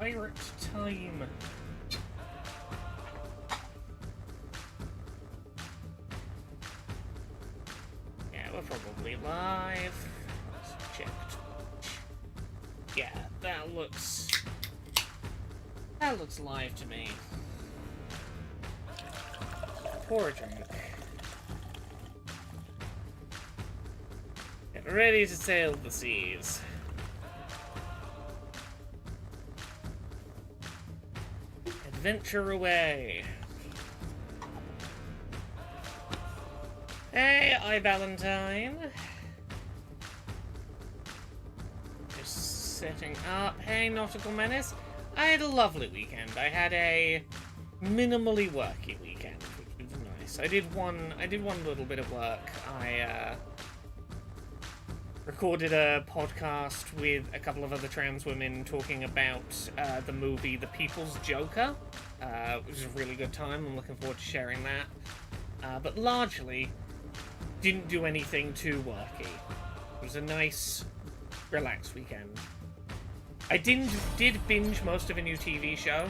Pirate time. Yeah, we're probably live. Let's check. Yeah, that looks live to me. Pour a drink. Get ready to sail the seas. Adventure away. Hey, I Valentine. Just setting up. Hey, Nautical Menace. I had a lovely weekend. I had a minimally worky weekend, which was nice. I did one little bit of work. I recorded a podcast with a couple of other trans women talking about the movie The People's Joker, which is a really good time. I'm looking forward to sharing that. But largely, didn't do anything too worky. It was a nice, relaxed weekend. I did binge most of a new TV show.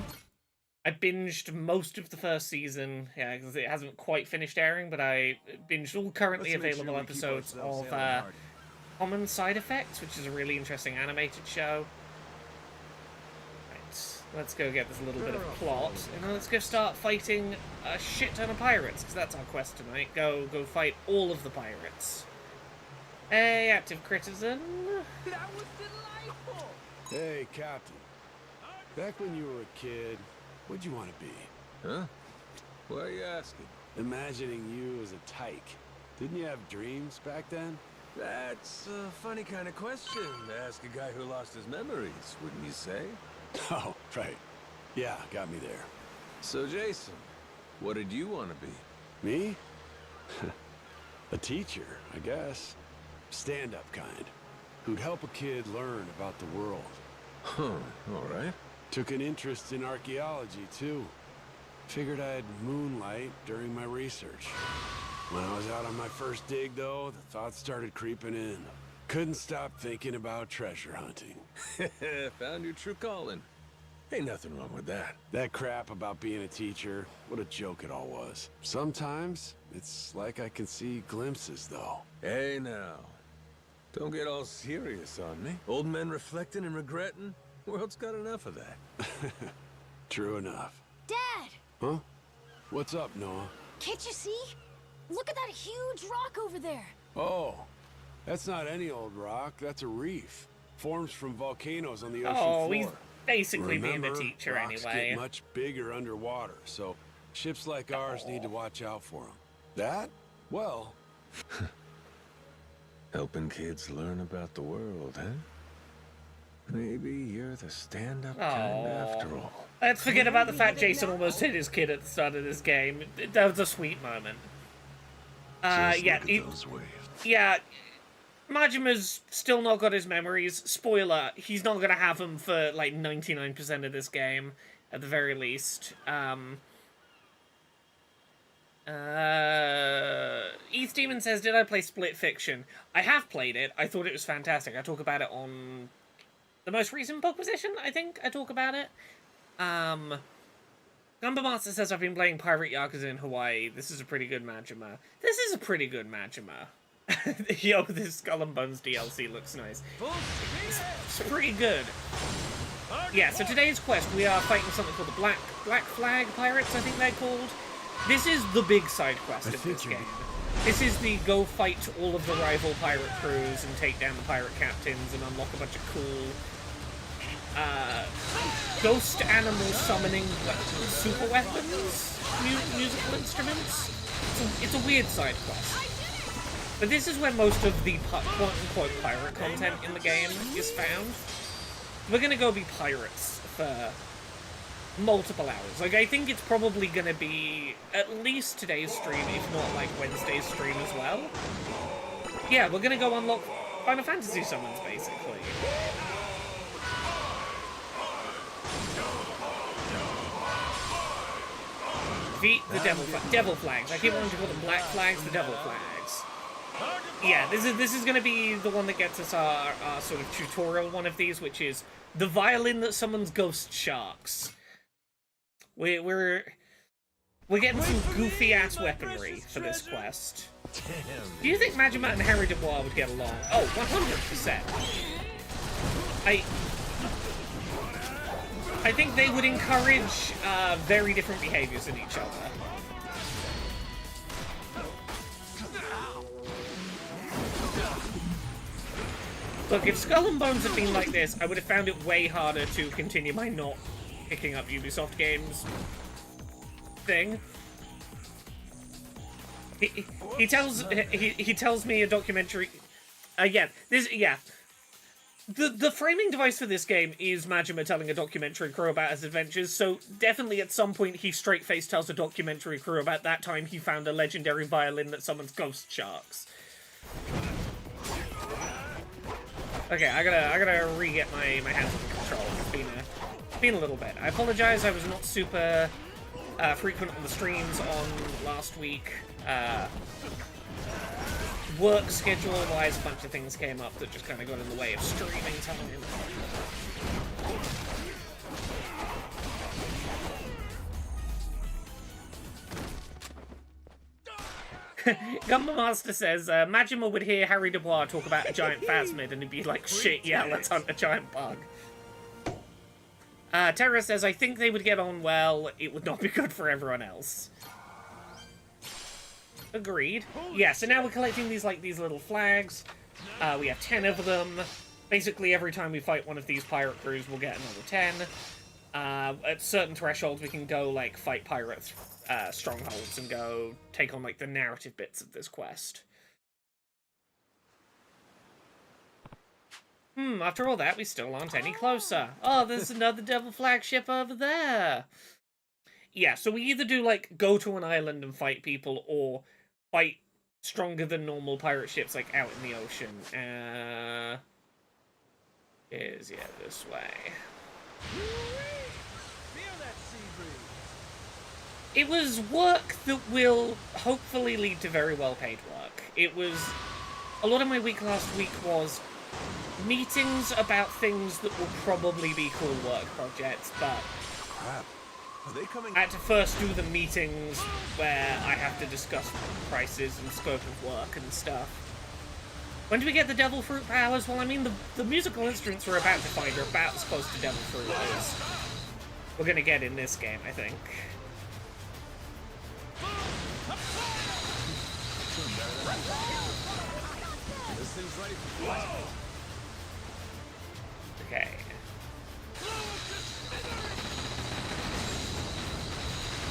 I binged most of the first season, yeah, because it hasn't quite finished airing, but I binged all currently available episodes of Common Side Effects, which is a really interesting animated show. Right, let's go get this little bit of plot, and then let's go start fighting a shit ton of pirates, because that's our quest tonight. Go fight all of the pirates. Hey, Active Critizen. That was delightful! Hey, Captain. Back when you were a kid, what'd you want to be? Huh? Why are you asking? Imagining you as a tyke. Didn't you have dreams back then? That's a funny kind of question to ask a guy who lost his memories, wouldn't you say? Oh, right. Yeah, got me there. So, Jason, what did you want to be? Me? A teacher, I guess. Stand-up kind. Who'd help a kid learn about the world. Huh, all right. Took an interest in archaeology, too. Figured I'd moonlight during my research. When I was out on my first dig, though, the thoughts started creeping in. Couldn't stop thinking about treasure hunting. Found your true calling. Ain't nothing wrong with that. That crap about being a teacher, what a joke it all was. Sometimes, it's like I can see glimpses, though. Hey, now. Don't get all serious on me. Old men reflecting and regretting? World's got enough of that. True enough. Dad! Huh? What's up, Noah? Can't you see? Look at that huge rock over there. Oh, that's not any old rock. That's a reef. Forms from volcanoes on the ocean Oh, floor. he's basically Remember, being a teacher rocks anyway. get much bigger underwater, so ships like ours need to watch out for them. That? Well... Helping kids learn about the world, huh? Maybe you're the stand-up kind after all. Let's forget about the fact Jason almost hit his kid at the start of this game. That was a sweet moment. Yeah, Majima's still not got his memories. Spoiler, he's not gonna have them for like 99% of this game, at the very least. East Demon says, did I play Split Fiction? I have played it. I thought it was fantastic. I talk about it on the most recent Bookposition, I think. I talk about it. Gumba Master says, I've been playing Pirate Yakuza in Hawaii. This is a pretty good Majima. This is a pretty good Majima. Yo, this Skull and Bones DLC looks nice. It's pretty good. Yeah, so today's quest, we are fighting something called the Black Flag Pirates, I think they're called. This is the big side quest of this game. This is the go fight all of the rival pirate crews and take down the pirate captains and unlock a bunch of cool ghost animal summoning super weapons, musical instruments. It's a weird side quest. But this is where most of the quote-unquote pirate content in the game is found. We're gonna go be pirates for multiple hours. Like, I think it's probably gonna be at least today's stream, if not like Wednesday's stream as well. Yeah, we're gonna go unlock Final Fantasy summons, basically. Defeat the devil flags. I keep wanting to call them black flags, the devil flags. Yeah, this is going to be the one that gets us our sort of tutorial one of these, which is the violin that summons ghost sharks. We're getting some goofy ass weaponry for this quest. Do you think Majima and Harry Dubois would get along? Oh, 100%. I think they would encourage very different behaviors in each other. Look, if Skull and Bones had been like this, I would have found it way harder to continue my not picking up Ubisoft games thing. He tells me a documentary. The framing device for this game is Majima telling a documentary crew about his adventures, so definitely at some point he straight-faced tells a documentary crew about that time he found a legendary violin that summons ghost sharks. Okay, I gotta re-get my hands on the control. It's been a little bit. I apologize, I was not super frequent on the streams on last week. Work schedule-wise, a bunch of things came up that just kind of got in the way of streaming time. Gumba Master says, Majima would hear Harry Dubois talk about a giant phasmid and he'd be like, shit, yeah, let's hunt a giant bug. Terra says, I think they would get on well, it would not be good for everyone else. Agreed. Yeah, so now we're collecting these little flags. We have 10 of them. Basically, every time we fight one of these pirate crews, we'll get another 10. At certain thresholds, we can go, like, fight pirate strongholds and go take on, like, the narrative bits of this quest. After all that, we still aren't any closer. Oh, there's another devil flagship over there. Yeah, so we either do, like, go to an island and fight people, or fight stronger than normal pirate ships, like, out in the ocean. This way. It was work that will hopefully lead to very well-paid work. It was... A lot of my week last week was meetings about things that will probably be cool work projects, but... Crap. Are they coming? I had to first do the meetings where I have to discuss prices and scope of work and stuff. When do we get the devil fruit powers? Well, I mean, the musical instruments we're about to find are about as close to devil fruit as we're gonna get in this game, I think. Okay.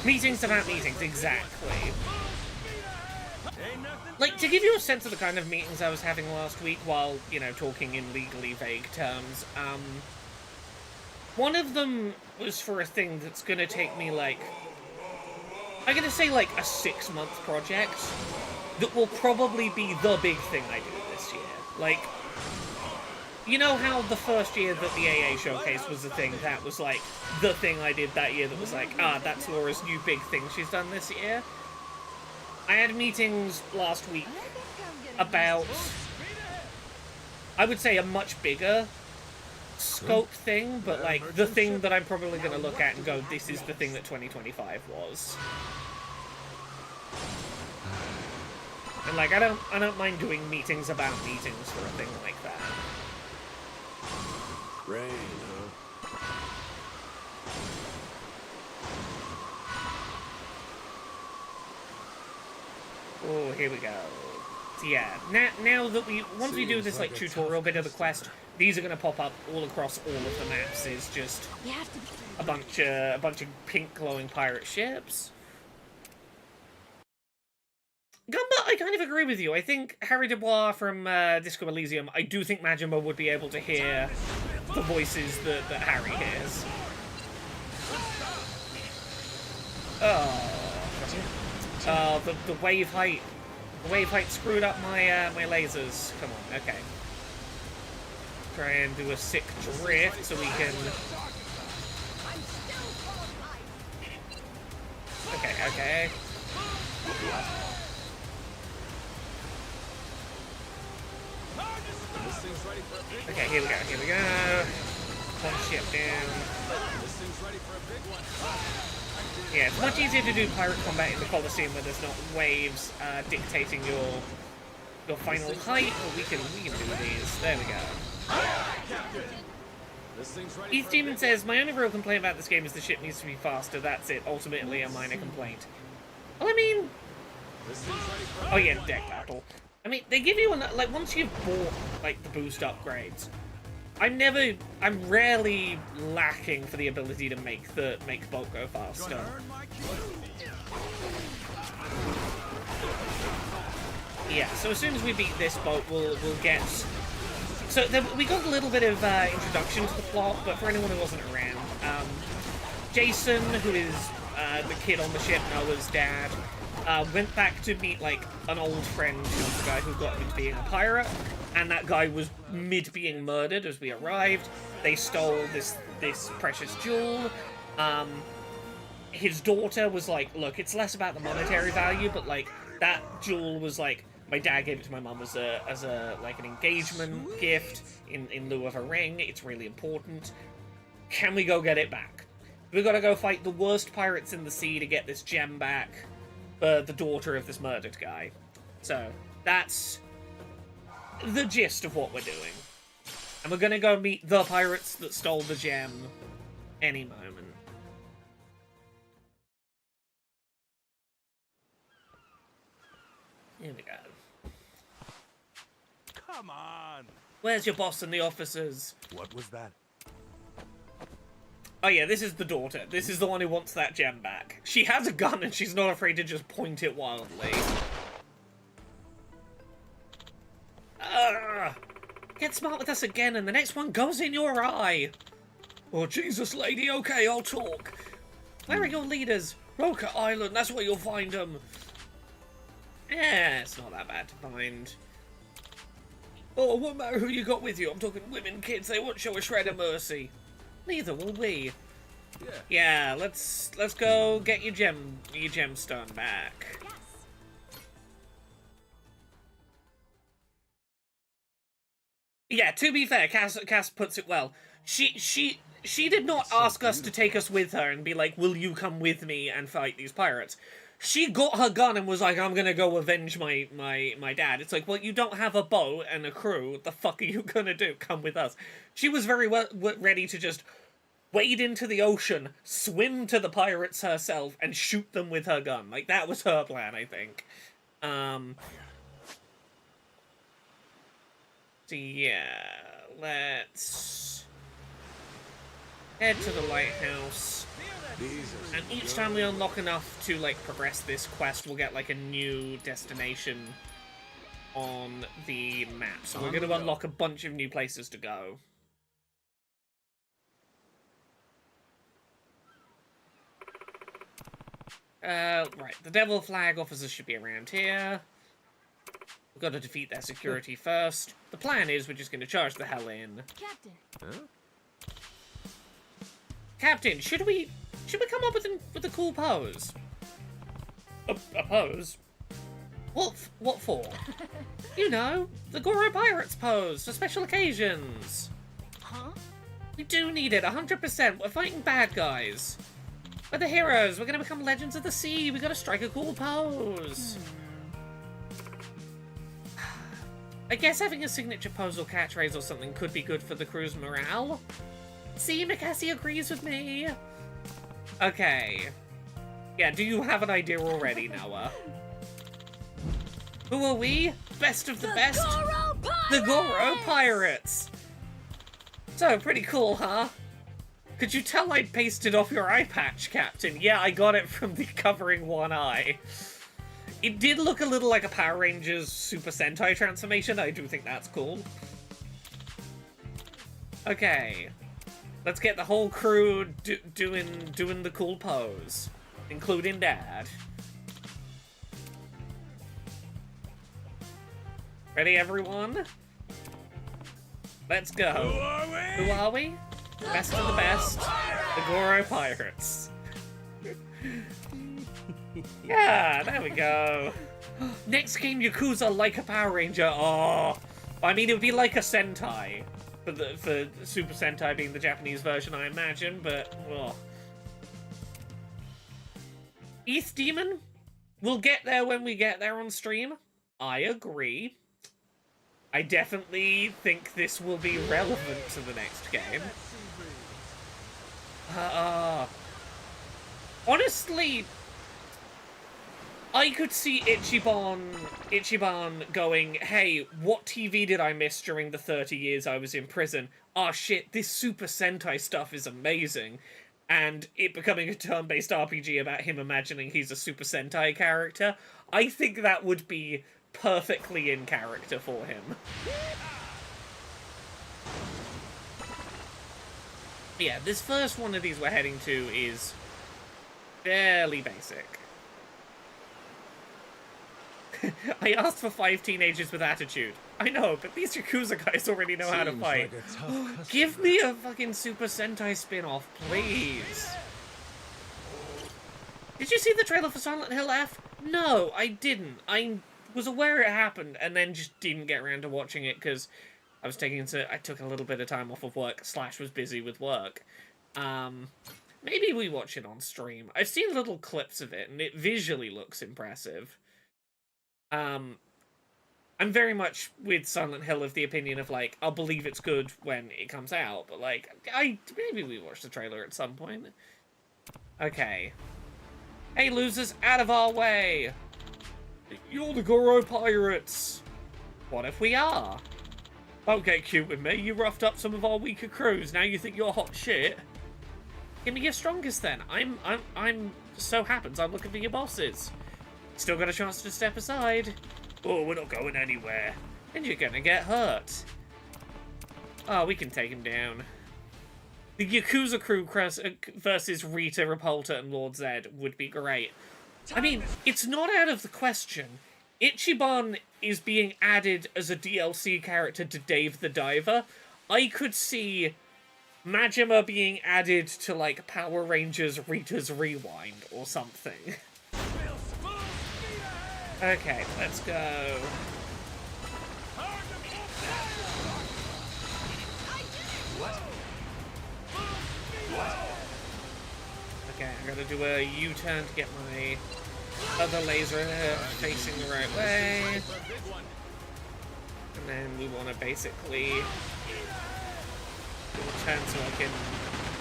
Meetings about meetings, exactly. Like, to give you a sense of the kind of meetings I was having last week while, you know, talking in legally vague terms, one of them was for a thing that's gonna take me, like, I'm gonna say, like, a 6-month project that will probably be the big thing I do this year. Like, you know how the first year that the AA showcase was the thing that was, like, the thing I did that year that was like, that's Laura's new big thing she's done this year? I had meetings last week about, I would say, a much bigger scope thing, but, like, the thing that I'm probably going to look at and go, this is the thing that 2025 was. And, like, I don't mind doing meetings about meetings for a thing like that. Rain, huh? Oh, here we go. So yeah, now that once we do this, like, tutorial bit of the quest, these are gonna pop up all across all of the maps. Is just a bunch of pink glowing pirate ships. Gumba, I kind of agree with you. I think Harry Dubois from Disco Elysium, I do think Majima would be able to hear the voices that Harry hears. Oh, the wave height. The wave height screwed up my my lasers. Come on, okay. Try and do a sick drift so we can... Okay. Okay, here we go, here we go. One ship down. Yeah, it's much easier to do pirate combat in the Colosseum where there's not waves dictating your final height, but we can do these. There we go. Heath Demon says, my only real complaint about this game is the ship needs to be faster. That's it. Ultimately a minor complaint. Well, I mean... Oh yeah, deck battle. I mean, they give you, like, once you've bought, like, the boost upgrades, I'm rarely lacking for the ability to make boat go faster. Yeah, so as soon as we beat this boat, we'll get... So we got a little bit of introduction to the plot, but for anyone who wasn't around, Jason, who is the kid on the ship, Noah's dad, went back to meet, like, an old friend who was the guy who got him into being a pirate, and that guy was being murdered as we arrived. They stole this precious jewel. His daughter was like, look, it's less about the monetary value, but, like, that jewel was, like, my dad gave it to my mum as a like an engagement gift in lieu of a ring. It's really important. Can we go get it back? We gotta go fight the worst pirates in the sea to get this gem back for the daughter of this murdered guy. So that's the gist of what we're doing. And we're gonna go meet the pirates that stole the gem any moment. Here we go. Come on! Where's your boss and the officers? What was that? Oh yeah, this is the daughter. This is the one who wants that gem back. She has a gun and she's not afraid to just point it wildly. Get smart with us again and the next one goes in your eye. Oh, Jesus, lady, okay, I'll talk. Where are your leaders? Roker Island, that's where you'll find them. Yeah, it's not that bad to find. Oh, what matter who you got with you? I'm talking women, kids, they won't show a shred of mercy. Neither will we. Yeah, let's go get your gemstone back. Yes. Yeah, to be fair, Cass puts it well. She did not ask us to take us with her and be like, will you come with me and fight these pirates? She got her gun and was like, I'm gonna go avenge my dad. It's like, well, you don't have a boat and a crew. What the fuck are you gonna do? Come with us. She was very well ready to just wade into the ocean, swim to the pirates herself, and shoot them with her gun. Like, that was her plan, I think. So yeah, let's head to the lighthouse. And each time we unlock enough to, like, progress this quest, we'll get, like, a new destination on the map. So we're going to unlock a bunch of new places to go. Right, the Devil Flag officers should be around here. We've got to defeat their security first. The plan is we're just going to charge the hell in. Captain. Huh? Captain, should we come up with a cool pose? A pose? What for? You know, the Goro Pirates pose for special occasions. Huh? We do need it, 100%. We're fighting bad guys. We're the heroes. We're gonna become legends of the sea. We gotta strike a cool pose. I guess having a signature pose or catchphrase or something could be good for the crew's morale. See, Mikasi agrees with me. Okay. Yeah, do you have an idea already, Noah? Who are we? Best of the best? Goro Pirates! The Goro Pirates! So, pretty cool, huh? Could you tell I pasted off your eye patch, Captain? Yeah, I got it from the covering one eye. It did look a little like a Power Rangers Super Sentai transformation. I do think that's cool. Okay. Let's get the whole crew doing the cool pose. Including Dad. Ready, everyone? Let's go. Who are we? Who are we? Best of the best. The Goro Pirates. Yeah, there we go. Next game, Yakuza like a Power Ranger. Oh, I mean, it would be like a Sentai, for Super Sentai being the Japanese version, I imagine, but, ugh. ETH Demon? We'll get there when we get there on stream. I agree. I definitely think this will be relevant to the next game. Honestly, I could see Ichiban going, hey, what TV did I miss during the 30 years I was in prison? Ah, shit, this Super Sentai stuff is amazing. And it becoming a turn-based RPG about him imagining he's a Super Sentai character. I think that would be perfectly in character for him. Yeah, this first one of these we're heading to is fairly basic. I asked for 5 teenagers with attitude. I know, but these Yakuza guys already know how to fight. Like give me a fucking Super Sentai spin-off, please. Did you see the trailer for Silent Hill F? No, I didn't. I was aware it happened and then just didn't get around to watching it because I took a little bit of time off of work / was busy with work. Maybe we watch it on stream. I've seen little clips of it and it visually looks impressive. I'm very much with Silent Hill of the opinion of, like, I'll believe it's good when it comes out, but, like, maybe we watch the trailer at some point. Okay. Hey, losers, out of our way! You're the Goro Pirates! What if we are? Don't get cute with me, you roughed up some of our weaker crews, now you think you're hot shit? Give me your strongest then. I'm so happens I'm looking for your bosses. Still got a chance to step aside. Oh, we're not going anywhere. And you're gonna get hurt. Oh, we can take him down. The Yakuza crew versus Rita, Repulta, and Lord Zed would be great. I mean, it's not out of the question. Ichiban is being added as a DLC character to Dave the Diver. I could see Majima being added to, like, Power Rangers Rita's Rewind or something. Okay, let's go. Okay, I gotta do a U-turn to get my other laser facing the right way. And then we want to basically do a turn so I can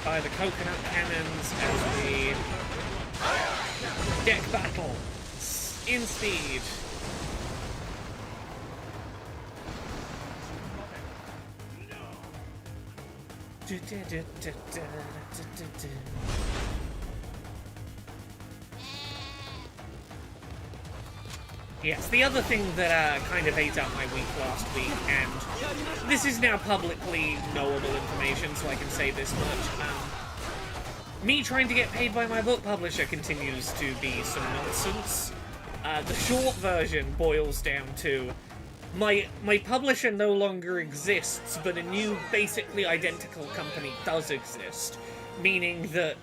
fire the coconut cannons as we deck battle. In speed. Yes, the other thing that kind of ate up my week last week, and this is now publicly knowable information, so I can say this much. Me trying to get paid by my book publisher continues to be some nonsense. The short version boils down to my publisher no longer exists, but a new, basically identical company does exist, meaning that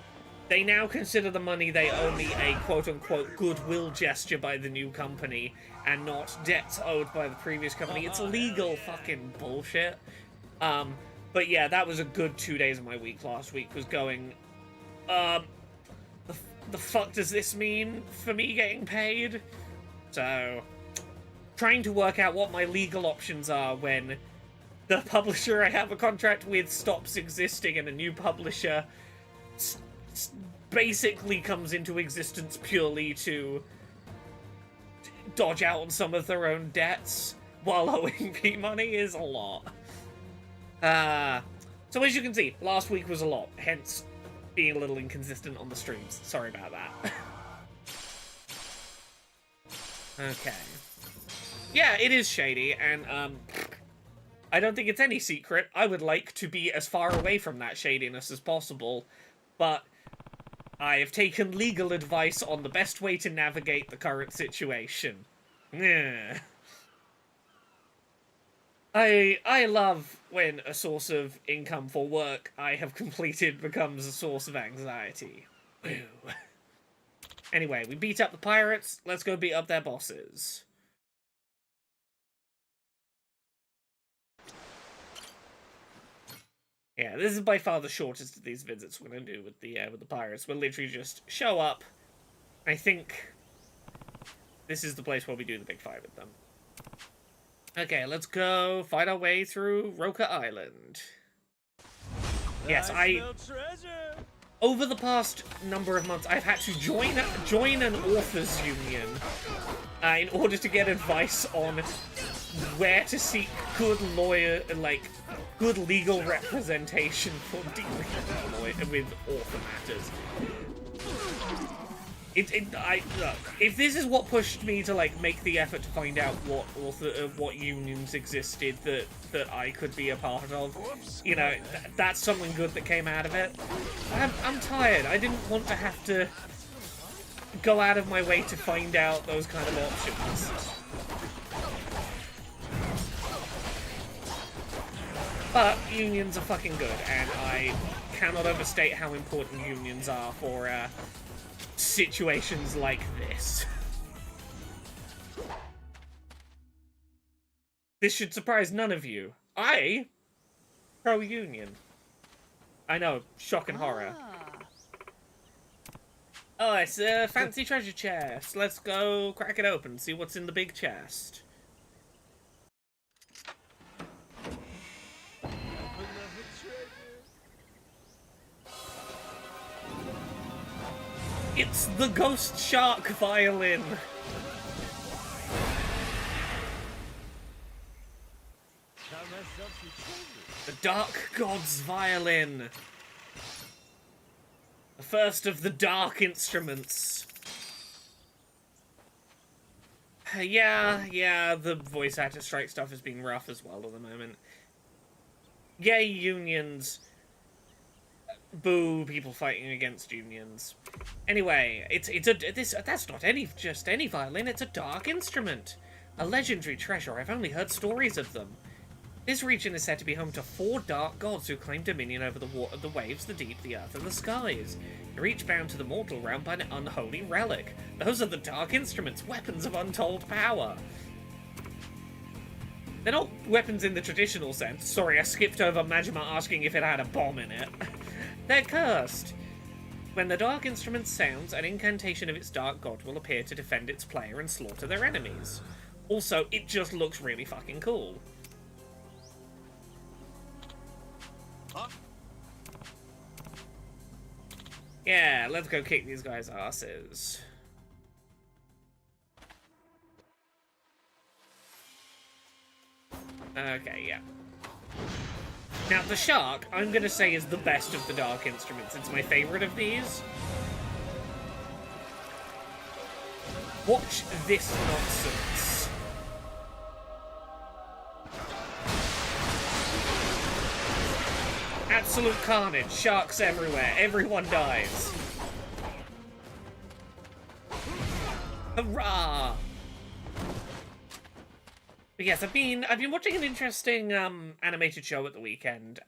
they now consider the money they owe me a quote-unquote goodwill gesture by the new company, and not debts owed by the previous company. It's legal fucking bullshit. But yeah, that was a good 2 days of my week last week, was going, the fuck does this mean for me getting paid? So, trying to work out what my legal options are when the publisher I have a contract with stops existing and a new publisher basically comes into existence purely to dodge out on some of their own debts while owing me money is a lot. So as you can see, last week was a lot, hence being a little inconsistent on the streams. Sorry about that. Okay. Yeah, it is shady, and, I don't think it's any secret. I would like to be as far away from that shadiness as possible, but I have taken legal advice on the best way to navigate the current situation. Yeah. I love when a source of income for work I have completed becomes a source of anxiety. Woo. Anyway, we beat up the pirates. Let's go beat up their bosses. Yeah, this is by far the shortest of these visits we're gonna do with the pirates. We'll literally just show up. I think this is the place where we do the big fight with them. Okay, let's go fight our way through Roka Island. Yes, over the past number of months, I've had to join an authors union in order to get advice on where to seek good good legal representation for dealing with author matters. Look, if this is what pushed me to make the effort to find out what unions existed that I could be a part of, you know, that's something good that came out of it. I'm tired. I didn't want to have to go out of my way to find out those kind of options. But unions are fucking good, and I cannot overstate how important unions are for situations like this. This should surprise none of you. I pro-union. I know, shock and horror. Oh, it's a fancy treasure chest. Let's go crack it open, see what's in the big chest. It's the Ghost Shark violin! The Dark God's violin! The first of the dark instruments. Yeah, the voice actor strike stuff has been rough as well at the moment. Yay, unions. Boo, people fighting against unions. Anyway, that's not just any violin, it's a dark instrument. A legendary treasure, I've only heard stories of them. This region is said to be home to 4 dark gods who claim dominion over the waves, the deep, the earth, and the skies. They're each bound to the mortal realm by an unholy relic. Those are the dark instruments, weapons of untold power. They're not weapons in the traditional sense. Sorry, I skipped over Majima asking if it had a bomb in it. They're cursed. When the dark instrument sounds, an incantation of its dark god will appear to defend its player and slaughter their enemies. Also, it just looks really fucking cool. Yeah, let's go kick these guys' asses. Okay, yeah. Now, the shark, I'm gonna say, is the best of the dark instruments. It's my favorite of these. Watch this nonsense. Absolute carnage. Sharks everywhere. Everyone dies. Hurrah! But yes, I've been watching an interesting animated show at the weekend.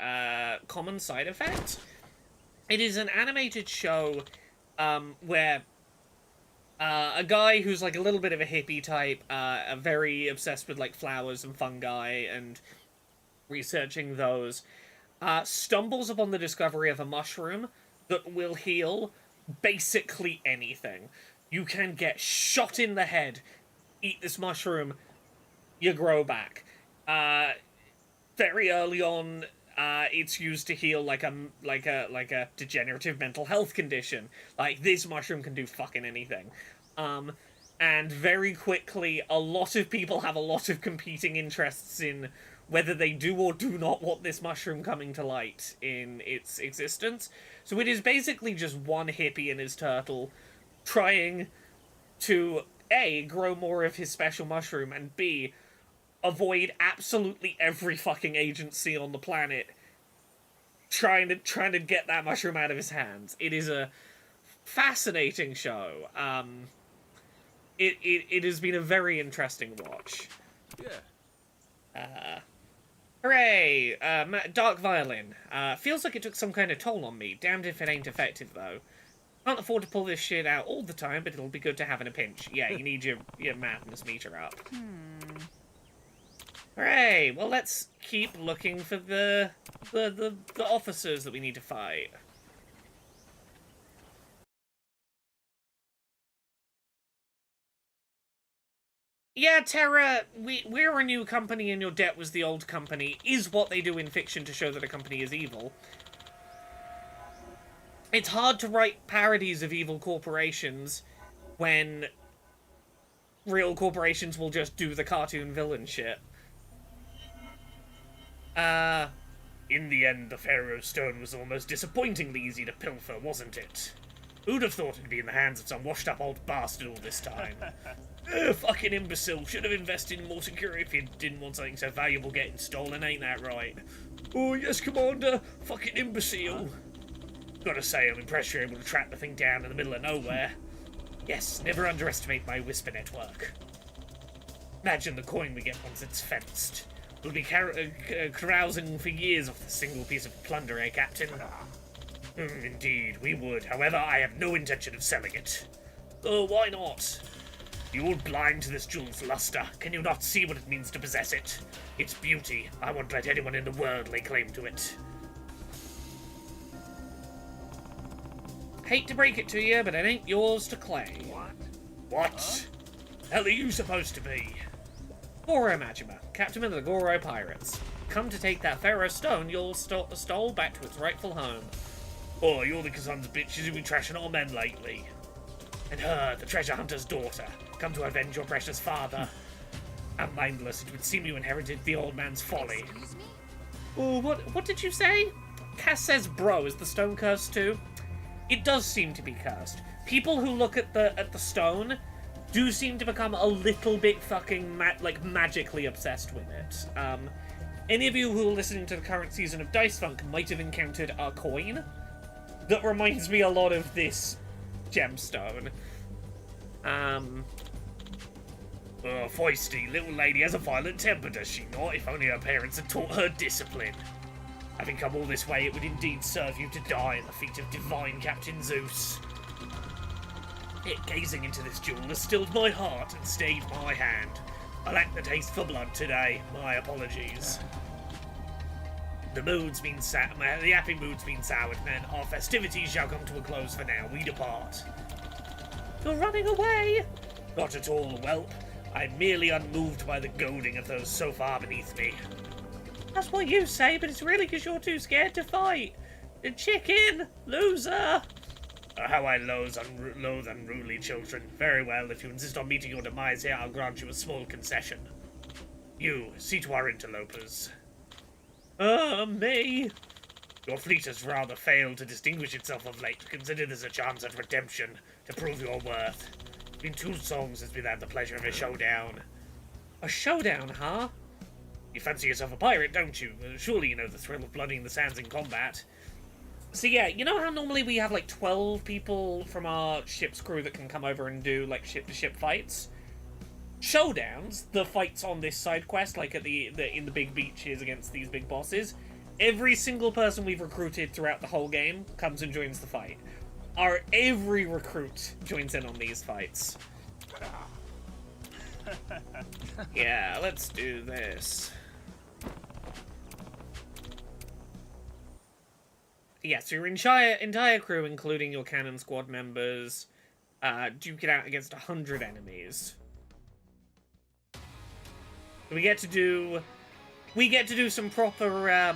Common Side Effect. It is an animated show where a guy who's like a little bit of a hippie type, very obsessed with like flowers and fungi and researching those, stumbles upon the discovery of a mushroom that will heal basically anything. You can get shot in the head, eat this mushroom, you grow back. Very early on, it's used to heal like a degenerative mental health condition. Like, this mushroom can do fucking anything. And very quickly, a lot of people have a lot of competing interests in whether they do or do not want this mushroom coming to light in its existence. So it is basically just one hippie and his turtle trying to, A, grow more of his special mushroom, and B, avoid absolutely every fucking agency on the planet trying to get that mushroom out of his hands. It is a fascinating show. It has been a very interesting watch. Yeah. Hooray! Dark Violin. Feels like it took some kind of toll on me. Damned if it ain't effective, though. Can't afford to pull this shit out all the time, but it'll be good to have in a pinch. Yeah, you need your madness meter up. Hooray! Well, let's keep looking for the officers that we need to fight. Yeah, Terra, we're a new company and your debt was the old company, is what they do in fiction to show that a company is evil. It's hard to write parodies of evil corporations when real corporations will just do the cartoon villain shit. In the end, the Pharaoh's Stone was the most disappointingly easy to pilfer, wasn't it? Who'd have thought it'd be in the hands of some washed-up old bastard all this time? Fucking imbecile. Should have invested in more security if you didn't want something so valuable getting stolen, ain't that right? Oh, yes, Commander. Fucking imbecile. Gotta say, I'm impressed you're able to track the thing down in the middle of nowhere. Yes, never underestimate my whisper network. Imagine the coin we get once it's fenced. We'll be carousing for years off this single piece of plunder, eh, Captain? Indeed, we would. However, I have no intention of selling it. Oh, why not? You're blind to this jewel's luster. Can you not see what it means to possess it? Its beauty. I won't let anyone in the world lay claim to it. Hate to break it to you, but it ain't yours to claim. What? Hell are you supposed to be? Goro Majima, captain of the Goro Pirates. Come to take that Pharaoh's Stone you'll stole back to its rightful home. Oh, you're the son's bitches who've been trashing all men lately. And her, the treasure hunter's daughter, come to avenge your precious father. I'm mindless, it would seem you inherited the old man's folly. Excuse me? Oh, what did you say? Cass says bro, is the stone cursed too? It does seem to be cursed. People who look at the stone do seem to become a little bit fucking magically obsessed with it. Any of you who are listening to the current season of Dice Funk might have encountered a coin that reminds me a lot of this gemstone. Oh, feisty little lady has a violent temper, does she not? If only her parents had taught her discipline. Having come all this way, it would indeed serve you to die at the feet of divine Captain Zeus. It gazing into this jewel has stilled my heart and stayed my hand. I lack the taste for blood today. My apologies. The happy mood's been soured, and our festivities shall come to a close for now. We depart. You're running away? Not at all, whelp. I'm merely unmoved by the goading of those so far beneath me. That's what you say, but it's really because you're too scared to fight. The chicken! Loser! How I loathe unruly children. Very well, if you insist on meeting your demise here, I'll grant you a small concession. You, see to our interlopers. Me? Your fleet has rather failed to distinguish itself of late. Consider this a chance at redemption, to prove your worth. It's been 2 songs since we've had the pleasure of a showdown. A showdown, huh? You fancy yourself a pirate, don't you? Surely you know the thrill of blooding the sands in combat. So yeah, you know how normally we have like 12 people from our ship's crew that can come over and do like ship-to-ship fights? Showdowns, the fights on this side quest, like at in the big beaches against these big bosses, every single person we've recruited throughout the whole game comes and joins the fight. Every recruit joins in on these fights. Yeah, let's do this. Yeah, so your entire crew, including your cannon squad members, duke it out against 100 enemies. We get to do some proper,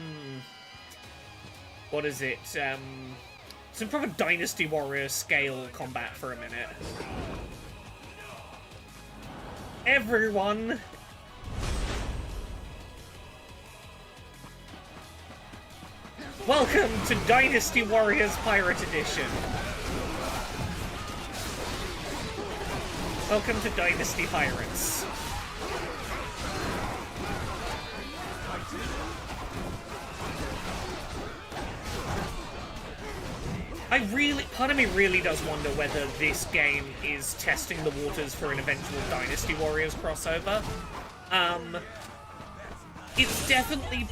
what is it? Some proper Dynasty Warrior scale combat for a minute. Everyone! Welcome to Dynasty Warriors Pirate Edition. Welcome to Dynasty Pirates. Part of me really does wonder whether this game is testing the waters for an eventual Dynasty Warriors crossover. It's definitely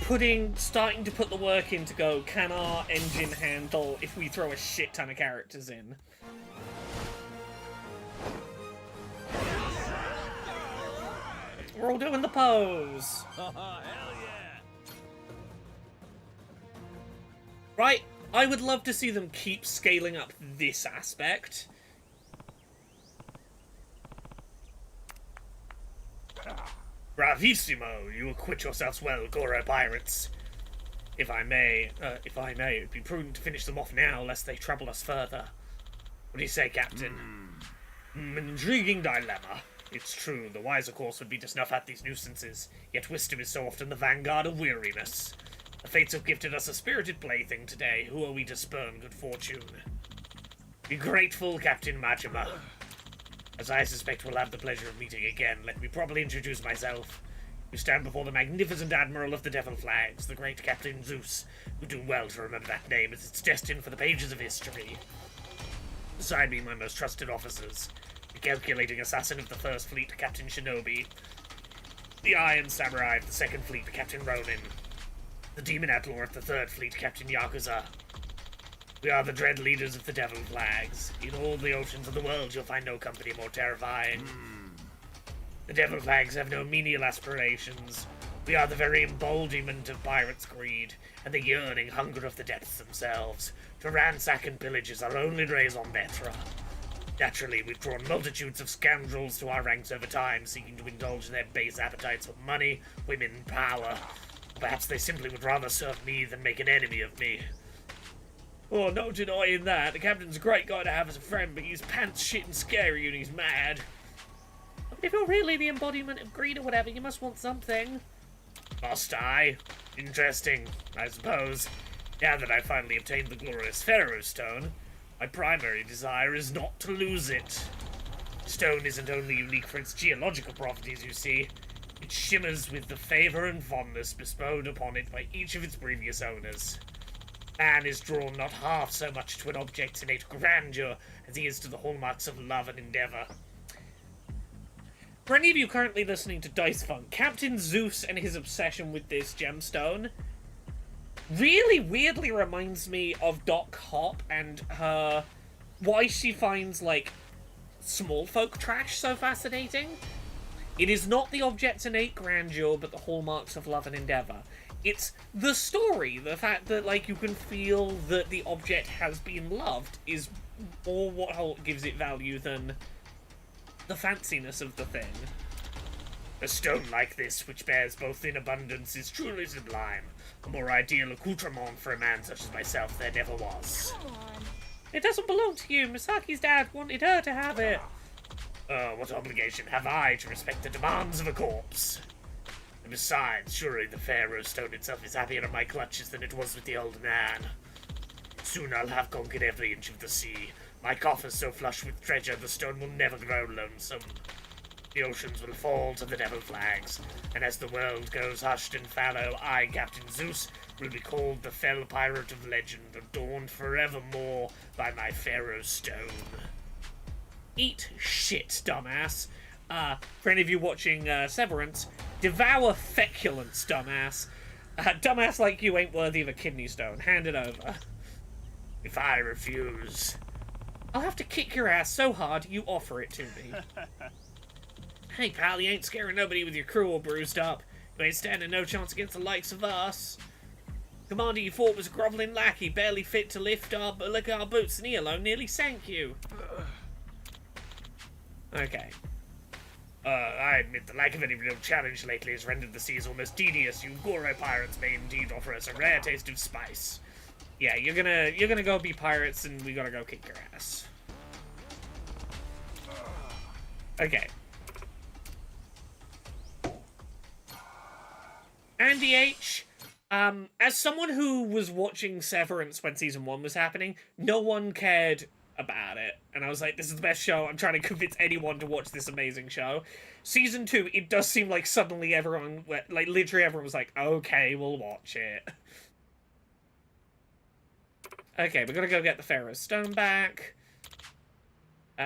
starting to put the work in to go, can our engine handle if we throw a shit ton of characters in? We're all doing the pose. Oh, hell yeah! Right? I would love to see them keep scaling up this aspect. Bravissimo! You acquit yourselves well, Goro pirates. If I may, it'd be prudent to finish them off now, lest they trouble us further. What do you say, Captain? An intriguing dilemma. It's true, the wiser course would be to snuff out these nuisances, yet wisdom is so often the vanguard of weariness. The fates have gifted us a spirited plaything today. Who are we to spurn good fortune? Be grateful, Captain Majima. As I suspect we'll have the pleasure of meeting again, let me properly introduce myself. You stand before the magnificent Admiral of the Devil Flags, the great Captain Zeus, who do well to remember that name as it's destined for the pages of history. Beside me, my most trusted officers, the calculating assassin of the First Fleet, Captain Shinobi, the Iron Samurai of the Second Fleet, Captain Ronin, the Demon Outlaw of the Third Fleet, Captain Yakuza. We are the dread leaders of the Devil Flags. In all the oceans of the world, you'll find no company more terrifying. The Devil Flags have no menial aspirations. We are the very embodiment of pirates' greed, and the yearning hunger of the depths themselves. To ransack and pillage is our only raison d'etre. Naturally, we've drawn multitudes of scoundrels to our ranks over time, seeking to indulge their base appetites for money, women, and power. Perhaps they simply would rather serve me than make an enemy of me. Oh, no denying that. The captain's a great guy to have as a friend, but he's pants shit and scary and he's mad. But if you're really the embodiment of greed or whatever, you must want something. Must I? Interesting, I suppose. Now that I've finally obtained the glorious Pharaoh Stone, my primary desire is not to lose it. Stone isn't only unique for its geological properties, you see. It shimmers with the favor and fondness bestowed upon it by each of its previous owners. Man is drawn not half so much to an object's innate grandeur as he is to the hallmarks of love and endeavor. For any of you currently listening to Dice Funk, Captain Zeus and his obsession with this gemstone really weirdly reminds me of Doc Hop and her... why she finds, like, small folk trash so fascinating. It is not the object's innate grandeur, but the hallmarks of love and endeavor. It's the story, the fact that, like, you can feel that the object has been loved is more what gives it value than the fanciness of the thing. A stone like this, which bears both in abundance, is truly sublime. A more ideal accoutrement for a man such as myself there never was. Come on. It doesn't belong to you. Misaki's dad wanted her to have it. What obligation have I to respect the demands of a corpse? And besides, surely the Pharaoh Stone itself is happier in my clutches than it was with the old man. Soon I'll have conquered every inch of the sea. My coffers so flush with treasure, the stone will never grow lonesome. The oceans will fall to the Devil Flags, and as the world goes hushed and fallow, I, Captain Zeus, will be called the fell pirate of legend, adorned forevermore by my Pharaoh Stone. Eat shit, dumbass. For any of you watching Severance, devour feculence, dumbass. Dumbass like you ain't worthy of a kidney stone. Hand it over. If I refuse, I'll have to kick your ass so hard you offer it to me. Hey, pal, you ain't scaring nobody with your crew all bruised up. You ain't standing no chance against the likes of us. Commander you fought was a groveling lackey, barely fit to lick our boots, and he alone nearly sank you. Okay. I admit the lack of any real challenge lately has rendered the seas almost tedious. You Goro pirates may indeed offer us a rare taste of spice. Yeah, you're gonna go be pirates, and we gotta go kick your ass. Okay. Andy H., as someone who was watching Severance when season 1 was happening, no one cared about it. And I was like, this is the best show. I'm trying to convince anyone to watch this amazing show. Season 2, it does seem like suddenly everyone, like, literally everyone was like, okay, we'll watch it. Okay, we're gonna go get the Pharaoh Stone back. We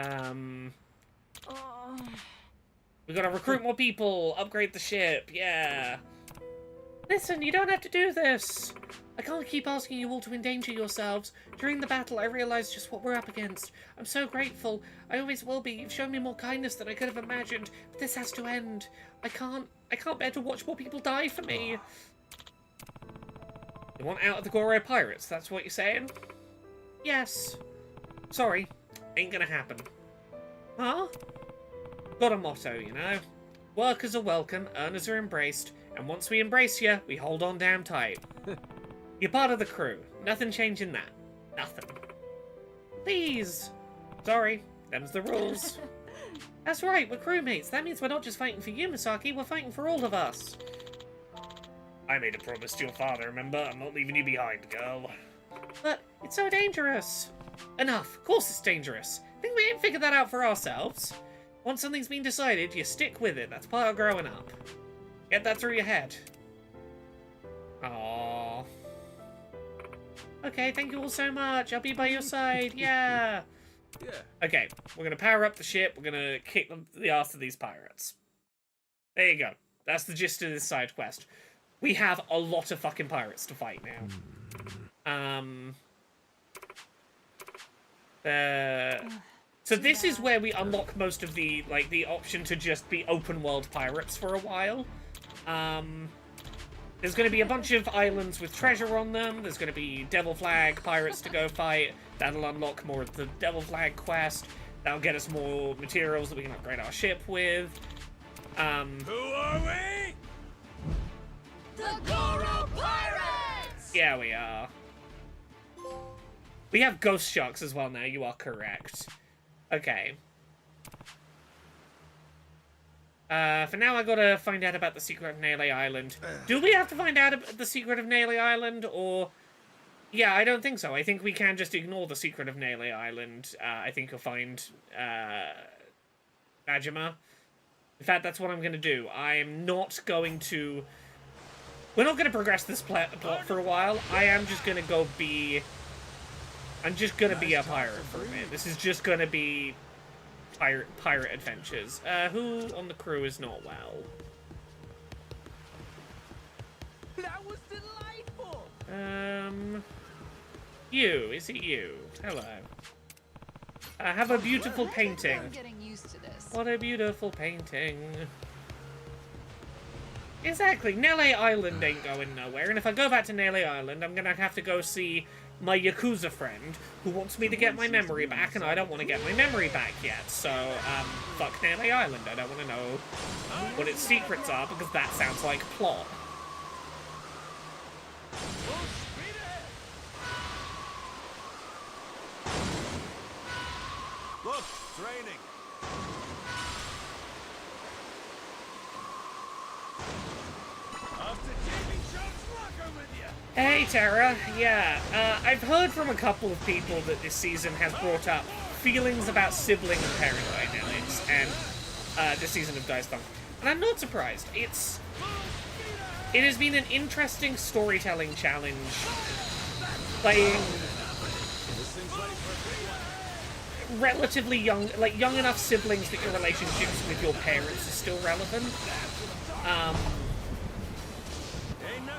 gotta recruit more people, upgrade the ship, yeah. Listen, you don't have to do this. I can't keep asking you all to endanger yourselves. During the battle, I realized just what we're up against. I'm so grateful. I always will be. You've shown me more kindness than I could have imagined. But this has to end. I can't bear to watch more people die for me. You want out of the Goro Pirates, that's what you're saying? Yes. Sorry. Ain't gonna happen. Huh? Got a motto, you know? Workers are welcome, earners are embraced, and once we embrace you, we hold on damn tight. You're part of the crew. Nothing changing that. Nothing. Please. Sorry. Them's the rules. That's right, we're crewmates. That means we're not just fighting for you, Misaki, we're fighting for all of us. I made a promise to your father, remember? I'm not leaving you behind, girl. But it's so dangerous. Enough. Of course it's dangerous. Think we ain't figured that out for ourselves. Once something's been decided, you stick with it. That's part of growing up. Get that through your head. Aww. Okay, thank you all so much. I'll be by your side. Yeah. Yeah. Okay, we're gonna power up the ship. We're gonna kick the ass of these pirates. There you go. That's the gist of this side quest. We have a lot of fucking pirates to fight now. So this is where we unlock most of the, like, the option to just be open world pirates for a while. There's going to be a bunch of islands with treasure on them. There's going to be Devil Flag pirates to go fight. That'll unlock more of the Devil Flag quest. That'll get us more materials that we can upgrade our ship with. Who are we? The Goro Pirates! Yeah, we are. We have ghost sharks as well now, you are correct. Okay. For now, I gotta find out about the secret of Nele Island. Do we have to find out about the secret of Nele Island, or... Yeah, I don't think so. I think we can just ignore the secret of Nele Island. I think you'll find, Majima. In fact, that's what I'm gonna do. I'm not going to... We're not gonna progress this plot for a while. I am just gonna go be... I'm just gonna be a pirate for a minute. This is just gonna be pirate adventures. Who on the crew is not well? That was delightful. You. Is it you? Hello. Have a beautiful painting. I'm getting used to this. What a beautiful painting. Exactly. Nele Island ain't going nowhere, and if I go back to Nele Island, I'm gonna have to go see my Yakuza friend who wants me to get my memory back, and I don't want to get my memory back yet. So, fuck Nele Island. I don't want to know what its secrets are, because that sounds like plot. Look, it's raining. Off to Jamie Jones' locker with you. Hey, Tara. Yeah, I've heard from a couple of people that this season has brought up feelings about sibling and parent dynamics, and this season of Dice Punk. And I'm not surprised. It has been an interesting storytelling challenge, playing relatively young, like young enough siblings that your relationships with your parents are still relevant.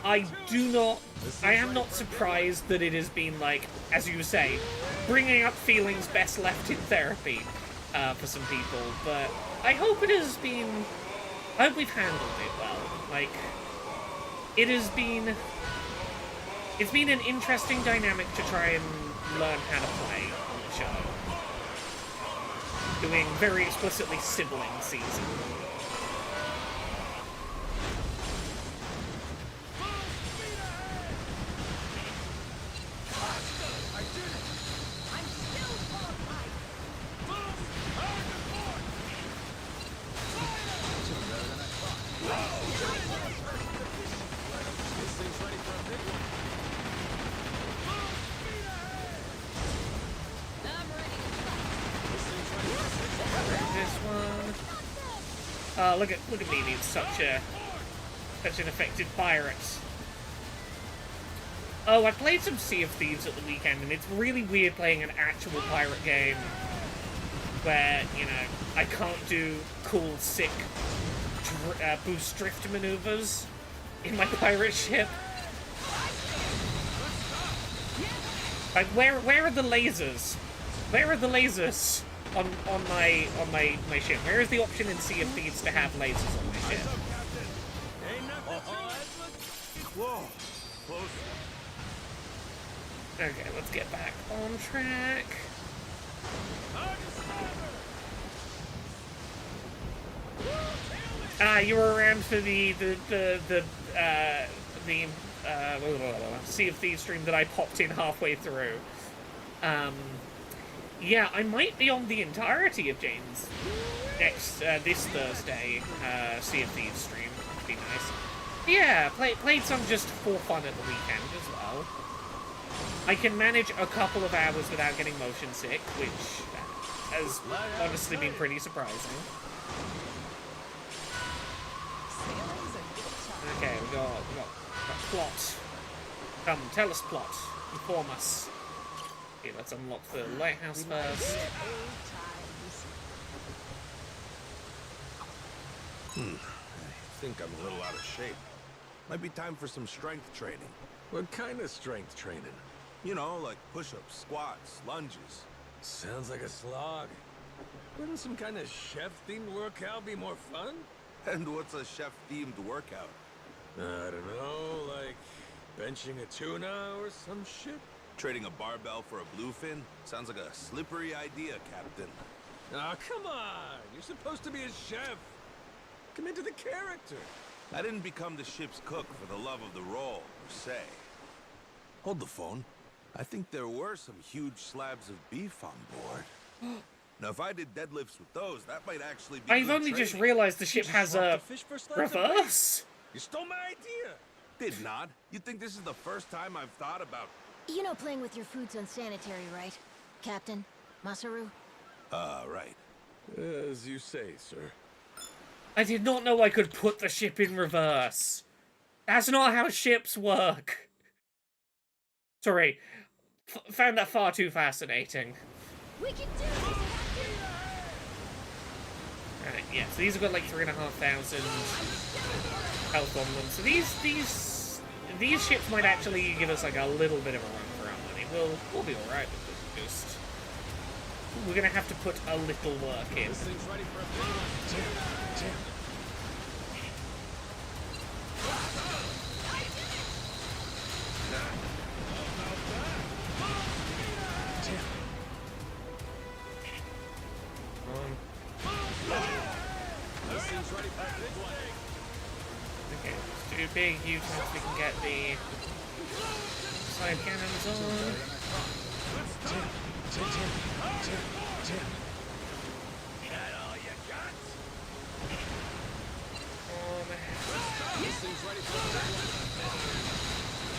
I am not surprised that it has been, like, as you say, bringing up feelings best left in therapy for some people, but I hope it has been, I hope we've handled it well. Like, it's been an interesting dynamic to try and learn how to play on the show. Doing very explicitly sibling season. Look at me being such an effective pirate. Oh, I played some Sea of Thieves at the weekend, and it's really weird playing an actual pirate game where, you know, I can't do cool, sick boost drift maneuvers in my pirate ship. Like, where are the lasers? Where are the lasers on my ship? Where is the option in Sea of Thieves to have lasers on my ship? Whoa, close. Okay, let's get back on track. You were around for the Sea of Thieves stream that I popped in halfway through. Yeah, I might be on the entirety of Jane's this Thursday Sea of Thieves stream. That'd be nice. Yeah, played some just for fun at the weekend as well. I can manage a couple of hours without getting motion sick, which has honestly been pretty surprising. Okay, we got plot. Come, tell us plot. Inform us. Okay, let's unlock the lighthouse first. I think I'm a little out of shape. Might be time for some strength training. What kind of strength training? You know, like push-ups, squats, lunges. Sounds like a slog. Wouldn't some kind of chef-themed workout be more fun? And what's a chef-themed workout? I don't know, like benching a tuna or some shit? Trading a barbell for a bluefin? Sounds like a slippery idea, Captain. Oh, come on! You're supposed to be a chef! Come into the character! I didn't become the ship's cook for the love of the role, per se. Hold the phone. I think there were some huge slabs of beef on board. Now, if I did deadlifts with those, that might actually be I've only just realized the ship has a reverse. You stole my idea! Did not. You think this is the first time I've thought about... You know playing with your food's unsanitary, right? Captain? Masaru? Right. As you say, sir. I did not know I could put the ship in reverse. That's not how ships work. Sorry. Found that far too fascinating. We can do this! Right, yeah, so these have got like 3,500 health on them. So these ships might actually give us like a little bit of a run for our money. We'll be alright with this. Just we're gonna have to put a little work in. This thing's ready for a big one. This thing's ready for a big one. Okay, let's do big huge enough we can get the side cannons on. Got all you got? This thing's ready for a big one.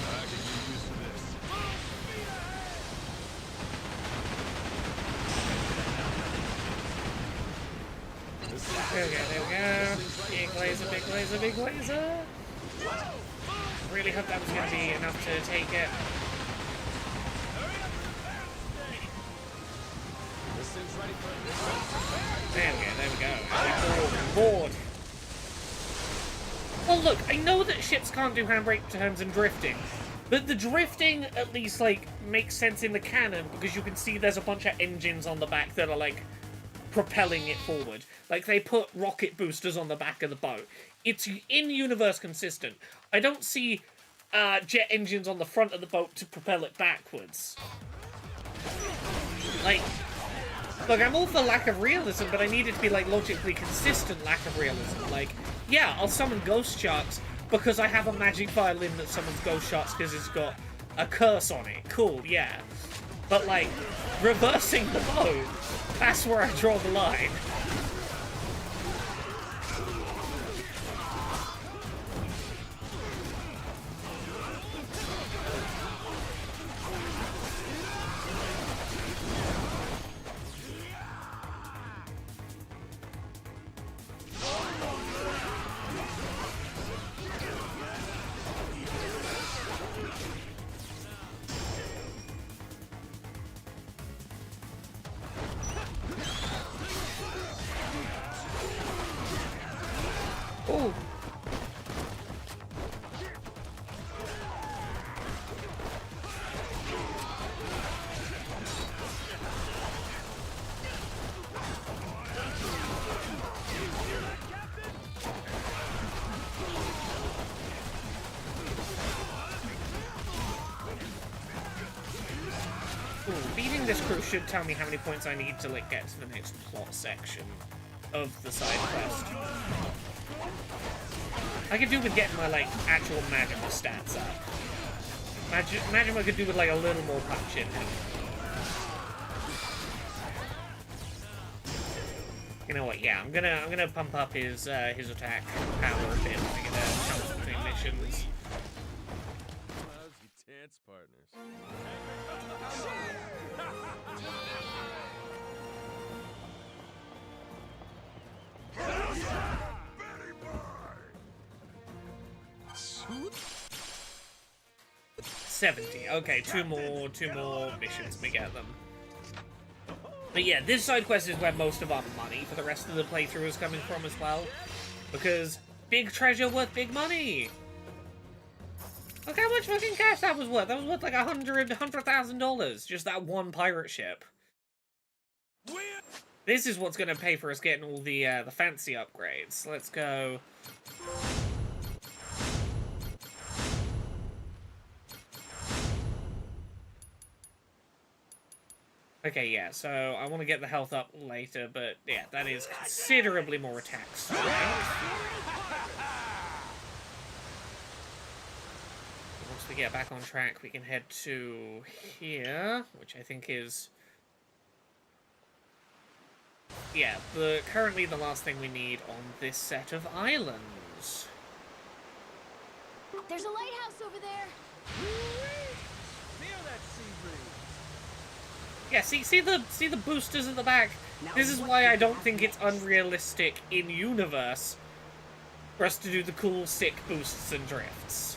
I can get used to this. There we go. Big laser, big laser, big laser. Really hope that was going to be enough to take it. This thing's ready for a big one. There we go. Board. Well, look, I know that ships can't do handbrake turns and drifting, but the drifting at least, like, makes sense in the canon because you can see there's a bunch of engines on the back that are, like, propelling it forward. Like, they put rocket boosters on the back of the boat. It's in-universe consistent. I don't see jet engines on the front of the boat to propel it backwards. Like, look, I'm all for lack of realism, but I need it to be, like, logically consistent lack of realism. Like, yeah, I'll summon ghost sharks because I have a magic violin that summons ghost sharks because it's got a curse on it. Cool, yeah. But, like, reversing the boat, that's where I draw the line. Ooh, beating this crew should tell me how many points I need to, like, get to the next plot section of the side quest. I could do with getting my, like, actual Magma stats up. Imagine what I could do with, like, a little more punch in him. You know what? Yeah, I'm gonna pump up his attack power a bit to get a chance between missions. How's your dance partners? Suit? 70. Okay, two more missions. We get them. But yeah, this side quest is where most of our money for the rest of the playthrough is coming from as well. Because big treasure worth big money! Look how much fucking cash that was worth. That was worth like $100,000. Just that one pirate ship. This is what's gonna pay for us getting all the fancy upgrades. Let's go. Okay, yeah, so I want to get the health up later, but yeah, that is considerably more attacks. Once we get back on track, we can head to here, which I think is... Yeah, currently the last thing we need on this set of islands. There's a lighthouse over there. Feel that sea breeze. Yeah, see the boosters at the back? This is why I don't think it's unrealistic in-universe for us to do the cool, sick boosts and drifts.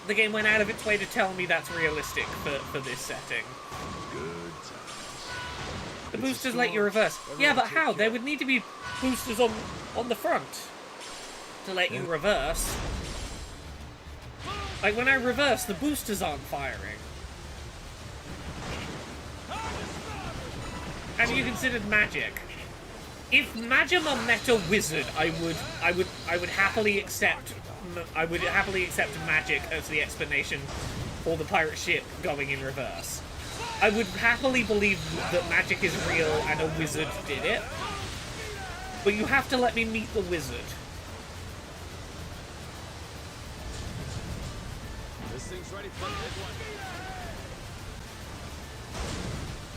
The game went out of its way to tell me that's realistic for this setting. The boosters let you reverse. Yeah, but how? There would need to be boosters on the front to let you reverse. Like, when I reverse, the boosters aren't firing. Have you considered magic? If Majima met a wizard, I would happily accept magic as the explanation for the pirate ship going in reverse. I would happily believe that magic is real and a wizard did it. But you have to let me meet the wizard. This thing's ready for a big one.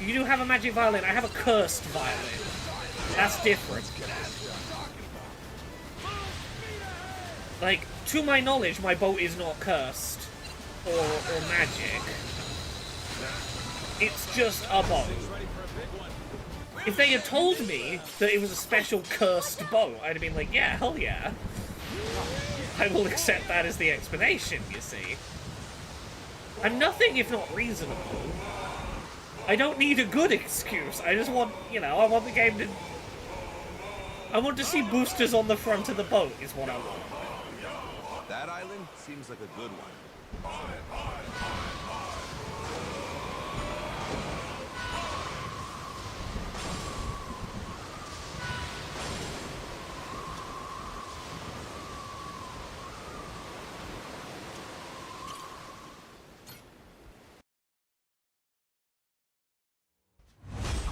You do have a magic violin. I have a cursed violin. That's different. Like, to my knowledge, my boat is not cursed or magic. It's just a boat. If they had told me that it was a special cursed boat, I'd have been like, yeah, hell yeah. I will accept that as the explanation, you see. I'm nothing if not reasonable. I don't need a good excuse. I just want, you know, I want the game to... I want to see boosters on the front of the boat, is what I want. That island seems like a good one.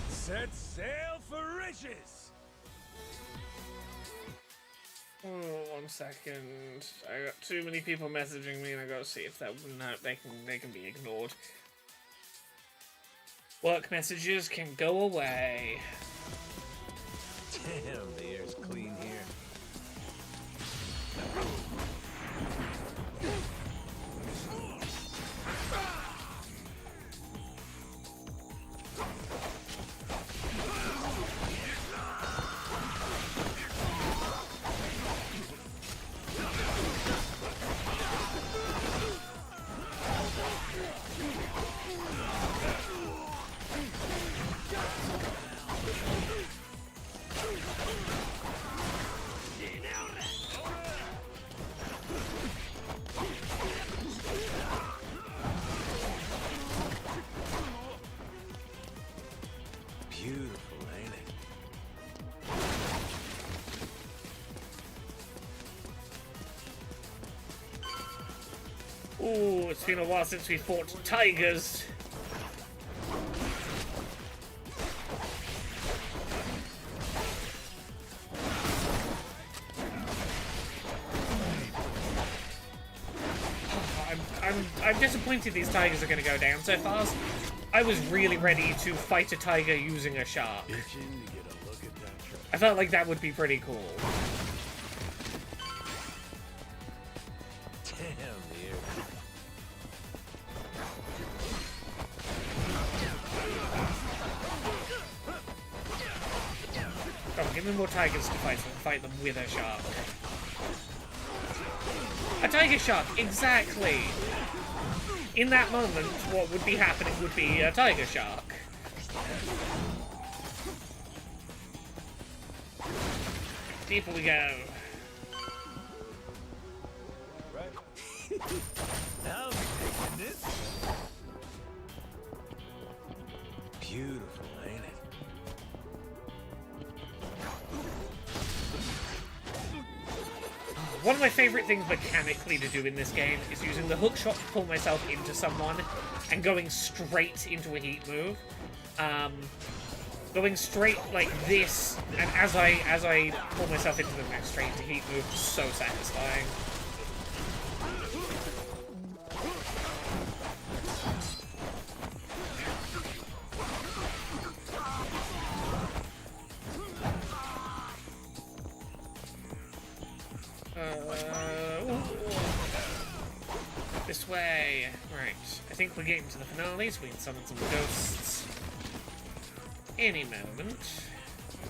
Set sail for riches. Oh, 1 second. I got too many people messaging me, and I gotta see if that they can be ignored. Work messages can go away. Damn, the air's clean here. it's been a while since we fought tigers. I'm disappointed these tigers are going to go down so fast. I was really ready to fight a tiger using a shark. I felt like that would be pretty cool. Come on, give me more tigers to fight so I can fight them with a shark. A tiger shark, exactly! In that moment, what would be happening would be a tiger shark. Deeper we go. I'll be taking this. Beautiful, ain't it? One of my favorite things mechanically to do in this game is using the hook shot to pull myself into someone and going straight into a heat move. Going straight like this, and as I pull myself into the next straight into heat move, so satisfying. This way. Right. I think we're getting to the finale, so we can summon some ghosts any moment.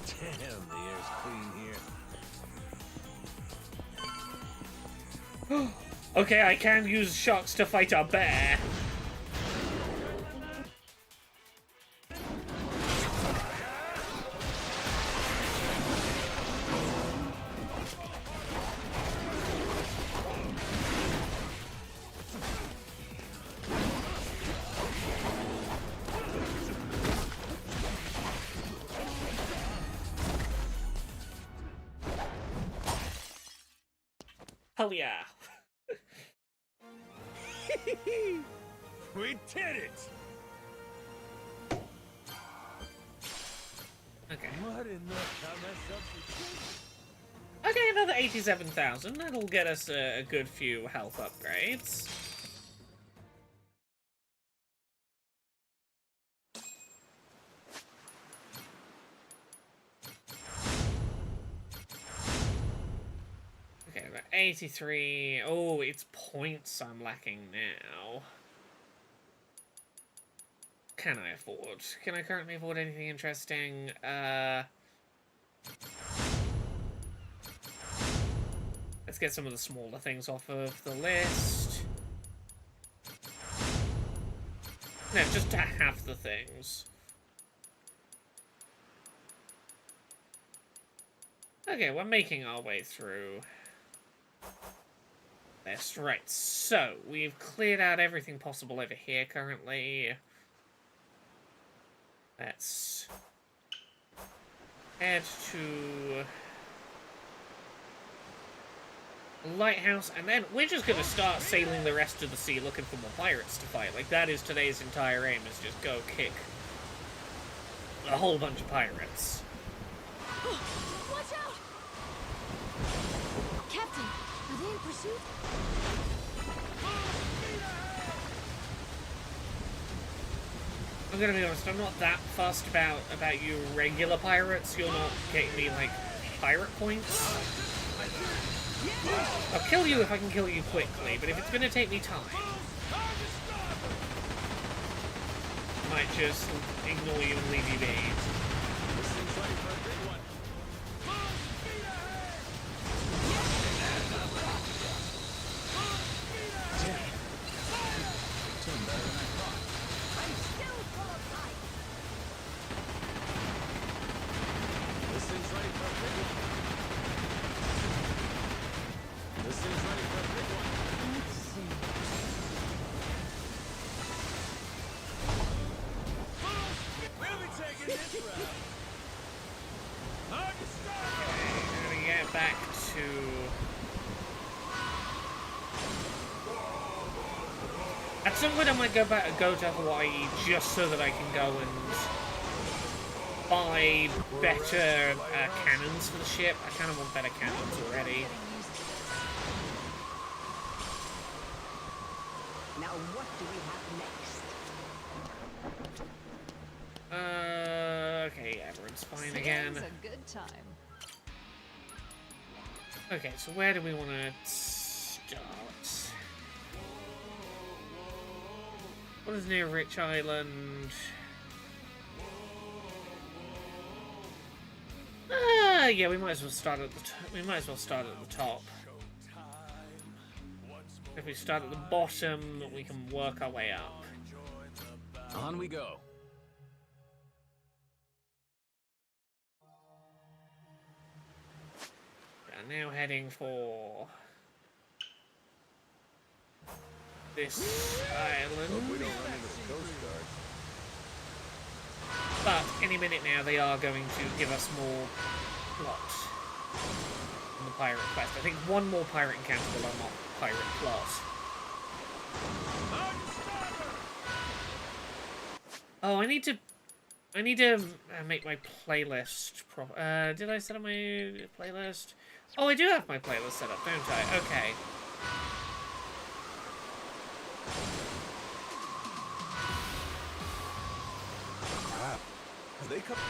Damn, the air's clean here. Okay, I can use sharks to fight a bear. Hell yeah. We did it! Okay. What in the Okay, another 87,000. That'll get us a good few health upgrades. Okay, about 83. Oh, it's points I'm lacking now. Can I afford? Can I currently afford anything interesting? Let's get some of the smaller things off of the list. No, just to have the things. Okay, we're making our way through this. Right, so we've cleared out everything possible over here currently. Let's head to lighthouse, and then we're just gonna start sailing the rest of the sea looking for more pirates to fight. Like, that is today's entire aim, is just go kick a whole bunch of pirates. Watch out! Captain, are they in pursuit? I'm gonna be honest, I'm not that fussed about you regular pirates. You're not getting me, like, pirate points. I'll kill you if I can kill you quickly, but if it's gonna take me time, I might just ignore you and leave you be. At some point I might go to Hawaii just so that I can go and buy better cannons for the ship. I kind of want better cannons already. Now what do we have next? Okay, everyone's fine again. Sailing's a good time. Okay, so where do we want to start? What is near Rich Island? Yeah, we might as well start at the top. If we start at the bottom, we can work our way up. On we go. We are now heading for this island. We don't run into the Coast Guard. But any minute now, they are going to give us more plot on the pirate quest. I think one more pirate encounter will unlock pirate plot. Oh, I need to make my playlist proper. Did I set up my playlist? Oh, I do have my playlist set up, don't I? Okay. Crap. Are they coming?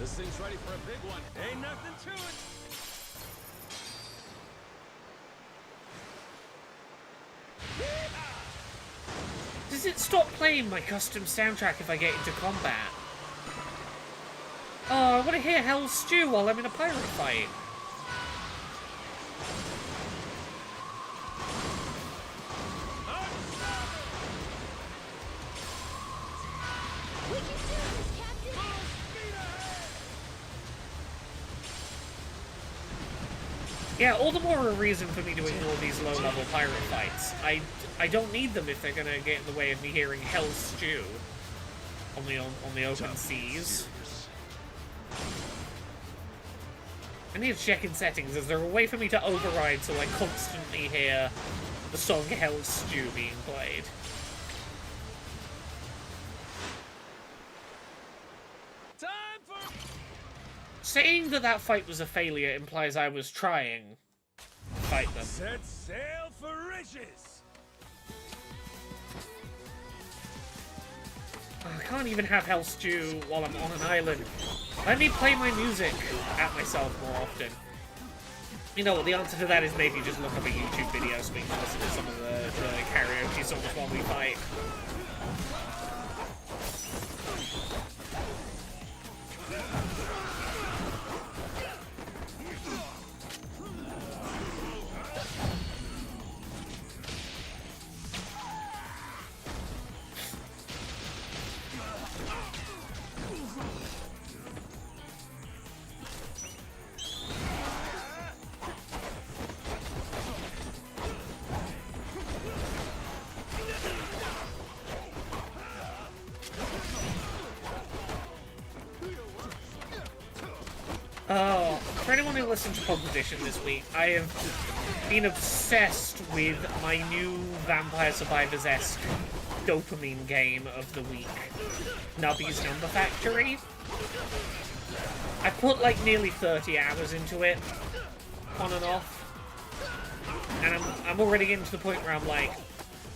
This thing's ready for a big one. Ain't nothing to it. Does it stop playing my custom soundtrack if I get into combat? Oh, I want to hear Hell's Stew while I'm in a pirate fight. Yeah, all the more a reason for me to ignore these low-level pirate fights. I don't need them if they're gonna get in the way of me hearing Hell's Stew on the open seas. I need to check in settings. Is there a way for me to override so I constantly hear the song Hell's Stew being played? Saying that fight was a failure implies I was trying to fight them. Set sail for riches. I can't even have Hell Stew while I'm on an island. Let me play my music at myself more often. You know what, the answer to that is maybe just look up a YouTube video so we can listen to some of the karaoke songs while we fight. Oh, for anyone who listened to Competition this week, I have been obsessed with my new Vampire Survivors-esque dopamine game of the week, Nubby's Number Factory. I put like nearly 30 hours into it, on and off, and I'm already getting to the point where I'm like,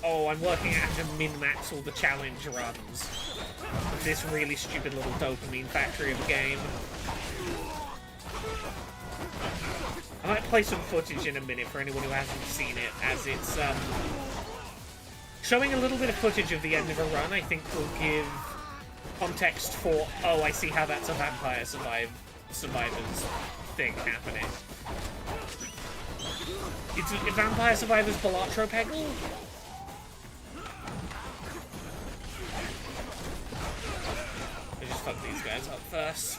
oh, I'm working out how to min-max all the challenge runs of this really stupid little dopamine factory of a game. I might play some footage in a minute for anyone who hasn't seen it, as it's showing a little bit of footage of the end of a run. I think will give context for, oh, I see how that's a Vampire Survivors thing happening. It's a Vampire Survivors Balatro Peggle? I just fuck these guys up first.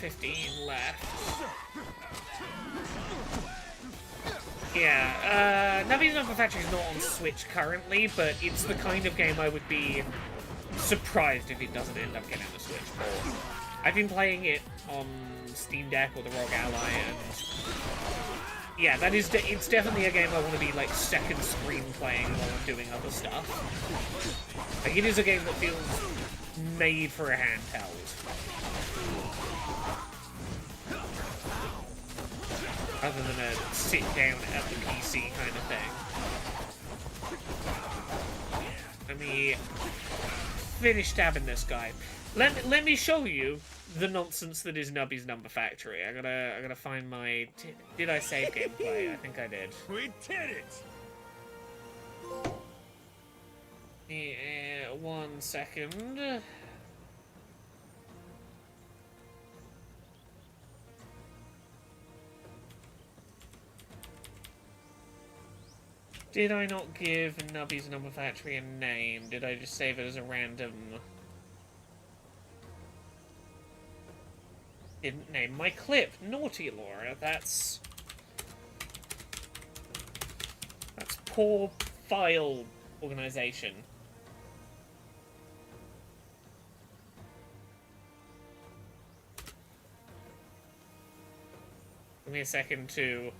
15 left. Yeah, Navi's Number Factory is not on Switch currently, but it's the kind of game I would be surprised if it doesn't end up getting a Switch port. I've been playing it on Steam Deck or the ROG Ally, and yeah, it's definitely a game I want to be like second screen playing while I'm doing other stuff. Like, it is a game that feels made for a handheld. Other than a sit down at the PC kind of thing. Let me finish stabbing this guy. Let me show you the nonsense that is Nubby's Number Factory. I gotta find my. Did I save gameplay? I think I did. We did it! Yeah, 1 second. Did I not give Nubby's Number Factory a name? Did I just save it as a random... Didn't name my clip. Naughty Laura. That's poor file organization. Give me a second to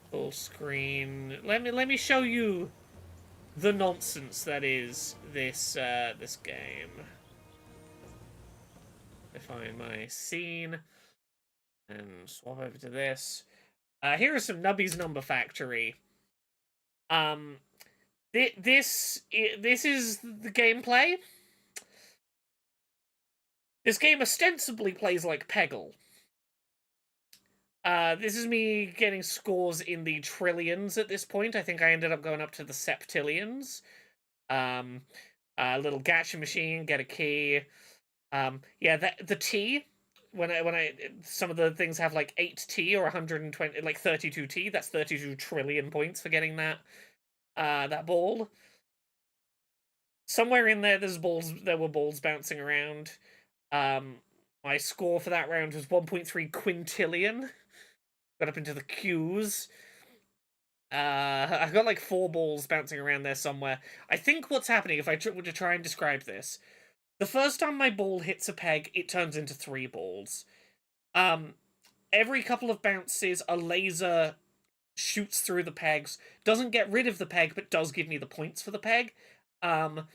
full screen. Let me show you the nonsense that is this this game. Find my scene and swap over to this. Here is some Nubby's Number Factory. This is the gameplay. This game ostensibly plays like Peggle. This is me getting scores in the trillions at this point. I think I ended up going up to the septillions. A little gacha machine, get a key. Yeah, the T, when I some of the things have like 8T or 120, like 32T, that's 32 trillion points for getting that ball. Somewhere in there, there were balls bouncing around. My score for that round was 1.3 quintillion. Got up into the Qs. I got like 4 balls bouncing around there somewhere. I think what's happening, if I were to try and describe this, the first time my ball hits a peg, it turns into 3 balls. Every couple of bounces, a laser shoots through the pegs, doesn't get rid of the peg, but does give me the points for the peg. The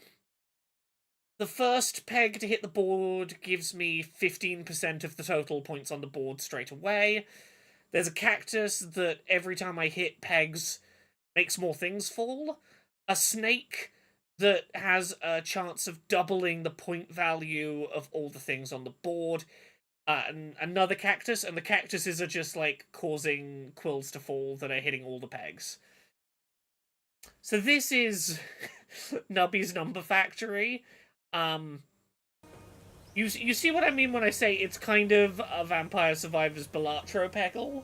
first peg to hit the board gives me 15% of the total points on the board straight away. There's a cactus that every time I hit pegs makes more things fall. A snake that has a chance of doubling the point value of all the things on the board. And another cactus, and the cactuses are just, like, causing quills to fall that are hitting all the pegs. So this is Nubby's Number Factory. You see what I mean when I say it's kind of a Vampire Survivors Balatro Peggle?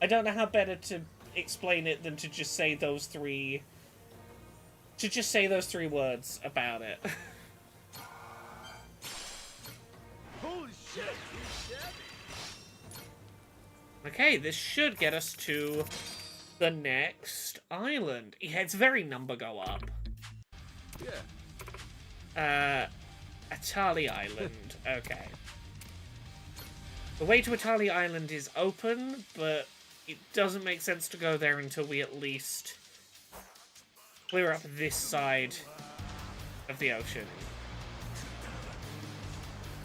I don't know how better to explain it than to just say those three... To just say those 3 words about it. Holy shit! Okay, this should get us to the next island. Yeah, it's very number go up. Yeah. Atali Island. Okay. The way to Atali Island is open, but it doesn't make sense to go there until we at least clear up this side of the ocean.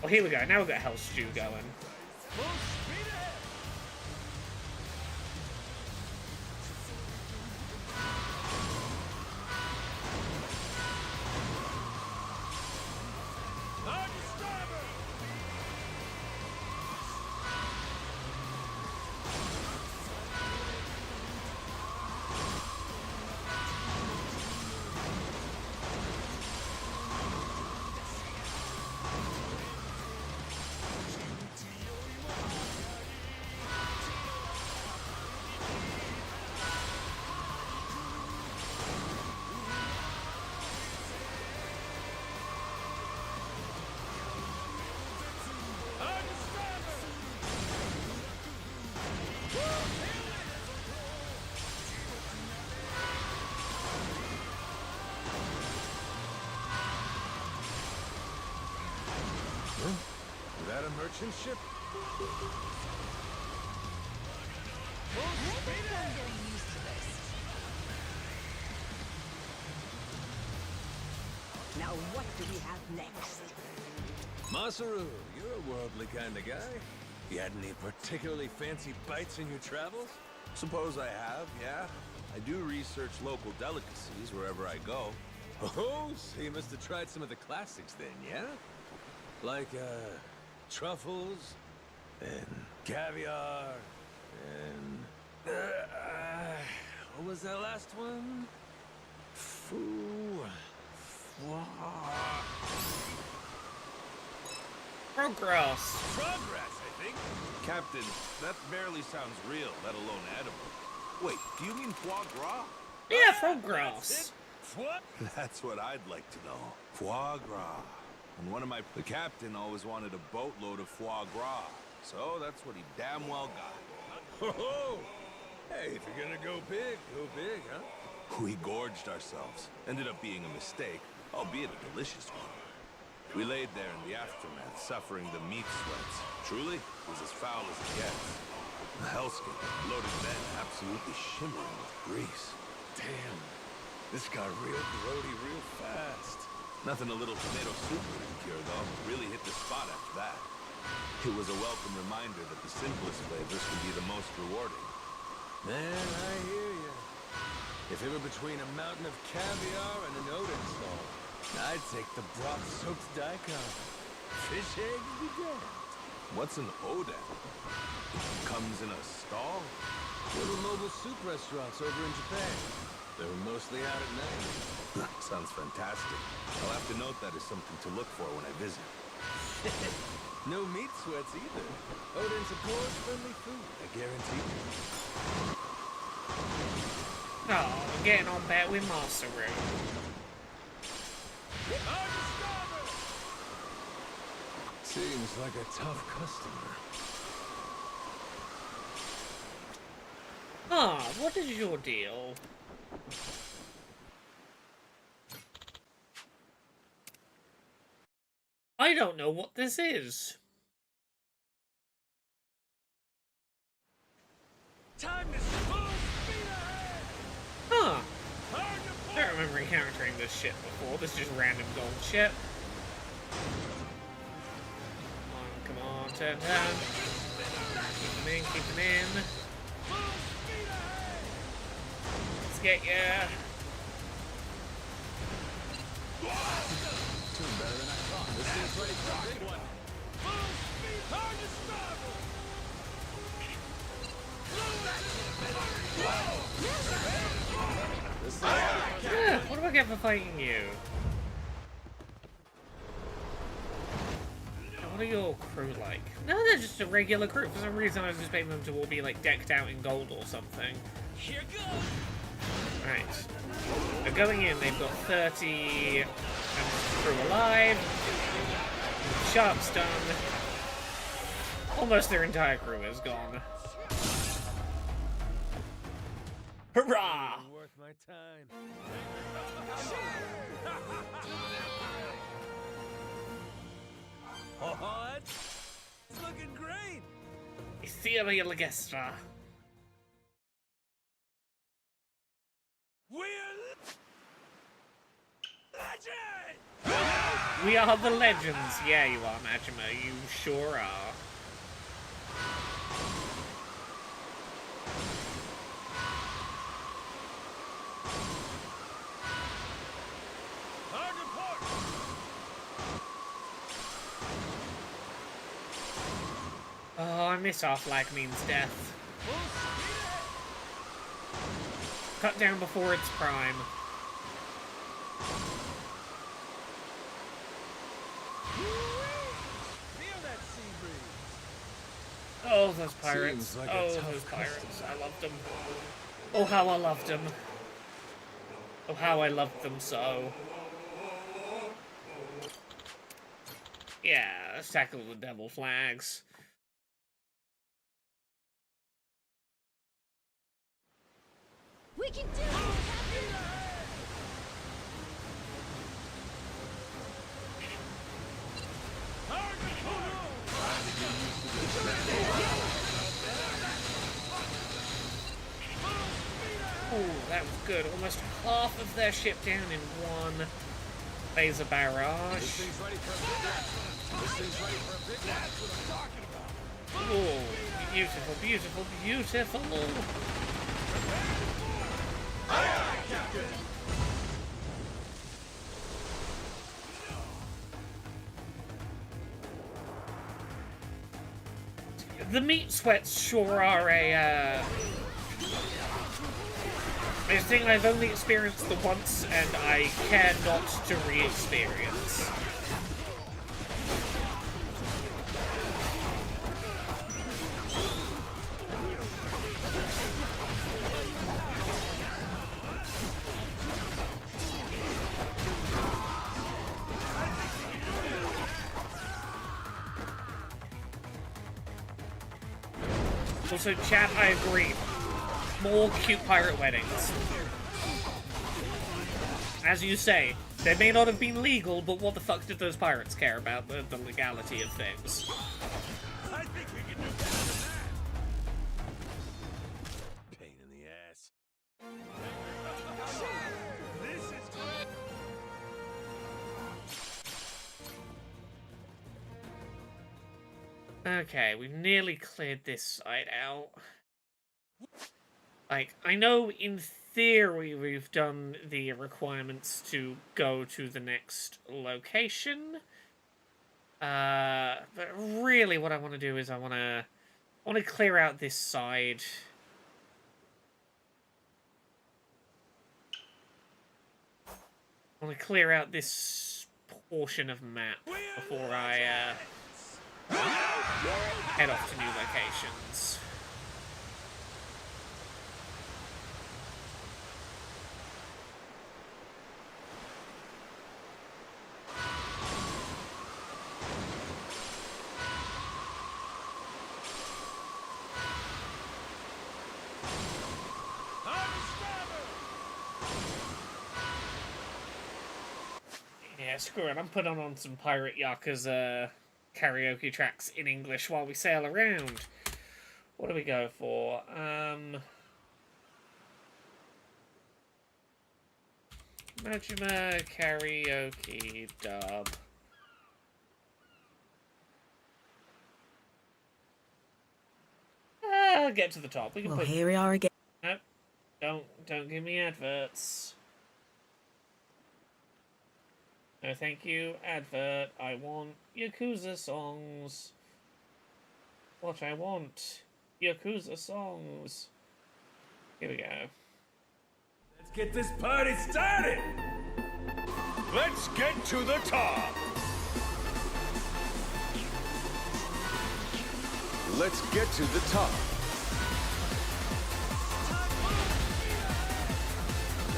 Well, here we go. Now we've got Hell Stew going. that a merchant ship? Now what do we have next? Masaru, you're a worldly kind of guy. You had any particularly fancy bites in your travels? Suppose I have, yeah. I do research local delicacies wherever I go. Oh, so you must have tried some of the classics then, yeah? Like, truffles, and caviar, and... what was that last one? Progress. Progress, I think. Captain, that barely sounds real, let alone edible. Wait, do you mean foie gras? Yeah, progress. What? That's what I'd like to know. Foie gras. And the captain always wanted a boatload of foie gras. So that's what he damn well got. Ho-ho! Hey, if you're gonna go big, huh? We gorged ourselves. Ended up being a mistake, albeit a delicious one. We laid there in the aftermath, suffering the meat sweats. Truly, it was as foul as it gets. The hellscape, bloated men, absolutely shimmering with grease. Damn, this got real grody real fast. Nothing a little tomato soup couldn't cure, though. Really hit the spot after that. It was a welcome reminder that the simplest flavors can be the most rewarding. Man, I hear you. If it were between a mountain of caviar and an Odin stall, I'd take the broth-soaked daikon. Fish eggs be damned. What's an Odin? It comes in a stall? Little mobile soup restaurants over in Japan. They're mostly out at night. Sounds fantastic. I'll have to note that as something to look for when I visit. No meat sweats either. Odin's a porch-friendly food, I guarantee. Oh, getting on bet with Masaru. Seems like a tough customer. Ah, what is your deal? I don't know what this is. Time is full speed ahead! Huh. I don't remember encountering this shit before. This is just random gold shit. Come on, turn. Keep them in. Let's get ya. Doing better than I thought. This thing's ready for a big one. What do I get for fighting you? What are your crew like? No, they're just a regular crew. For some reason, I was expecting them to all be like decked out in gold or something. Here goes. Right. They're going in. They've got 30 crew alive. Sharp's done. Almost their entire crew is gone. Hurrah! Worth my time. What? It's looking great. Ethereal Legestra. We're legends! We are the legends. Yeah, you are, Majima. You sure are. Oh, I miss our flag means death. Cut down before its prime. Oh, those pirates. Like oh, those pirates. I loved them. Oh, how I loved them. Oh, how I loved them so. Yeah, let's tackle the devil flags. We can do it, Captain! That was good. Almost half of their ship down in one laser barrage. This thing's ready for a big one. This thing's ready for a big one. That's what I'm talking about. Oh, beautiful, beautiful, beautiful. The meat sweats sure are a thing I've only experienced the once, and I care not to re-experience. Also, chat, I agree. More cute pirate weddings. As you say, they may not have been legal, but what the fuck did those pirates care about the legality of things? I think we can do better than that. Pain in the ass. This is good. Okay, we've nearly cleared this side out. Like, I know in theory we've done the requirements to go to the next location. But really what I want to do is I want to clear out this side. I want to clear out this portion of map before I head off to new locations. Yeah, screw it. I'm putting on some Pirate Yakuza karaoke tracks in English while we sail around. What do we go for? Majima karaoke dub. I'll get to the top. We can Well, put. here we are again. Nope. Don't give me adverts. No, thank you, advert. I want Yakuza songs. What I want. Yakuza songs. Here we go. Let's get this party started. Let's get to the top. Let's get to the top.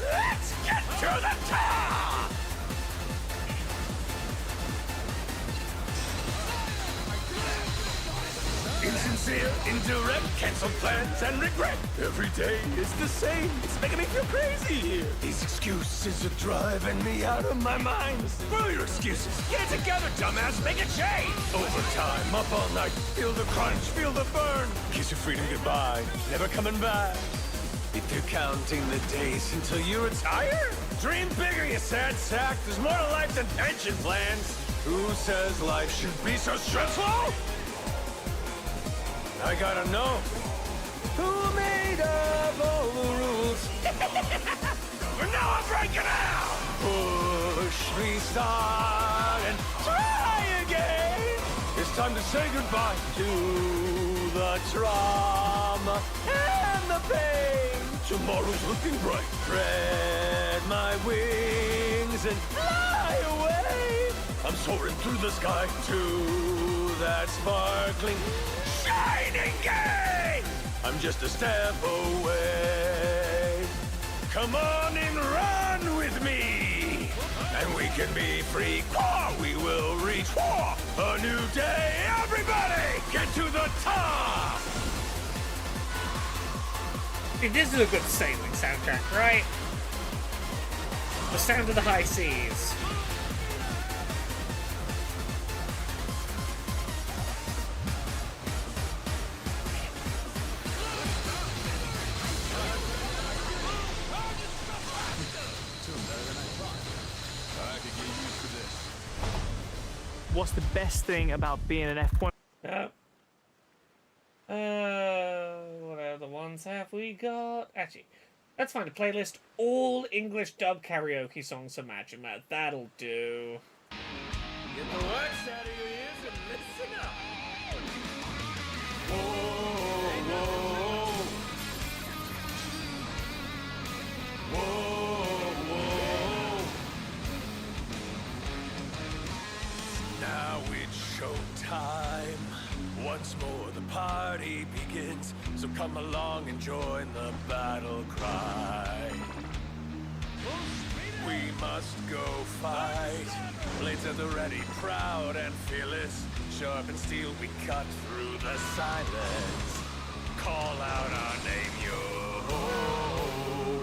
Let's get to the top. Insincere, indirect, cancel plans and regret. Every day is the same. It's making me feel crazy here. These excuses are driving me out of my mind. Screw your excuses. Get it together, dumbass. Make a change. Overtime, up all night. Feel the crunch, feel the burn. Kiss your freedom goodbye. Never coming back. If you're counting the days until you retire, dream bigger, you sad sack. There's more to life than pension plans. Who says life should be so stressful? I gotta know who made up all the rules. But now I'm breaking out. Push, restart, and try again. It's time to say goodbye to the trauma and the pain. Tomorrow's looking bright. Spread my wings and fly away. I'm soaring through the sky to that sparkling, shining gate. I'm just a step away. Come on and run with me, and we can be free. We will reach a new day. Everybody, get to the top. This is a good sailing soundtrack, right? The sound of the high seas. what's the best thing about being an F1? What other ones have we got? Actually, let's find a playlist. All English dub karaoke songs from Majima. That'll do. Get the words out of your ears and listen up. Now it's showtime. Once more the party begins. So come along and join the battle cry. We must go fight. Blades at the ready, proud and fearless. Sharp and steel, we cut through the silence. Call out our name, yo.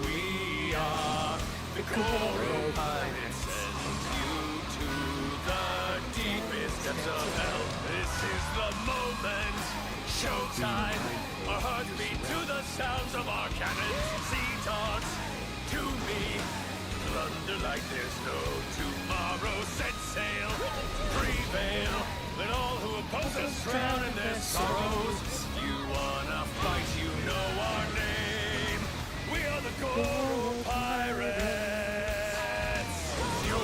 We are the Goro Pirates. Send you to the deepest depths of hell. This is the moment. Showtime. Our hearts beat to the sounds of our cannons. Sea dogs to me. Thunder like there's no tomorrow. Set sail, prevail. Let all who oppose us drown in their sorrows. You wanna fight, you know our name. We are the Goro Pirates. Yo,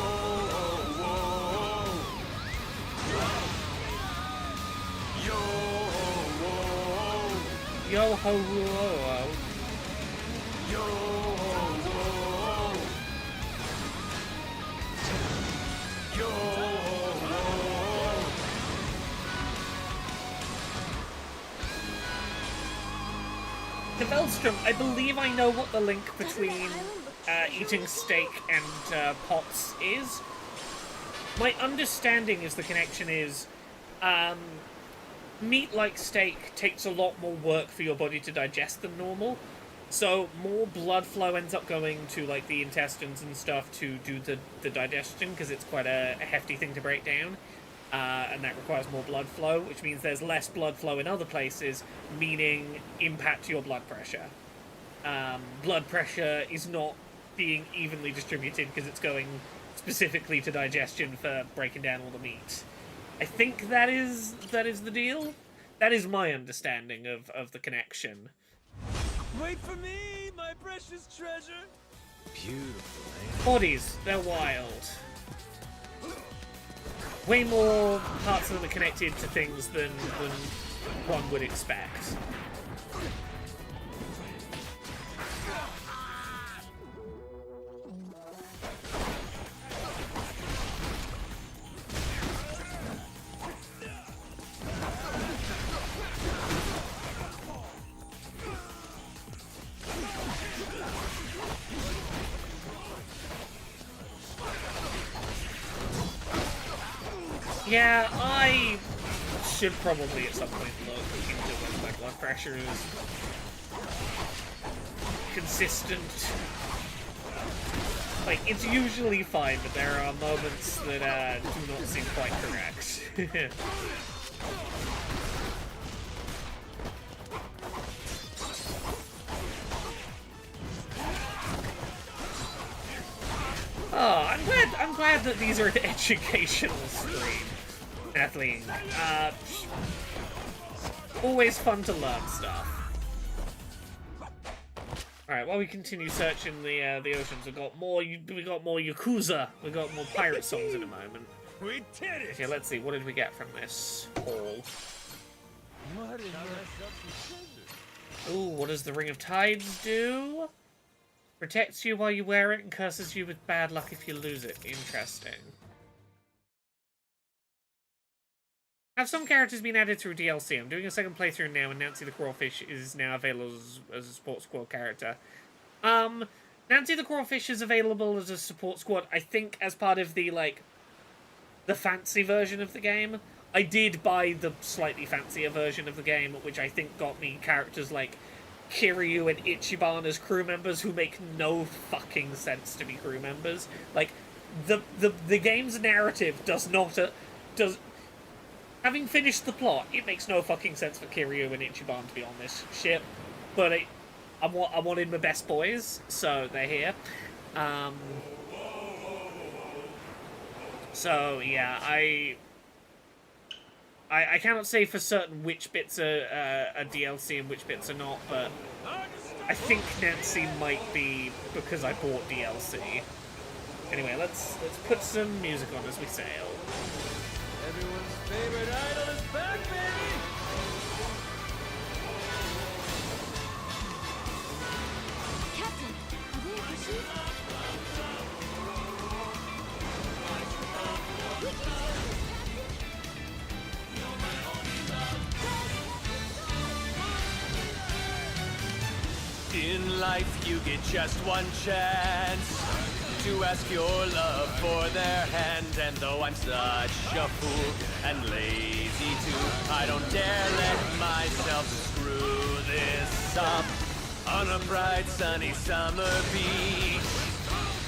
yo, Yo ho ho. yo. To Veldstrom, I believe I know what the link between eating steak and pots is. My understanding is the connection is meat like steak takes a lot more work for your body to digest than normal. So more blood flow ends up going to like the intestines and stuff to do the digestion, because it's quite a hefty thing to break down. And that requires more blood flow, which means there's less blood flow in other places, meaning impact to your blood pressure. Blood pressure is not being evenly distributed because it's going specifically to digestion for breaking down all the meat. I think that is the deal. That is my understanding of the connection. Wait for me, my precious treasure. Beautiful, eh? Bodies, they're wild. Way more parts of them are connected to things than one would expect. Yeah, I should probably at some point look into whether my blood pressure is consistent. Like, it's usually fine, but there are moments that do not seem quite correct. Oh, I'm glad that these are an educational stream, Kathleen. Always fun to learn stuff. Alright, while we continue searching the oceans, we got more Yakuza. We got more pirate songs in a moment. We did it! Okay, let's see. What did we get from this haul? What in Ooh, what does the Ring of Tides do? Protects you while you wear it and curses you with bad luck if you lose it. Interesting. Have some characters been added through DLC? I'm doing a second playthrough now, and Nancy the Crawfish is now available as a support squad character. Nancy the Crawfish is available as a support squad, I think, as part of the, like, the fancy version of the game. I did buy the slightly fancier version of the game, which I think got me characters like Kiryu and Ichiban as crew members who make no fucking sense to be crew members. Like, the game's narrative does not... Having finished the plot, it makes no fucking sense for Kiryu and Ichiban to be on this ship. But I wanted my best boys, so they're here. So, yeah, I cannot say for certain which bits are DLC and which bits are not, but I think Nancy might be because I bought DLC. Anyway, let's put some music on as we sail. Everyone's favorite idol is back, baby! Captain, are they in pursuit? We can do In life, you get just one chance to ask your love for their hand. And though I'm such a fool and lazy too, I don't dare let myself screw this up. On a bright sunny summer beach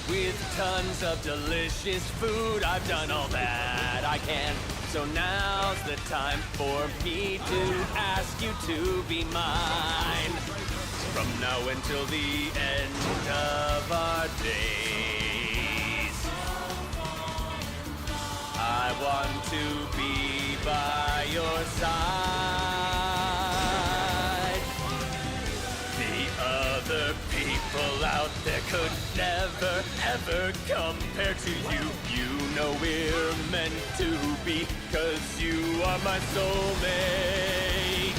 with tons of delicious food, I've done all that I can. So now's the time for me to ask you to be mine. From now until the end of our days, I want to be by your side. The other people out there could never, ever compare to you. You know we're meant to be, 'cause you are my soulmate.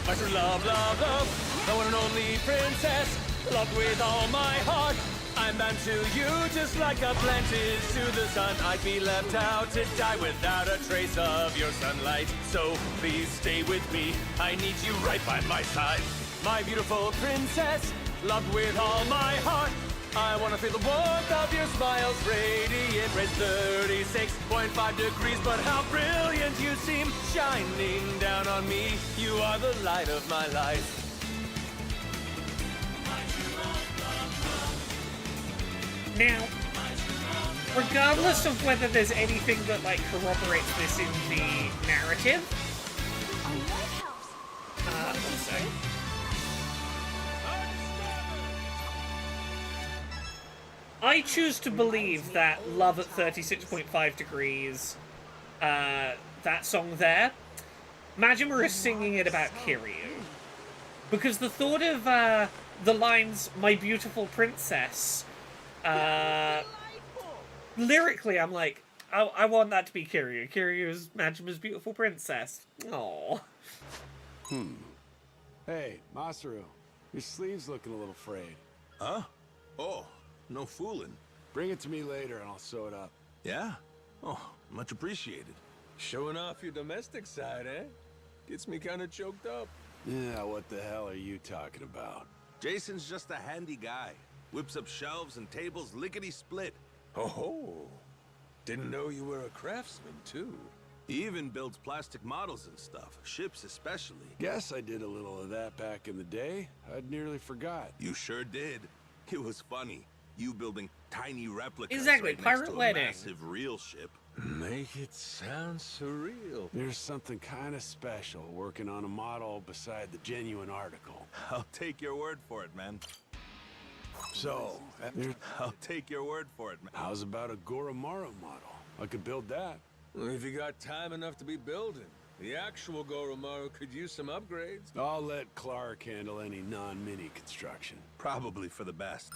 My true love, love, love. The one and only princess, loved with all my heart. I'm bound to you just like a plant is to the sun. I'd be left out to die without a trace of your sunlight. So please stay with me, I need you right by my side. My beautiful princess, loved with all my heart. I want to feel the warmth of your smiles, radiant rays, 36.5 degrees. But how brilliant you seem, shining down on me. You are the light of my life. Now, regardless of whether there's anything that, like, corroborates this in the narrative, our lighthouse. one second. I choose to believe that Love at 36.5 Degrees, that song there, Majima is singing it about Kiryu. Because the thought of the lines, "My beautiful princess," lyrically, I'm like, I want that to be Kiryu. Kiryu is Majima's beautiful princess. Aww. Hey, Masaru, your sleeve's looking a little frayed. Huh? Oh, no fooling. Bring it to me later and I'll sew it up. Yeah? Oh, much appreciated. Showing off your domestic side, eh? Gets me kind of choked up. Yeah, what the hell are you talking about? Jason's just a handy guy. Whips up shelves and tables lickety-split. Oh, didn't know you were a craftsman, too. He even builds plastic models and stuff, ships especially. Guess I did a little of that back in the day. I'd nearly forgot. You sure did. It was funny. You building tiny replicas Exactly, right pirate next to a wedding. massive real ship. Make it sound surreal. There's something kind of special working on a model beside the genuine article. I'll take your word for it, man. So, I'll take your word for it, man. how's about a Goromaru model? I could build that. Well, if you got time enough to be building, the actual Goromaru could use some upgrades. I'll let Clark handle any non-mini construction. Probably for the best.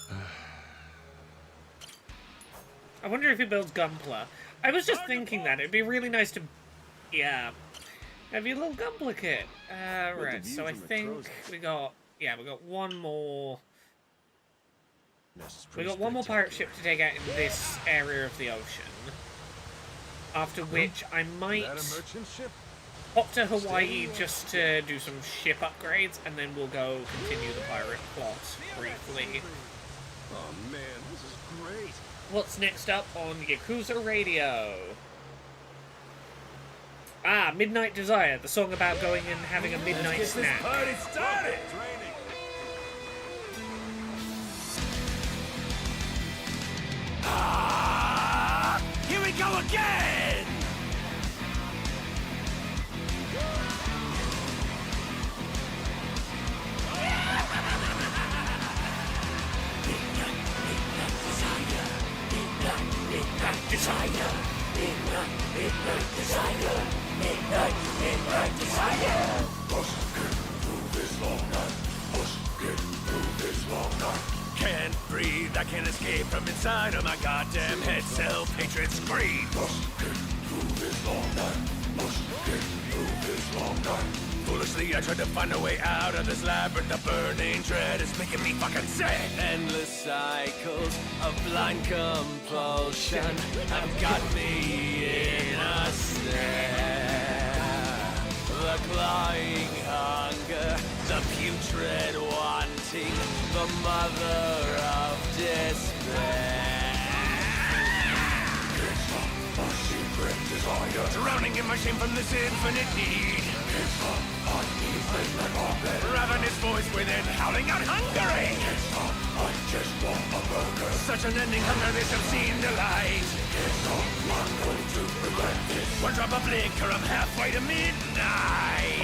I wonder if he builds Gunpla. I was just thinking that. It'd be really nice to... Yeah. Have you a little Gunpla kit? Right, so I think we got... Yeah, we got one more... We got one more pirate ship to take out in this area of the ocean. After which I might Is that a merchant ship? hop to Hawaii just to do some ship upgrades, and then we'll go continue the pirate plot briefly. Oh man, this is great. What's next up on Yakuza Radio? Ah, Midnight Desire, the song about going and having a midnight snack. Party started! Here we go again! Desire. Can't breathe, I can't escape from inside of my goddamn head. Self-hatred scream. Foolishly, I tried to find a way out of this labyrinth of burning dread. It's making me fucking sick. Endless cycles of blind compulsion have got me in a snare. The clawing hunger, the putrid wanting, the mother of despair. Drowning in my shame from this infinite need. Ravenous voice within, howling out hungering. Such an ending hunger, this obscene delight. One drop of liquor, I'm halfway to midnight.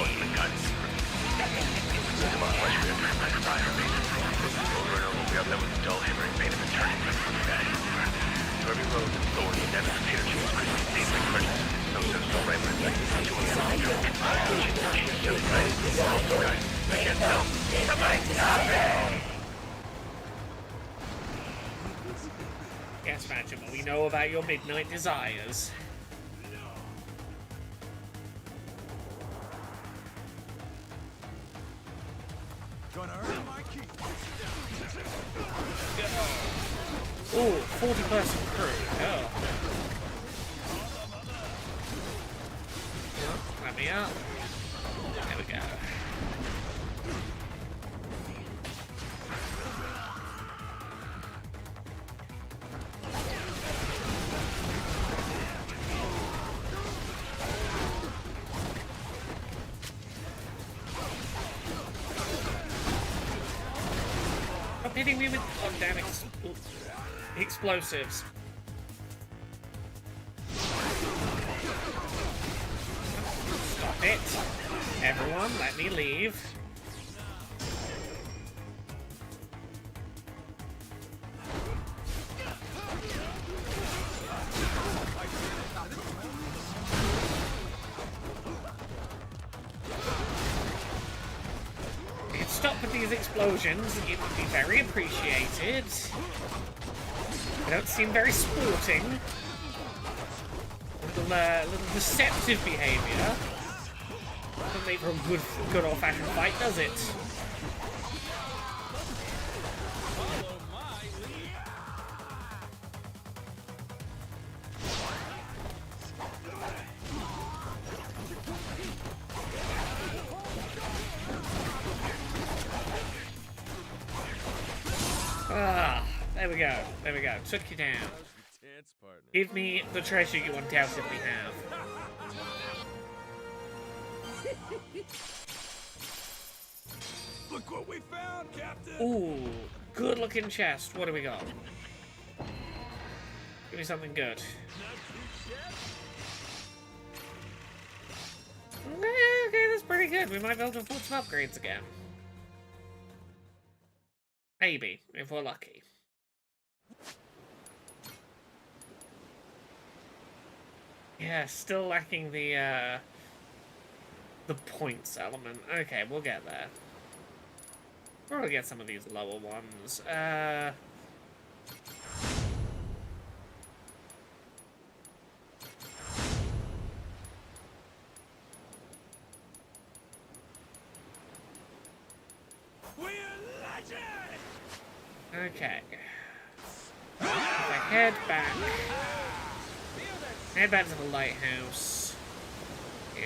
Yes, Majima, we know about your midnight desires. Ooh, 40-person crew. Oh. Let me up. There we go. Stop hitting me with goddamn explosives. Stop it. Everyone, let me leave. Stop with these explosions, it would be very appreciated. They don't seem very sporting. Little deceptive behaviour. Doesn't make for a good old-fashioned fight, does it? Ah, there we go. There we go. Took you down. Give me the treasure you undoubtedly have. Look what we found, Captain! Ooh, good looking chest. What do we got? Give me something good. Okay, that's pretty good. We might be able to afford some upgrades again. Maybe, if we're lucky. Yeah, still lacking the points element. Okay, we'll get there. We'll get some of these lower ones. Okay. If I head back to the lighthouse. Yeah.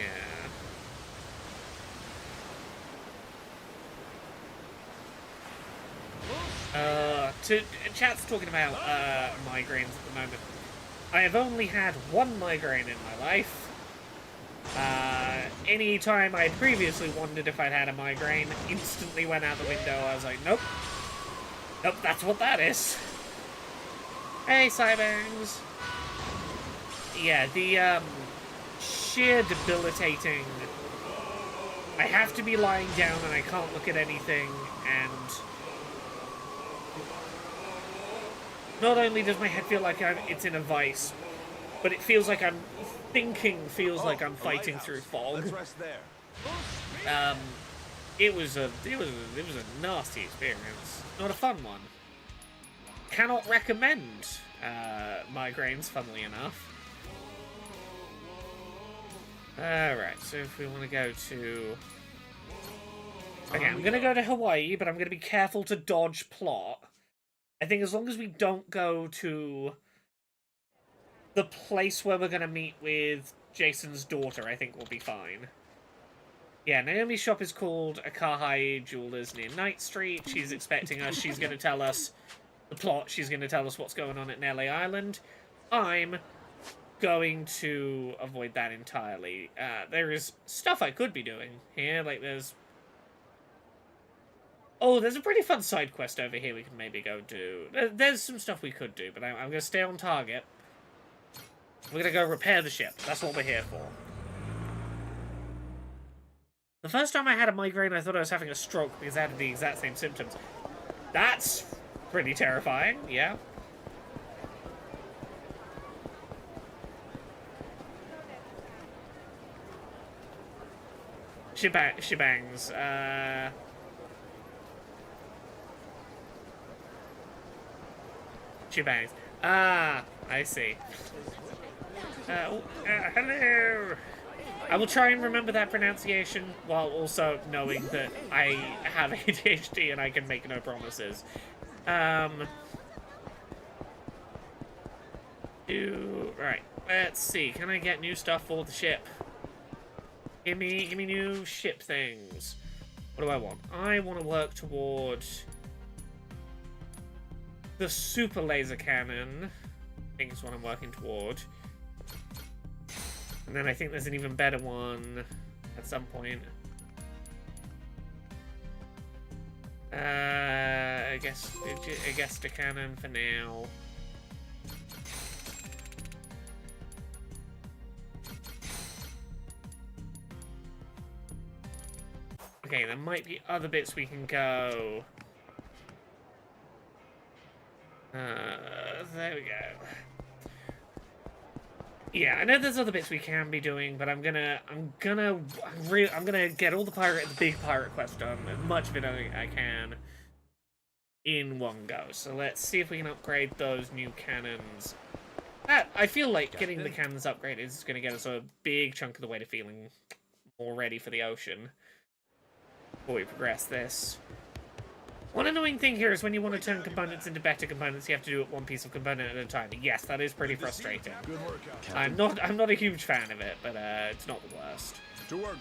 Chat's talking about migraines at the moment. I have only had one migraine in my life. Any time I'd previously wondered if I'd had a migraine, instantly went out the window. I was like, nope. Nope, that's what that is. Hey, Cybangs. Yeah, the, sheer debilitating... I have to be lying down and I can't look at anything, and... Not only does my head feel like it's in a vice, but it feels like I'm like I'm fighting through fog. Let's rest there. It was a nasty experience. Not a fun one. Cannot recommend migraines, funnily enough. Alright, so if we want to go to... Okay, I'm going to go to Hawaii, but I'm going to be careful to dodge plot. I think as long as we don't go to the place where we're going to meet with Jason's daughter, I think we'll be fine. Yeah, Naomi's shop is called Akahi Jewelers near Night Street. She's expecting us. She's going to tell us the plot. She's going to tell us what's going on at Nelly Island. I'm going to avoid that entirely. There is stuff I could be doing here. Like, there's... Oh, there's a pretty fun side quest over here we can maybe go do. There's some stuff we could do, but I'm going to stay on target. We're going to go repair the ship. That's what we're here for. The first time I had a migraine, I thought I was having a stroke because I had the exact same symptoms. That's pretty terrifying, yeah. Shebangs, Shebangs. Ah, I see. Hello! I will try and remember that pronunciation while also knowing that I have ADHD and I can make no promises. Right, let's see. Can I get new stuff for the ship? Give me new ship things. What do I want? I want to work toward the super laser cannon. I think is what I'm working toward. And then I think there's an even better one at some point. I guess the cannon for now. Okay, there might be other bits we can go. There we go. Yeah, I know there's other bits we can be doing, but I'm gonna get all the big pirate quest done, as much of it I can, in one go. So let's see if we can upgrade those new cannons. I feel like getting the cannons upgraded is gonna get us a big chunk of the way to feeling more ready for the ocean before we progress this. One annoying thing here is when you want to turn components into better components, you have to do it one piece of component at a time. Yes, that is pretty frustrating. Good work, Captain. I'm not a huge fan of it, but it's not the worst. To work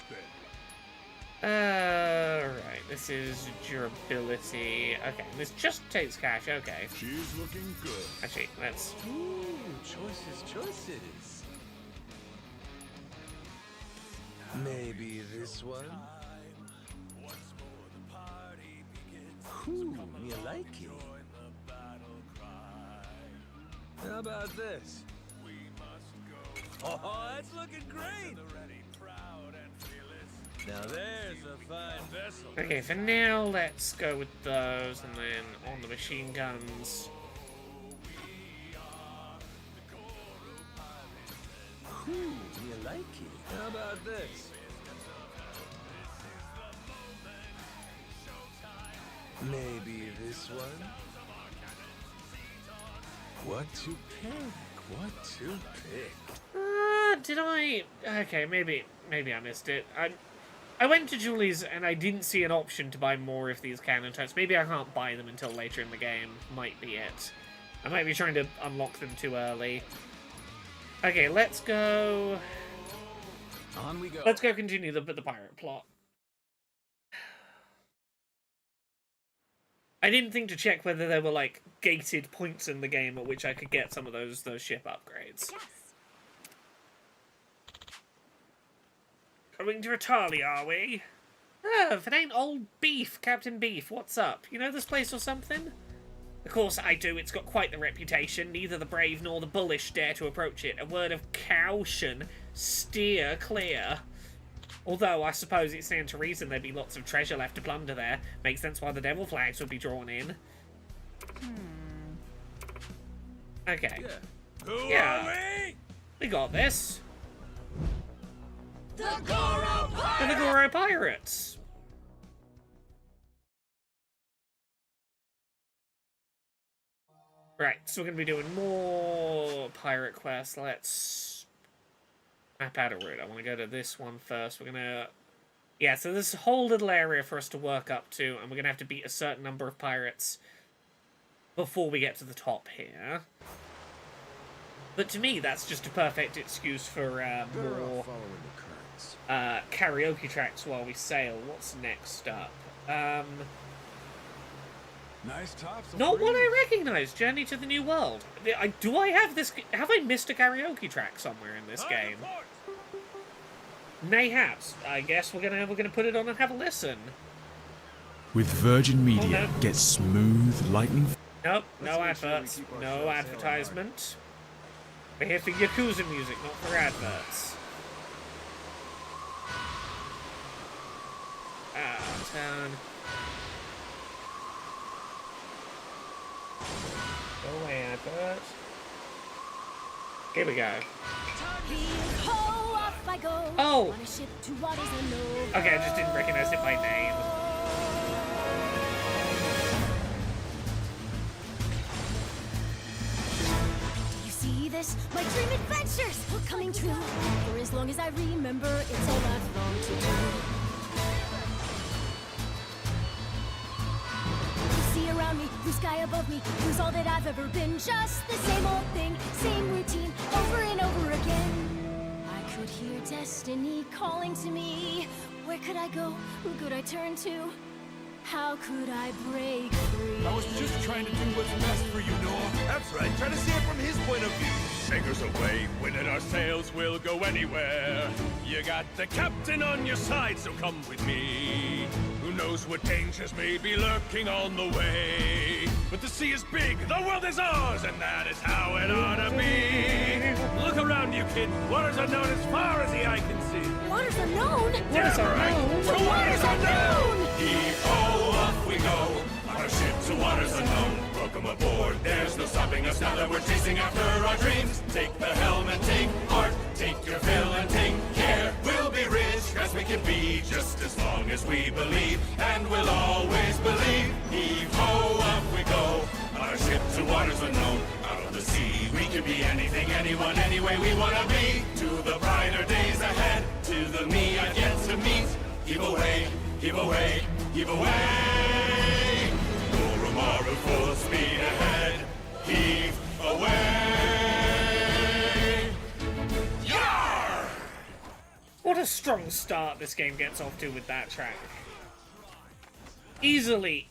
then. Right, this is durability. Okay, this just takes cash, okay. She's looking good. Actually, let's... Ooh, choices. Maybe this one? Ooh, you like it. How about this? Oh, that's looking great! Now there's a fine vessel. Okay, for now, let's go with those, and then on the machine guns. Ooh, you like it. How about this? Maybe this one? What to pick? Did I? Okay, maybe I missed it. I went to Julie's and I didn't see an option to buy more of these cannon types. Maybe I can't buy them until later in the game. Might be it. I might be trying to unlock them too early. Okay, let's go. On we go. Let's go continue the pirate plot. I didn't think to check whether there were, like, gated points in the game at which I could get some of those ship upgrades. Yes. Going to Italy, are we? Oh, if it ain't old Beef, Captain Beef, what's up? You know this place or something? Of course I do, it's got quite the reputation. Neither the brave nor the bullish dare to approach it. A word of caution, steer clear. Although, I suppose it stands to reason there'd be lots of treasure left to plunder there. Makes sense why the devil flags would be drawn in. Okay. Who Yeah. are we? We got this. The Goro We're the Goro Pirates. Right, so we're going to be doing more pirate quests. Let's map out a route. I want to go to this one first. We're going to... Yeah, so there's a whole little area for us to work up to, and we're going to have to beat a certain number of pirates before we get to the top here. But to me, that's just a perfect excuse for more karaoke tracks while we sail. What's next up? Nice tops. Not one I recognize. Journey to the New World. Do I have this? Have I missed a karaoke track somewhere in this game? Mayhaps. I guess we're gonna put it on and have a listen. With Virgin Media, get smooth, lightning. Nope, no adverts, no advertisement. We're here for Yakuza music, not for adverts. Turn. Go away, advert. Here we go. Oh! Okay, I just didn't recognize it by name. Do you see this? My dream adventures are coming true. For as long as I remember, it's all I've longed to do. See around me, blue sky above me, who's all that I've ever been. Just the same old thing, same routine, over and over again. I could hear destiny calling to me. Where could I go? Who could I turn to? How could I break free? I was just trying to do what's best for you, Noah. That's right, trying to see it from his point of view. Sailors away, winning our sails, we'll go anywhere. You got the captain on your side, so come with me. Who knows what dangers may be lurking on the way? But the sea is big, the world is ours, and that is how it ought to be. Look around you, kid. Waters unknown as far as the eye can see. Waters unknown? Waters unknown? To waters unknown! Heave-ho, off we go. On our ship to waters unknown. Welcome aboard, there's no stopping us now that we're chasing after our dreams. Take the helm and take heart, take your fill and take care. We'll be rich as we can be, just as long as we believe, and we'll always believe. Heave-ho, up we go, on our ship to waters unknown. Out on the sea, we can be anything, anyone, any way we wanna be. To the brighter days ahead, to the me I've yet to meet. Heave away, heave away, heave away. Goromaru full speed ahead, heave away. Yar! What a strong start this game gets off to with that track. Easily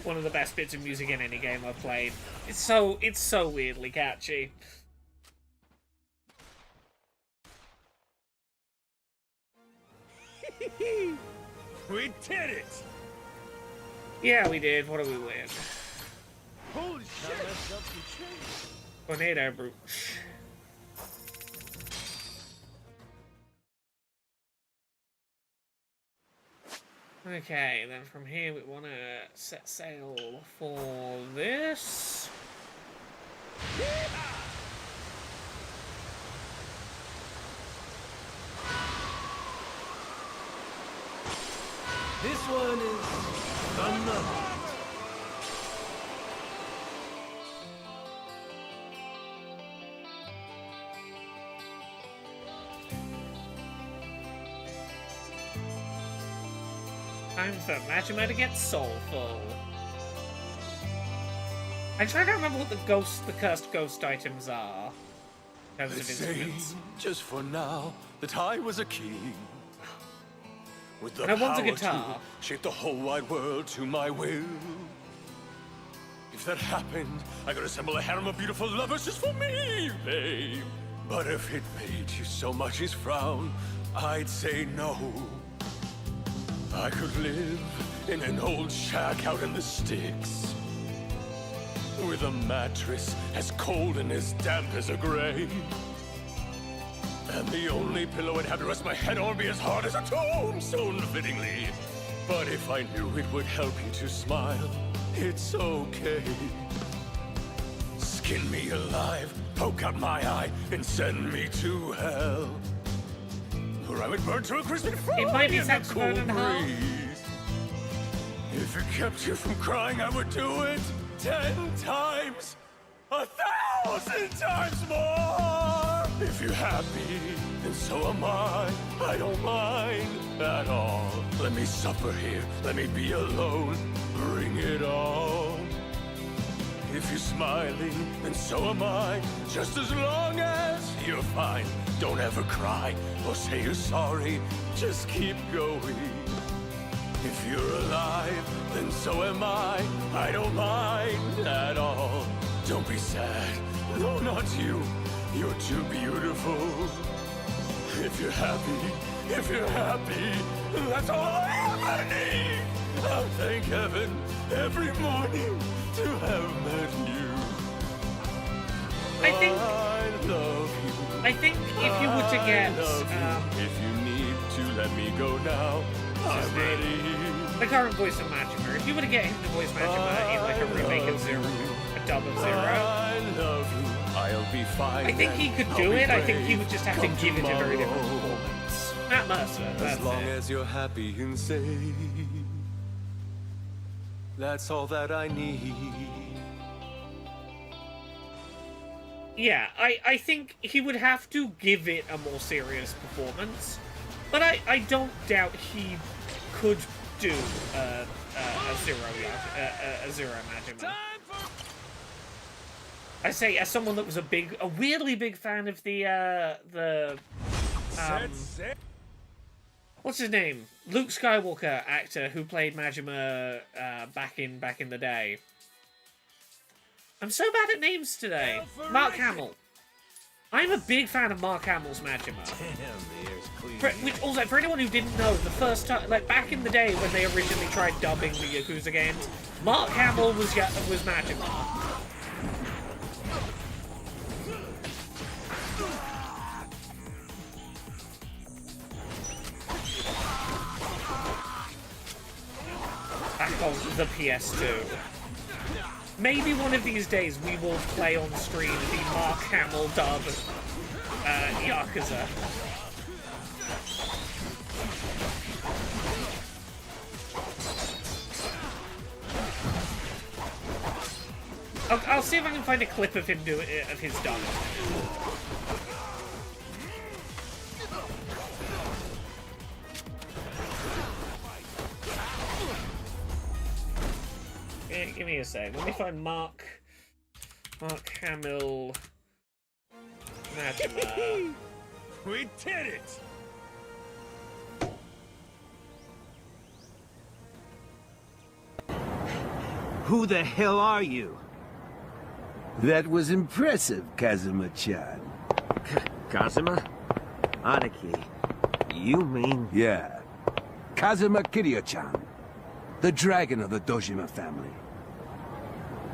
one of the best bits of music in any game I've played. It's so weirdly catchy. We did it! Yeah, we did. What do we win? Holy shit! Tornado brooch. Okay, then from here we want to set sail for this. This one is another. Time for Majima to get soulful. I'm trying to remember what the cursed ghost items are. In terms of instruments. Just for now, that I was a king. With the And I want a power guitar. to shape the whole wide world to my will. If that happened, I could assemble a harem of beautiful lovers just for me, babe. But if it made you so much as frown, I'd say no. I could live in an old shack out in the sticks, with a mattress as cold and as damp as a grave. And the only pillow I'd have to rest my head on would be as hard as a tombstone, fittingly. But if I knew it would help you to smile, it's okay. skin me alive, poke out my eye, and send me to hell. Or I would burn to a crisp and fry It might be in the saxophone cool and harp. breeze. If it kept you from crying, I would do it 10 times, 1,000 times more. If you're happy, then so am I. I don't mind at all. Let me suffer here, let me be alone. Bring it on. If you're smiling, then so am I. Just as long as you're fine. Don't ever cry or say you're sorry. Just keep going. If you're alive, then so am I. I don't mind at all. Don't be sad. No, not you. You're too beautiful. If you're happy, that's all I ever need. I'll thank heaven every morning to have met you. I think love you. I think if you were to get If you need to let me go now, I'm ready. the current voice of Majima, if you were to get him to voice Majima in like a remake of Zero, a dub of Zero, I love you. I'll be fine. I think he could do it. I think he would just have to Come give it a very different tomorrow. performance. Matt Mercer, that's As long it. as you're happy and safe, that's all that I need. Yeah, I think he would have to give it a more serious performance, but I don't doubt he could do a Zero Majima. I say, as someone that was a weirdly big fan of the what's his name? Luke Skywalker actor who played Majima back in the day. I'm so bad at names today. Mark Hamill. I'm a big fan of Mark Hamill's Majima. For anyone who didn't know, the first time, like back in the day when they originally tried dubbing the Yakuza games, Mark Hamill was Majima. Back on the PS2. Maybe one of these days we will play on stream the Mark Hamill dub Yakuza. I'll see if I can find a clip of him of his dub. Give me a sec. Let me find Mark Hamill Majima. We did it! Who the hell are you? That was impressive, Kazuma-chan. Kazuma? Aniki. You mean... Yeah. Kazuma Kiryu-chan. The dragon of the Dojima family.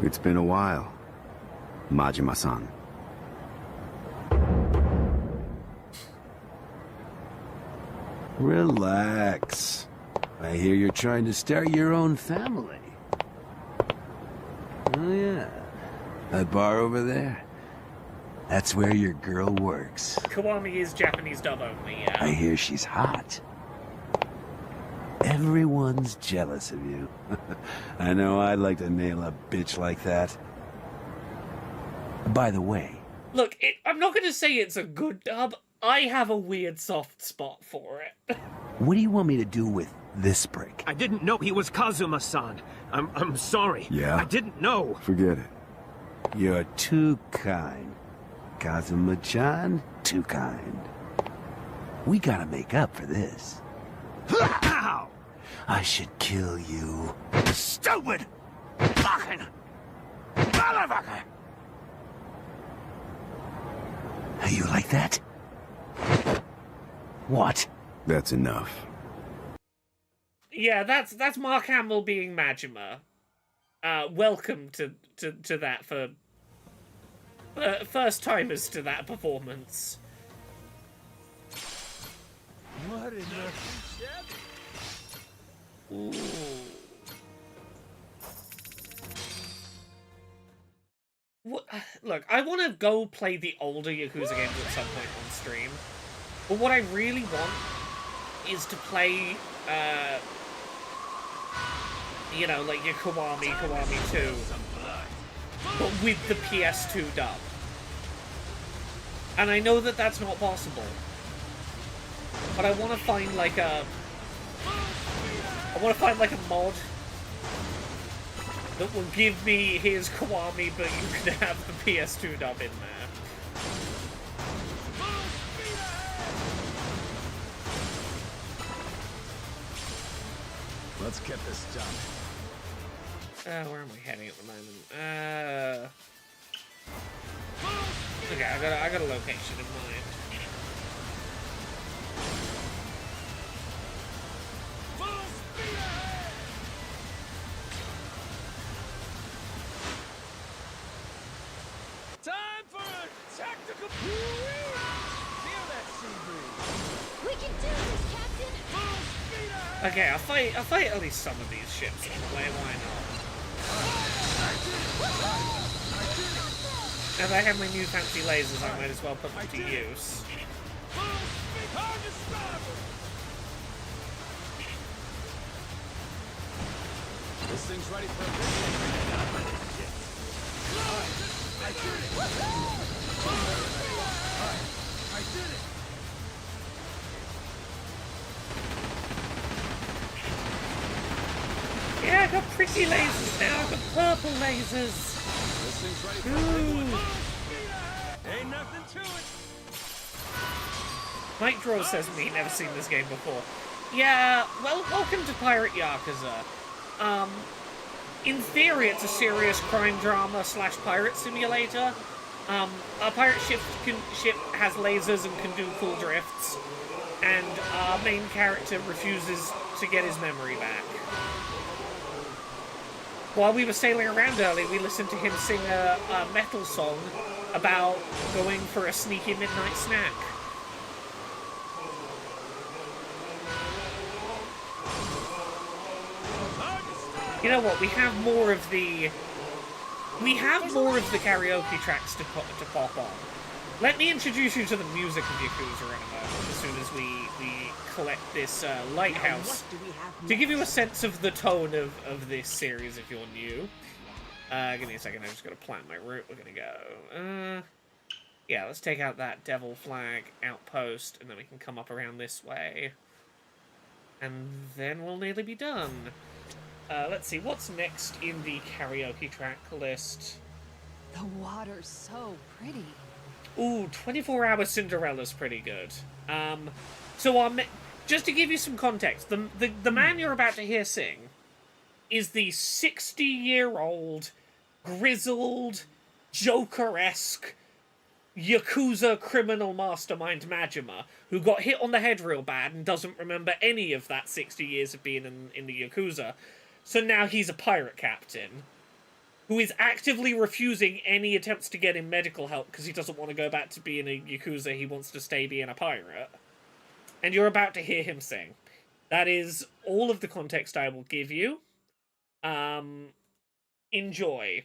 It's been a while, Majima-san. Relax. I hear you're trying to start your own family. Oh yeah. That bar over there? That's where your girl works. Kiwami is Japanese dub only, yeah. I hear she's hot. Everyone's jealous of you. I know I'd like to nail a bitch like that. By the way... Look, I'm not going to say it's a good dub. I have a weird soft spot for it. What do you want me to do with this brick? I didn't know he was Kazuma-san. I'm sorry. Yeah? I didn't know. Forget it. You're too kind. Kazuma-chan, too kind. We gotta make up for this. Ow! I should kill you. Stupid! Fucking motherfucker! You like that? What? That's enough. Yeah, that's Mark Hamill being Majima. Welcome to that for first timers to that performance. What in the... Ooh. Look, I want to go play the older Yakuza games at some point on stream, but what I really want is to play, you know, like your Kiwami 2, but with the PS2 dub. And I know that that's not possible, but I want to find like a mod that will give me his Kiwami, but you can have the PS2 dub in there. Let's get this done. Where am I heading at the moment? Okay, I got a location in mind. Time for a tactical. Feel that sea breeze. We can do this, Captain! Okay, I'll fight at least some of these ships on the way, why not? As I have my new fancy lasers, I might as well put them to use. This thing's ready for a I did it! I did it! Yeah, I got pretty lasers now. I got purple lasers. This thing's ready for a Ain't nothing to it. Mike Draw says me never seen this game before. Yeah, well, welcome to Pirate Yakuza. In theory, it's a serious crime drama / pirate simulator. Our pirate ship has lasers and can do cool drifts, and our main character refuses to get his memory back. While we were sailing around early, we listened to him sing a metal song about going for a sneaky midnight snack. You know what? We have more of the karaoke tracks to pop on. Let me introduce you to the music of Yakuza in a moment, as soon as we collect this lighthouse, to give you a sense of the tone of this series if you're new. Give me a second, I just gotta plan my route. We're gonna go, yeah, let's take out that Devil Flag outpost, and then we can come up around this way. And then we'll nearly be done. Let's see, what's next in the karaoke track list? The water's so pretty. Ooh, 24-Hour Cinderella's pretty good. So just to give you some context, the man you're about to hear sing is the 60-year-old, grizzled, Joker-esque Yakuza criminal mastermind Majima, who got hit on the head real bad and doesn't remember any of that 60 years of being in the Yakuza. So now he's a pirate captain who is actively refusing any attempts to get him medical help because he doesn't want to go back to being a Yakuza. He wants to stay being a pirate. And you're about to hear him sing. That is all of the context I will give you. Enjoy.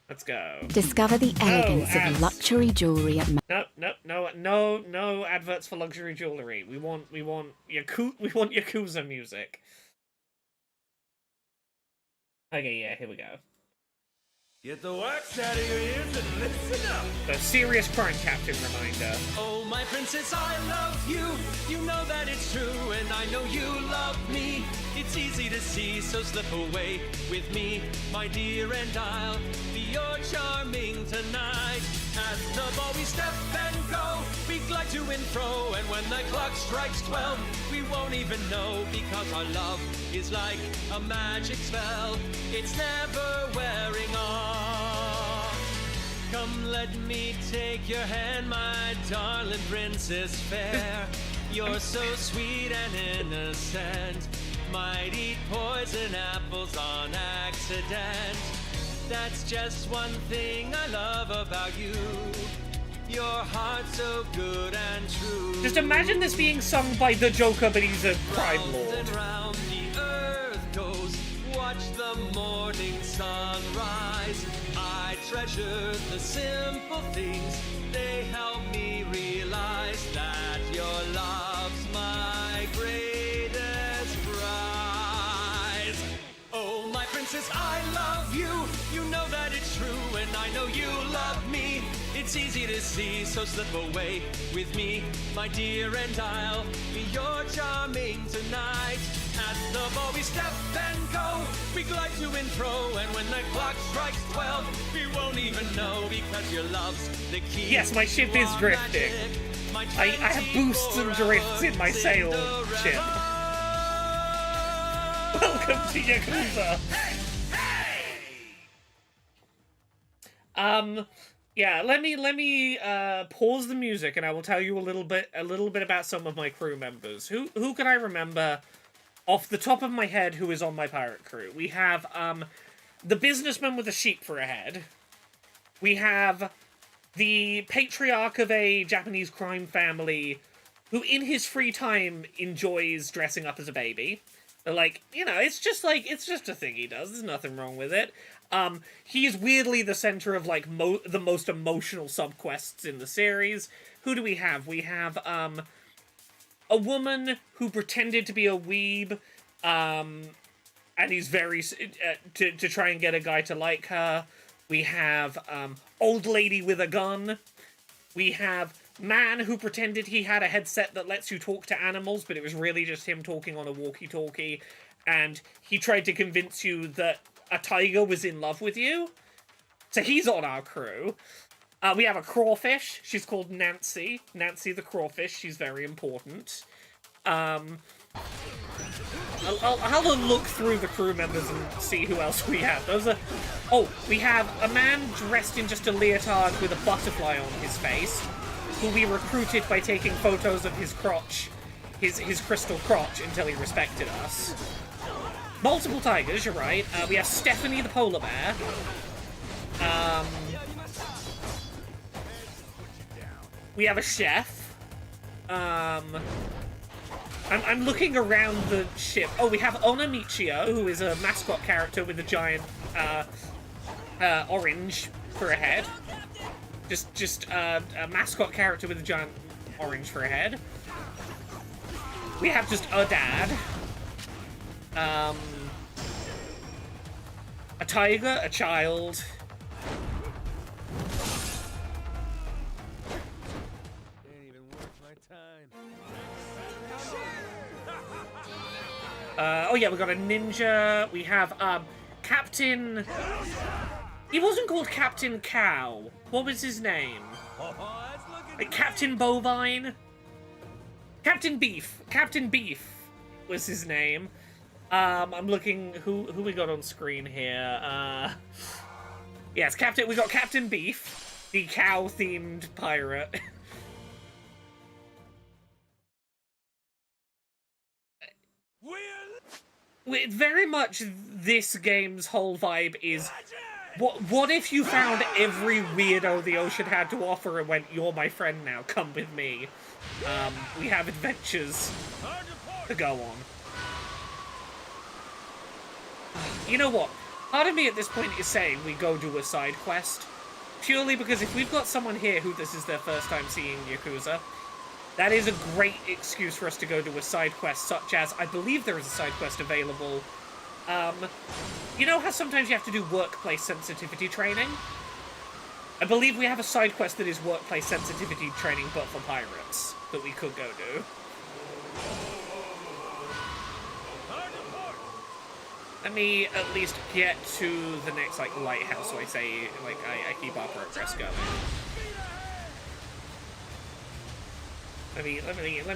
Let's go. Discover the elegance of luxury jewelry at No adverts for luxury jewelry. We want Yakuza music. Okay, yeah, here we go. Get the wax out of your ears and listen up. The serious crime captain reminder. Oh, my princess, I love you. You know that it's true, and I know you love me. It's easy to see, so slip away with me, my dear, and I'll be your charming tonight. At the ball we step and go, we glide to and fro, and when the clock strikes 12, we won't even know, because our love is like a magic spell. It's never wearing off. Come, let me take your hand, my darling princess fair. You're so sweet and innocent. Might eat poison apples on accident. That's just one thing I love about you. Your heart's so good and true. Just imagine this being sung by the Joker, but he's a crime lord. Round the earth goes. morning sunrise. I treasure the simple things. They help me realize that your love's my greatest prize. Oh, my princess, I love you. You know that it's true, and I know you love me. It's easy to see, so slip away with me, my dear, and I'll be your charming tonight. At the ball we step and go, we glide to and fro, and when the clock strikes 12, we won't even know, because your love's the key. Yes, my ship is drifting. I have boosts and drifts in my sail ship. Welcome to Yakuza. Yeah, let me pause the music, and I will tell you a little bit about some of my crew members. Who can I remember off the top of my head who is on my pirate crew? We have the businessman with a sheep for a head. We have the patriarch of a Japanese crime family who in his free time enjoys dressing up as a baby. Like, you know, it's just a thing he does. There's nothing wrong with it. He is weirdly the center of, like, the most emotional subquests in the series. Who do we have? We have, a woman who pretended to be a weeb, and he's very, to try and get a guy to like her. We have, old lady with a gun. We have man who pretended he had a headset that lets you talk to animals, but it was really just him talking on a walkie-talkie, and he tried to convince you that a tiger was in love with you. So he's on our crew. We have a crawfish. She's called Nancy. Nancy the crawfish. She's very important. I'll have a look through the crew members and see who else we have. Oh, we have a man dressed in just a leotard with a butterfly on his face, who we recruited by taking photos of his crotch, his crystal crotch, until he respected us. Multiple tigers, you're right. We have Stephanie the polar bear. We have a chef. I'm looking around the ship. Oh, we have Onamichio, who is a mascot character with a giant orange for a head. Just a mascot character with a giant orange for a head. We have just a dad. A tiger, a child. Ain't even worth my time. Oh yeah, we got a ninja. We have, Captain... He wasn't called Captain Cow. What was his name? Like Captain Bovine? Captain Beef. Captain Beef was his name. I'm looking who we got on screen here. Yes, we got Captain Beef, the cow-themed pirate. Very much this game's whole vibe is, what if you found every weirdo the ocean had to offer and went, you're my friend now, come with me. We have adventures to go on. You know what? Part of me at this point is saying we go do a side quest. Purely because if we've got someone here who this is their first time seeing Yakuza, that is a great excuse for us to go do a side quest, such as, I believe there is a side quest available. You know how sometimes you have to do workplace sensitivity training? I believe we have a side quest that is workplace sensitivity training, but for pirates, that we could go do. Let me at least get to the next, like, lighthouse, so I say, like, I keep our progress going. Let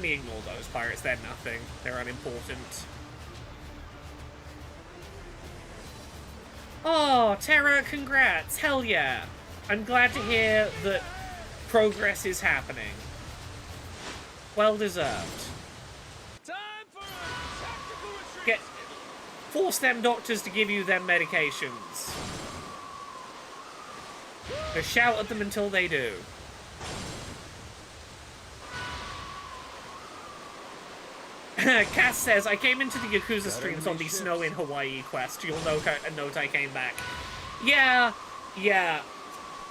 me ignore those pirates. They're nothing. They're unimportant. Oh, Tara, congrats! Hell yeah! I'm glad to hear that progress is happening. Well deserved. Force them doctors to give you them medications. Just shout at them until they do. Cass says, I came into the Yakuza streams on the Snow in Hawaii quest. You'll note I came back. Yeah.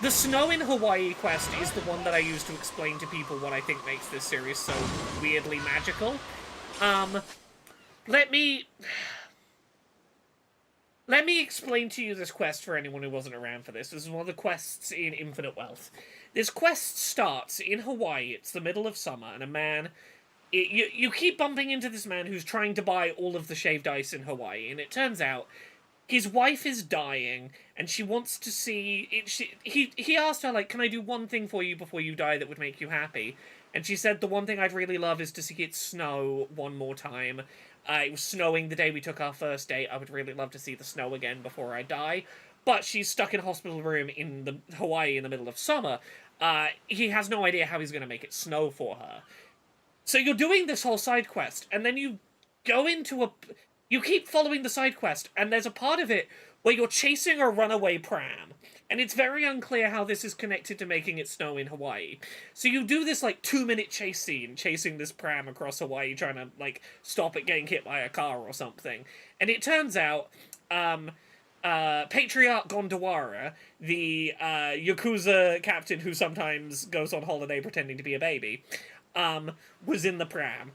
The Snow in Hawaii quest is the one that I use to explain to people what I think makes this series so weirdly magical. Let me explain to you this quest for anyone who wasn't around for this. This is one of the quests in Infinite Wealth. This quest starts in Hawaii. It's the middle of summer, and a man... You keep bumping into this man who's trying to buy all of the shaved ice in Hawaii, and it turns out his wife is dying, and she wants to see... He asked her, like, can I do one thing for you before you die that would make you happy? And she said, the one thing I'd really love is to see it snow one more time. It was snowing the day we took our first date. I would really love to see the snow again before I die. But she's stuck in a hospital room in the Hawaii in the middle of summer. He has no idea how he's going to make it snow for her. So you're doing this whole side quest, and then you go into you keep following the side quest, and there's a part of it where you're chasing a runaway pram. And it's very unclear how this is connected to making it snow in Hawaii. So you do this, like, 2-minute chase scene, chasing this pram across Hawaii, trying to, like, stop it getting hit by a car or something. And it turns out, Patriarch Gondawara, the, Yakuza captain who sometimes goes on holiday pretending to be a baby, was in the pram.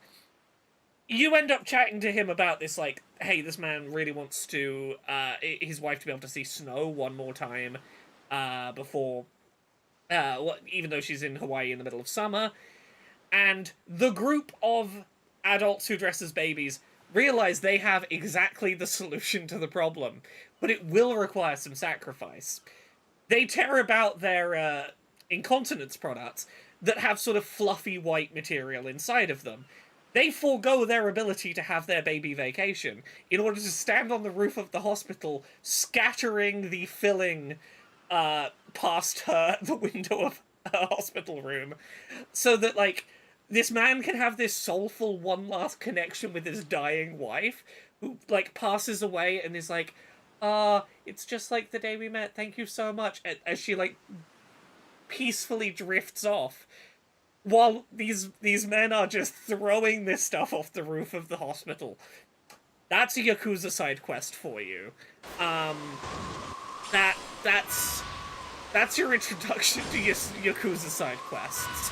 You end up chatting to him about this, like, hey, this man really wants to, his wife to be able to see snow one more time, before, even though she's in Hawaii in the middle of summer. And the group of adults who dress as babies realize they have exactly the solution to the problem, but it will require some sacrifice. They tear about their, incontinence products that have sort of fluffy white material inside of them. They forego their ability to have their baby vacation in order to stand on the roof of the hospital, scattering the filling past the window of her hospital room, so that, like, this man can have this soulful one last connection with his dying wife, who, like, passes away and is like, it's just like the day we met, thank you so much, as she, like, peacefully drifts off. While these men are just throwing this stuff off the roof of the hospital. That's a Yakuza side quest for you. That's your introduction to Yakuza side quests.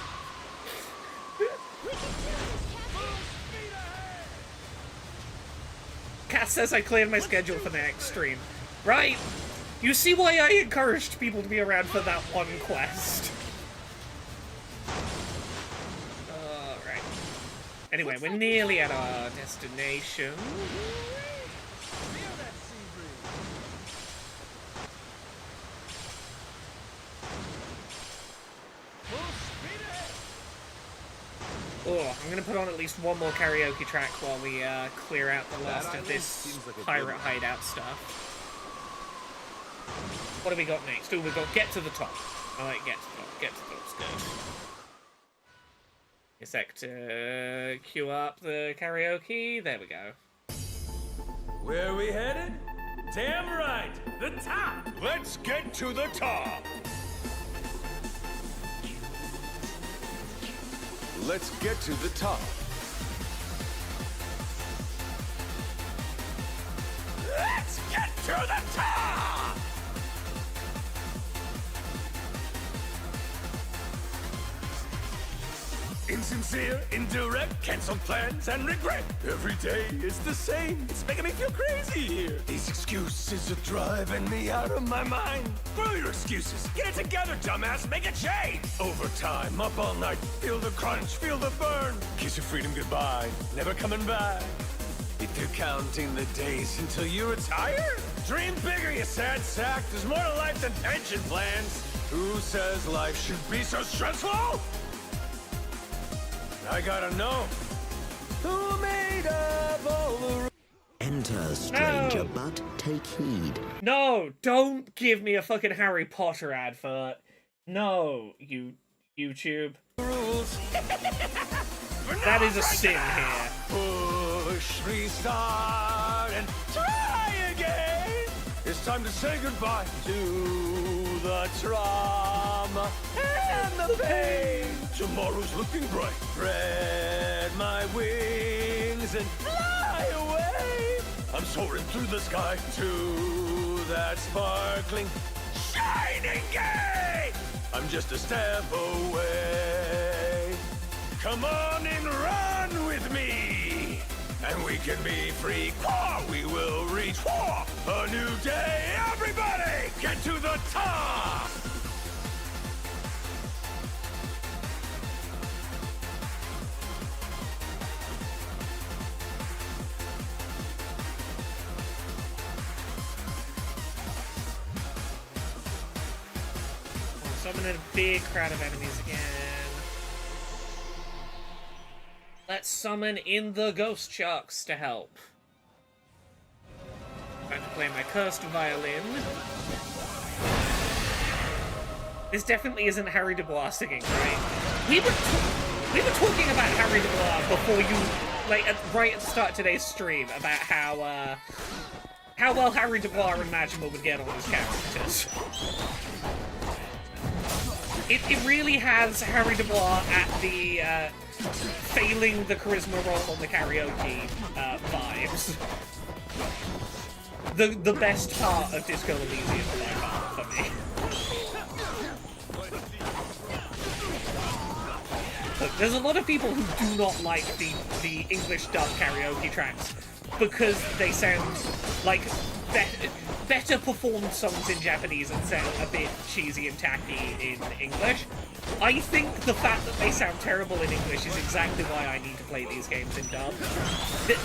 Kat says I cleared my schedule for the next stream. Right. You see why I encouraged people to be around for that one quest. Anyway, we're nearly at our destination. Oh, I'm gonna put on at least one more karaoke track while we clear out the last of this pirate hideout stuff. What do we got next? Oh, we've got Get to the Top. I like Get to the Top. Get to the Top's good. A sec to queue up the karaoke. There we go. Where are we headed? Damn right! The top! Let's get to the top! Let's get to the top. Let's get to the top! Insincere, indirect, canceled plans, and regret. Every day is the same. It's making me feel crazy here. These excuses are driving me out of my mind. Screw your excuses. Get it together, dumbass. Make a change. Overtime, up all night. Feel the crunch, feel the burn. Kiss your freedom goodbye. Never coming back. If you're counting the days until you retire, dream bigger, you sad sack. There's more to life than pension plans. Who says life should be so stressful? I gotta know. Who made up all the... Enter, stranger, but take heed. No, don't give me a fucking Harry Potter advert. No, YouTube. Rules. That is a sin here. Push, restart, and try again. It's time to say goodbye to the trauma and the pain. Tomorrow's looking bright. Spread my wings and fly away. I'm soaring through the sky to that sparkling, shining gate. I'm just a step away. Come on and run with me, and we can be free. We will reach a new day. Everybody, get to the top! Summon a big crowd of enemies again. Let's summon in the ghost sharks to help. About to play my cursed violin. This definitely isn't Harry Dubois singing, right? We were talking about Harry Dubois before you, like, right at the start of today's stream about how well Harry Dubois and Majima would get on his characters. It really has Harry Dubois at the failing the charisma roll on the karaoke vibes. The best part of Disco Elysium by far for me. Look, there's a lot of people who do not like the English dub karaoke tracks because they sound like better performed songs in Japanese and sound a bit cheesy and tacky in English. I think the fact that they sound terrible in English is exactly why I need to play these games in dub.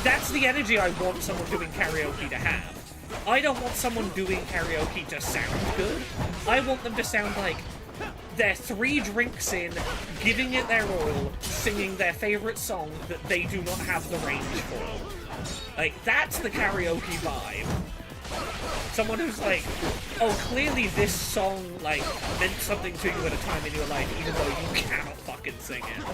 That's the energy I want someone doing karaoke to have. I don't want someone doing karaoke to sound good. I want them to sound like they're 3 drinks in, giving it their all, singing their favourite song that they do not have the range for. Like, that's the karaoke vibe. Someone who's like, oh, clearly this song, like, meant something to you at a time in your life, even though you cannot fucking sing it.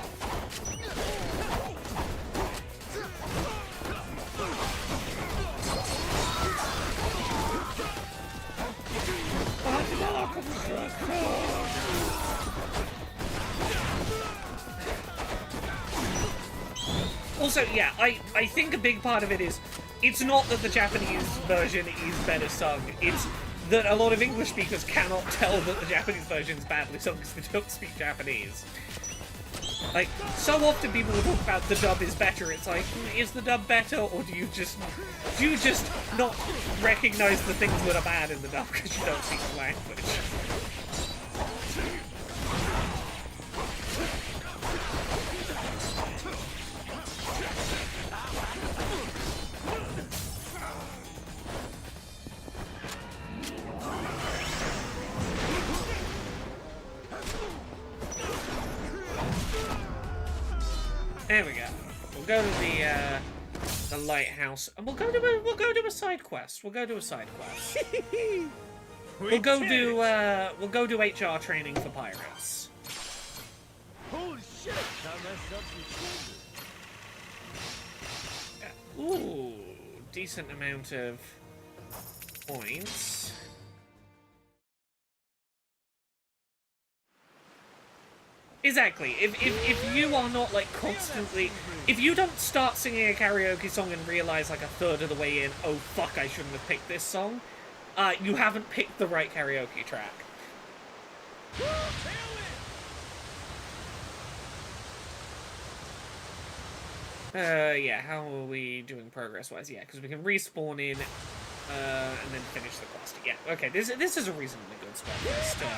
Also, yeah, I think a big part of it is, it's not that the Japanese version is better sung, it's that a lot of English speakers cannot tell that the Japanese version is badly sung because they don't speak Japanese. Like, so often people will talk about the dub is better, it's like, is the dub better, or do you just not recognize the things that are bad in the dub because you don't speak the language? There we go. We'll go to the lighthouse, and we'll go to a side quest. We'll go to a side quest. We'll go do HR training for pirates. Holy shit! Ooh, decent amount of points. Exactly. If you are not, like, constantly... If you don't start singing a karaoke song and realize, like, a third of the way in, oh, fuck, I shouldn't have picked this song, you haven't picked the right karaoke track. Yeah, how are we doing progress-wise? Yeah, because we can respawn in, and then finish the quest. Yeah, okay, this is a reasonably good spot for us to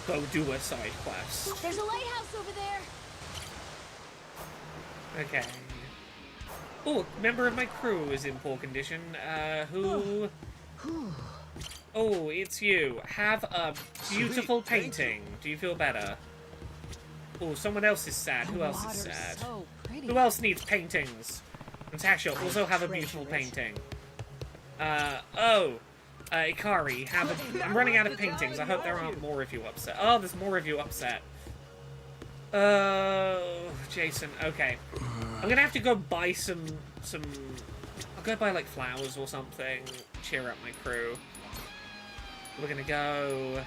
go do a side quest. There's a lighthouse over there. Okay. Oh, a member of my crew is in poor condition. Who? Oh, it's you. Have a beautiful painting. Do you feel better? Oh, someone else is sad. Who else is sad? Who else needs paintings? Natasha, also have a beautiful painting. Ikari, I'm running out of paintings. I hope there aren't more of you upset. Oh, there's more of you upset. Jason, okay. I'm gonna have to go buy some... I'll go buy, like, flowers or something. Cheer up my crew. We're gonna go,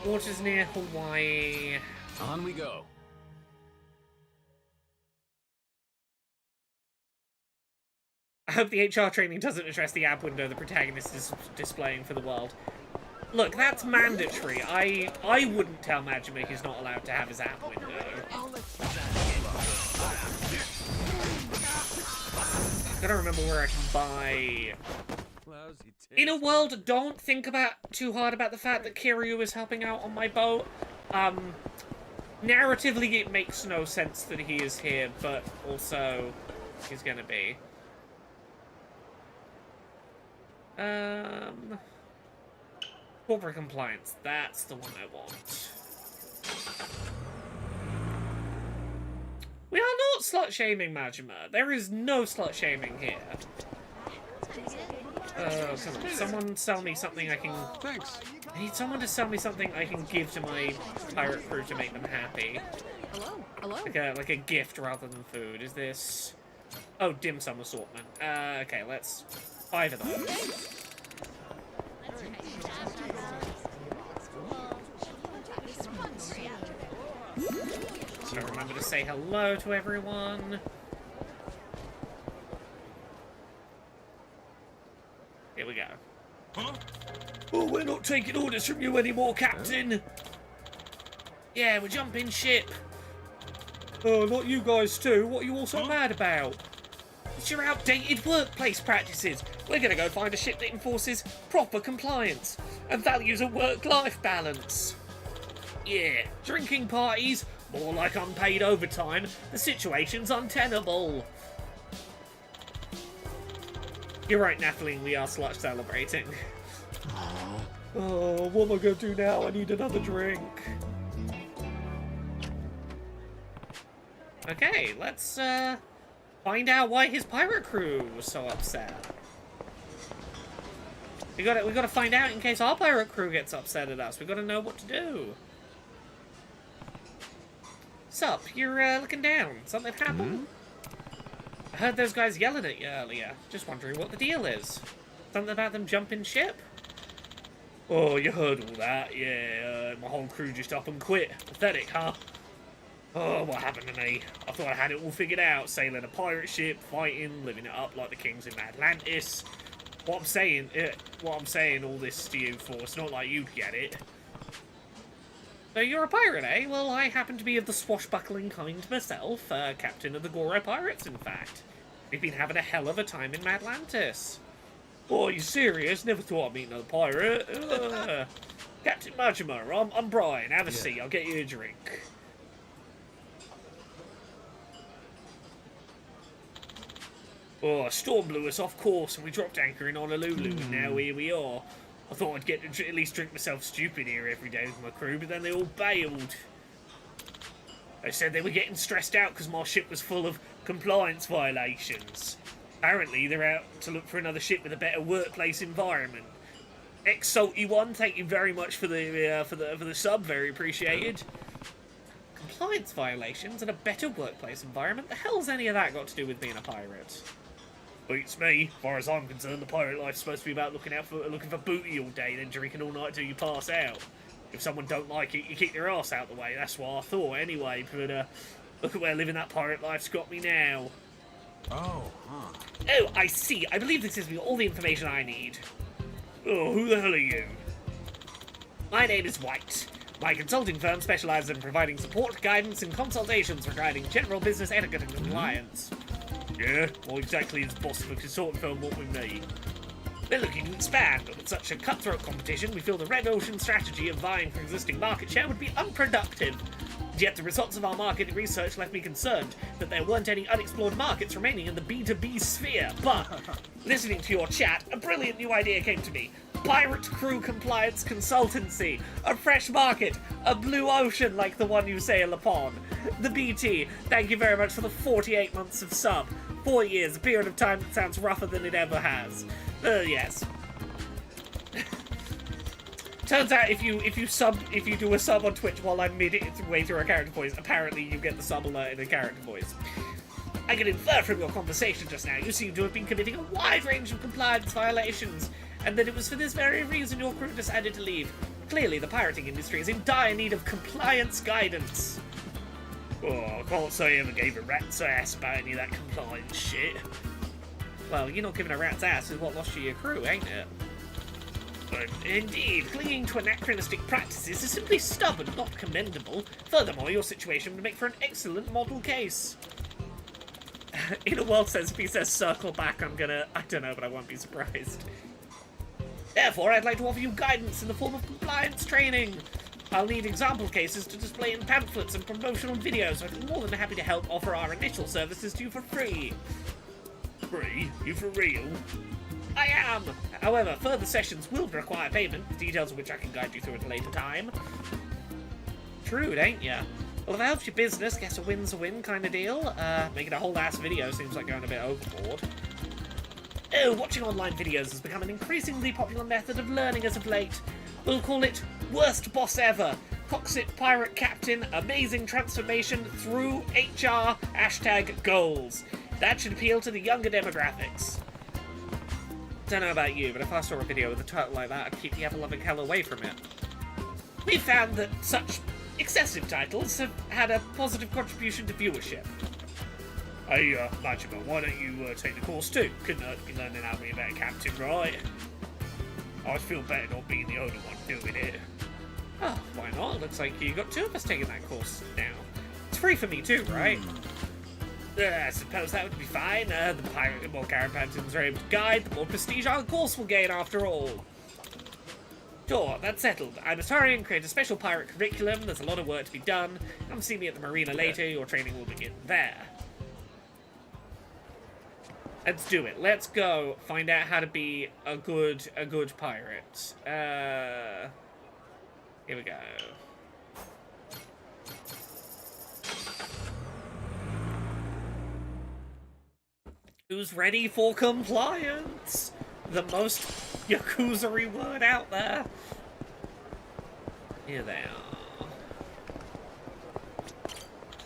waters near Hawaii. On we go. I hope the HR training doesn't address the ab window the protagonist is displaying for the world. Look, that's mandatory. I wouldn't tell Majima he's not allowed to have his ab window. Gotta remember where I can buy. In a world, don't think too hard about the fact that Kiryu is helping out on my boat. Narratively, it makes no sense that he is here, but also he's gonna be. Corporate compliance. That's the one I want. We are not slut-shaming Majima. There is no slut-shaming here. Come on. Someone sell me something I can... Thanks. I need someone to sell me something I can give to my pirate crew to make them happy. Hello, hello. Like a gift rather than food. Is this... Oh, dim sum assortment. Okay, let's... 5 of those. So remember to say hello to everyone. Here we go. Huh? Oh, we're not taking orders from you anymore, Captain. Yeah, we're jumping ship. Oh, not you guys too. What are you all so mad about? It's your outdated workplace practices. We're gonna go find a ship that enforces proper compliance and values a work-life balance. Yeah, drinking parties, more like unpaid overtime. The situation's untenable. You're right, Nathalie, we are slut celebrating. Oh, what am I gonna do now? I need another drink. Okay, let's find out why his pirate crew was so upset. We gotta find out in case our pirate crew gets upset at us. We gotta know what to do. Sup, you're looking down. Something happened? I heard those guys yelling at you earlier. Just wondering what the deal is. Something about them jumping ship? Oh, you heard all that? Yeah, my whole crew just up and quit. Pathetic, huh? Oh, what happened to me? I thought I had it all figured out. Sailing a pirate ship, fighting, living it up like the kings in Atlantis. What I'm saying all this to you for, it's not like you'd get it. So you're a pirate, eh? Well, I happen to be of the swashbuckling kind myself. Captain of the Goro Pirates, in fact. We've been having a hell of a time in Atlantis. Oh, are you serious? Never thought I'd meet another pirate. Captain Majima, I'm Brian. Have a seat. I'll get you a drink. Oh, a storm blew us off course and we dropped anchor in Honolulu, and now here we are. I thought I'd get to at least drink myself stupid here every day with my crew, but then they all bailed. They said they were getting stressed out because my ship was full of compliance violations. Apparently, they're out to look for another ship with a better workplace environment. Ex-salty one, thank you very much for the sub, very appreciated. Compliance violations and a better workplace environment? The hell's any of that got to do with being a pirate? Beats me. As far as I'm concerned, the pirate life's supposed to be about looking for booty all day, then drinking all night till you pass out. If someone don't like it, you kick their ass out the way. That's what I thought, anyway. But look at where living that pirate life's got me now. Oh, huh. Oh, I see. I believe this gives me all the information I need. Oh, who the hell are you? My name is White. My consulting firm specializes in providing support, guidance, and consultations regarding general business etiquette and compliance. Yeah, what exactly is the boss of a consulting firm what we need? We're looking to expand, but with such a cutthroat competition, we feel the Red Ocean strategy of vying for existing market share would be unproductive. Yet the results of our market research left me concerned that there weren't any unexplored markets remaining in the B2B sphere. But, listening to your chat, a brilliant new idea came to me. Pirate Crew Compliance Consultancy. A fresh market. A blue ocean like the one you sail upon. The BT, thank you very much for the 48 months of sub. 4 years, a period of time that sounds rougher than it ever has. Yes. Turns out if you do a sub on Twitch while I'm midway through a character voice, apparently you get the sub alert in a character voice. I can infer from your conversation just now you seem to have been committing a wide range of compliance violations, and that it was for this very reason your crew decided to leave. Clearly, the pirating industry is in dire need of compliance guidance. Oh, I can't say I ever gave a rat's ass about any of that compliance shit. Well, you're not giving a rat's ass is what lost you your crew, ain't it? But indeed, clinging to anachronistic practices is simply stubborn, not commendable. Furthermore, your situation would make for an excellent model case. In a world sense, if he says circle back, I don't know, but I won't be surprised. Therefore, I'd like to offer you guidance in the form of compliance training. I'll need example cases to display in pamphlets and promotional videos, so I'd be more than happy to help offer our initial services to you for free. Free? You for real? I am! However, further sessions will require payment, details of which I can guide you through at a later time. Shrewd, ain't ya? Well, if it helps your business, guess a win's a win kind of deal. Making a whole ass video seems like going a bit overboard. Oh, watching online videos has become an increasingly popular method of learning as of late. We'll call it Worst Boss Ever, Coxit Pirate Captain, Amazing Transformation through HR, #goals. That should appeal to the younger demographics. Don't know about you, but if I saw a video with a title like that, I'd keep the ever-loving hell away from it. We found that such excessive titles have had a positive contribution to viewership. Hey, Majima, why don't you take the course too? Couldn't hurt to be learning how to be a better captain, right? I feel better not being the only one doing it. Oh, why not? Looks like you got two of us taking that course now. It's free for me too, right? I suppose that would be fine. The more captains are able to guide, the more prestige our course will gain after all. Sure, that's settled. I must hurry and create a special pirate curriculum. There's a lot of work to be done. Come see me at the marina later. Your training will begin there. Let's do it. Let's go find out how to be a good pirate. Here we go. Who's ready for compliance? The most Yakuza-y word out there. Here they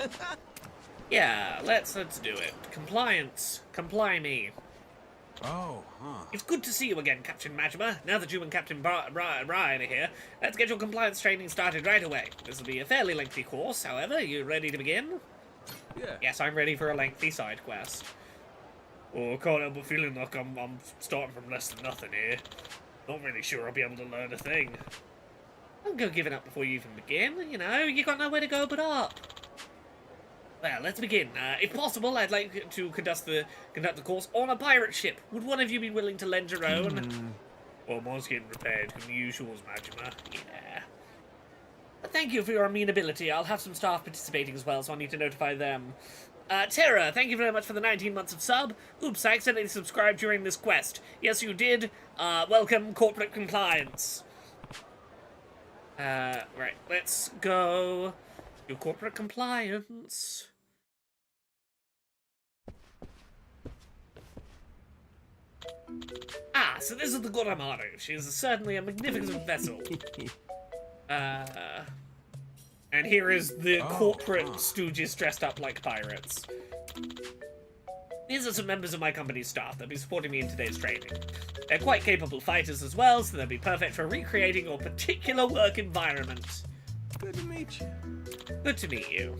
are. Yeah, let's do it. Compliance. Comply me. Oh, huh. It's good to see you again, Captain Majima. Now that you and Captain Ryan are here, let's get your compliance training started right away. This will be a fairly lengthy course, however. You ready to begin? Yeah. Yes, I'm ready for a lengthy side quest. Oh, I can't help but feeling like I'm starting from less than nothing here. Not really sure I'll be able to learn a thing. Don't go giving up before you even begin. You know, you got nowhere to go but up. Well, let's begin. If possible, I'd like to conduct the course on a pirate ship. Would one of you be willing to lend your own? Well, mine's getting repaired. Can you use yours, Majima? Yeah. But thank you for your amenability. I'll have some staff participating as well, so I need to notify them. Terra, thank you very much for the 19 months of sub. Oops, I accidentally subscribed during this quest. Yes, you did. Welcome, corporate compliance. Right, let's go. Your corporate compliance. Ah, so this is the Goramaru. She is certainly a magnificent vessel. And here is the corporate stooges dressed up like pirates. These are some members of my company's staff that'll be supporting me in today's training. They're quite capable fighters as well, so they'll be perfect for recreating your particular work environment. Good to meet you. Good to meet you.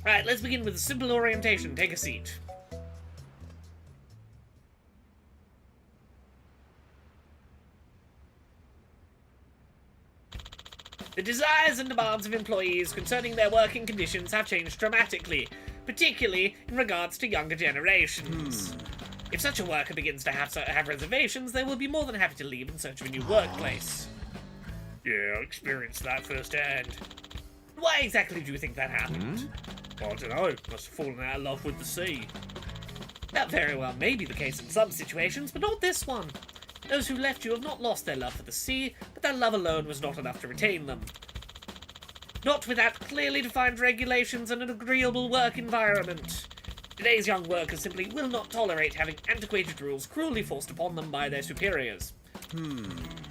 Right, let's begin with a simple orientation. Take a seat. The desires and demands of employees concerning their working conditions have changed dramatically, particularly in regards to younger generations. If such a worker begins to have reservations, they will be more than happy to leave in search of a new workplace. Yeah, I experienced that firsthand. Why exactly do you think that happened? I don't know. Must have fallen out of love with the sea. That very well may be the case in some situations, but not this one. Those who left you have not lost their love for the sea, but that love alone was not enough to retain them. Not without clearly defined regulations and an agreeable work environment. Today's young workers simply will not tolerate having antiquated rules cruelly forced upon them by their superiors.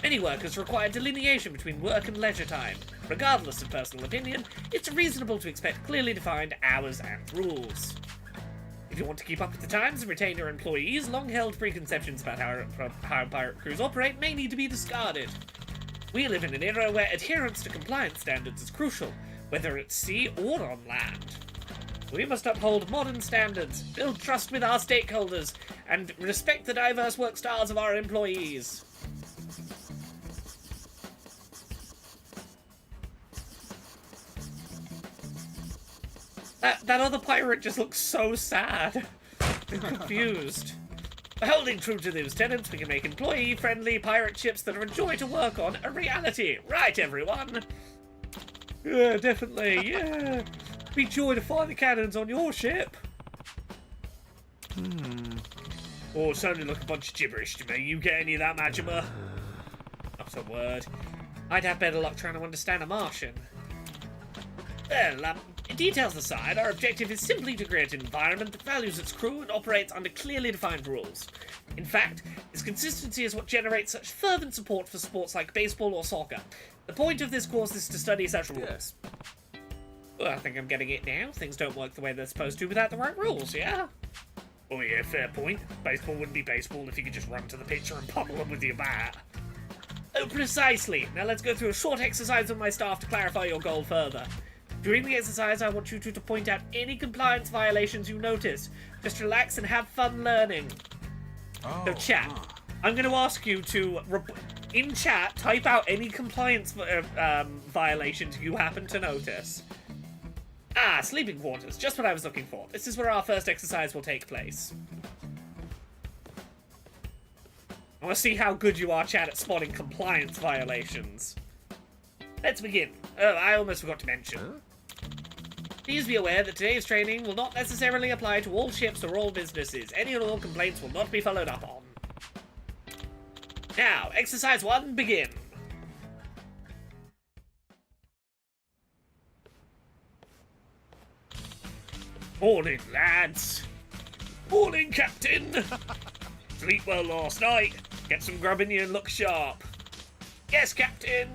Many workers require delineation between work and leisure time. Regardless of personal opinion, it's reasonable to expect clearly defined hours and rules. If you want to keep up with the times and retain your employees, long-held preconceptions about how pirate crews operate may need to be discarded. We live in an era where adherence to compliance standards is crucial, whether at sea or on land. We must uphold modern standards, build trust with our stakeholders, and respect the diverse work styles of our employees. That other pirate just looks so sad and confused. By holding true to those tenets, we can make employee-friendly pirate ships that are a joy to work on a reality. Right, everyone? Yeah, definitely, yeah. Be joy to fire the cannons on your ship. Oh, it sounded like a bunch of gibberish to me. You get any of that, Majima? Not a word. I'd have better luck trying to understand a Martian. Well, details aside, our objective is simply to create an environment that values its crew and operates under clearly defined rules. In fact, its consistency is what generates such fervent support for sports like baseball or soccer. The point of this course is to study such rules. Well, I think I'm getting it now. Things don't work the way they're supposed to without the right rules, yeah? Oh yeah, fair point. Baseball wouldn't be baseball if you could just run to the pitcher and pummel them with your bat. Oh, precisely. Now let's go through a short exercise with my staff to clarify your goal further. During the exercise, I want you to point out any compliance violations you notice. Just relax and have fun learning. So chat, I'm going to ask you to, in chat, type out any compliance violations you happen to notice. Ah, sleeping quarters, just what I was looking for. This is where our first exercise will take place. I want to see how good you are, chat, at spotting compliance violations. Let's begin. Oh, I almost forgot to mention. Please be aware that today's training will not necessarily apply to all ships or all businesses. Any and all complaints will not be followed up on. Now, exercise 1, begin. Morning, lads. Morning, Captain. Sleep well last night. Get some grub in you and look sharp. Yes, Captain.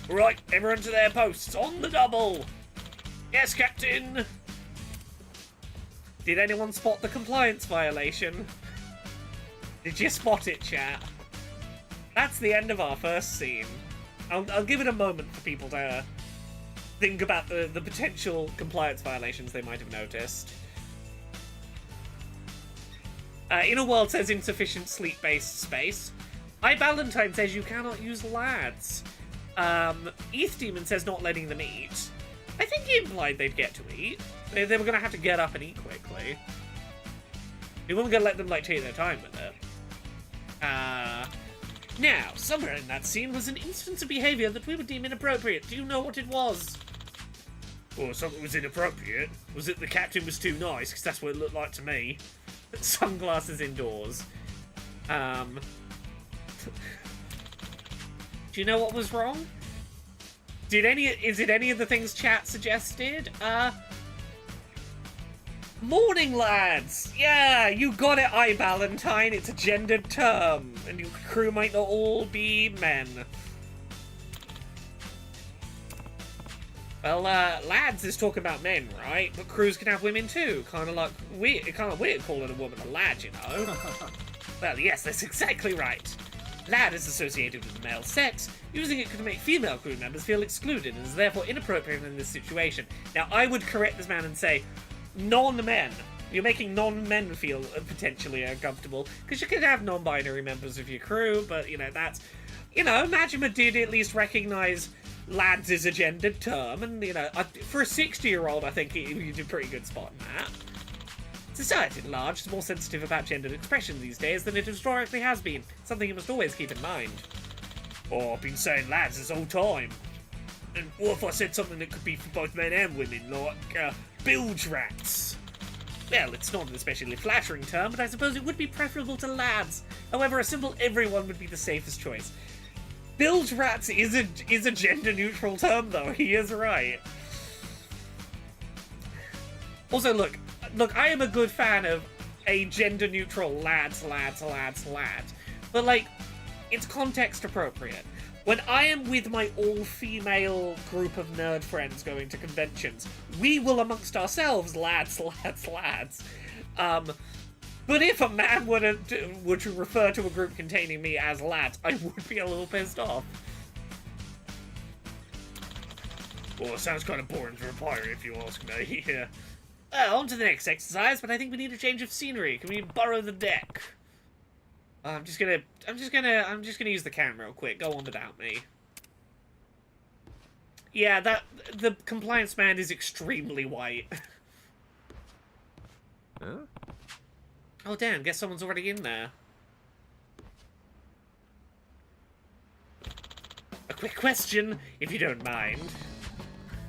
Right, everyone to their posts. On the double. Yes, Captain. Did anyone spot the compliance violation? Did you spot it, chat? That's the end of our first scene. I'll give it a moment for people to think about the potential compliance violations they might have noticed. Inner World says insufficient sleep-based space. iBallantyne says you cannot use lads. ETH Demon says not letting them eat. I think he implied they'd get to eat. They were going to have to get up and eat quickly. We weren't going to let them, like, take their time with it. Now, somewhere in that scene was an instance of behaviour that we would deem inappropriate. Do you know what it was? Oh, something was inappropriate. Was it the captain was too nice? Because that's what it looked like to me. Sunglasses indoors. Do you know what was wrong? Is it any of the things chat suggested? Morning, lads! Yeah, you got it, iBallantyne. It's a gendered term, and your crew might not all be men. Well, lads is talking about men, right? But crews can have women too. Kind of weird calling a woman a lad, you know? Well, yes, that's exactly right. Lad is associated with the male sex. Using it could make female crew members feel excluded and is therefore inappropriate in this situation. Now, I would correct this man and say, non-men. You're making non-men feel potentially uncomfortable, because you could have non-binary members of your crew, but, you know, that's... You know, Majima did at least recognise lads is a gendered term, and, you know, for a 60-year-old, I think he did a pretty good spot in that. Society at large is more sensitive about gendered expression these days than it historically has been, something you must always keep in mind. Oh, I've been saying lads this whole time. And what if I said something that could be for both men and women, like, bilge rats? Well, it's not an especially flattering term, but I suppose it would be preferable to lads. However, a simple everyone would be the safest choice. Bilge rats is a gender-neutral term, though. He is right. Also, look, I am a good fan of a gender-neutral lads. But, like, it's context appropriate. When I am with my all-female group of nerd friends going to conventions, we will amongst ourselves, lads. But if a man were to refer to a group containing me as lads, I would be a little pissed off. Well, it sounds kind of boring to reply if you ask me. Yeah. On to the next exercise, but I think we need a change of scenery. Can we borrow the deck? I'm just gonna use the camera real quick. Go on without me. Yeah, the compliance man is extremely white. Huh? Oh damn, guess someone's already in there. A quick question, if you don't mind.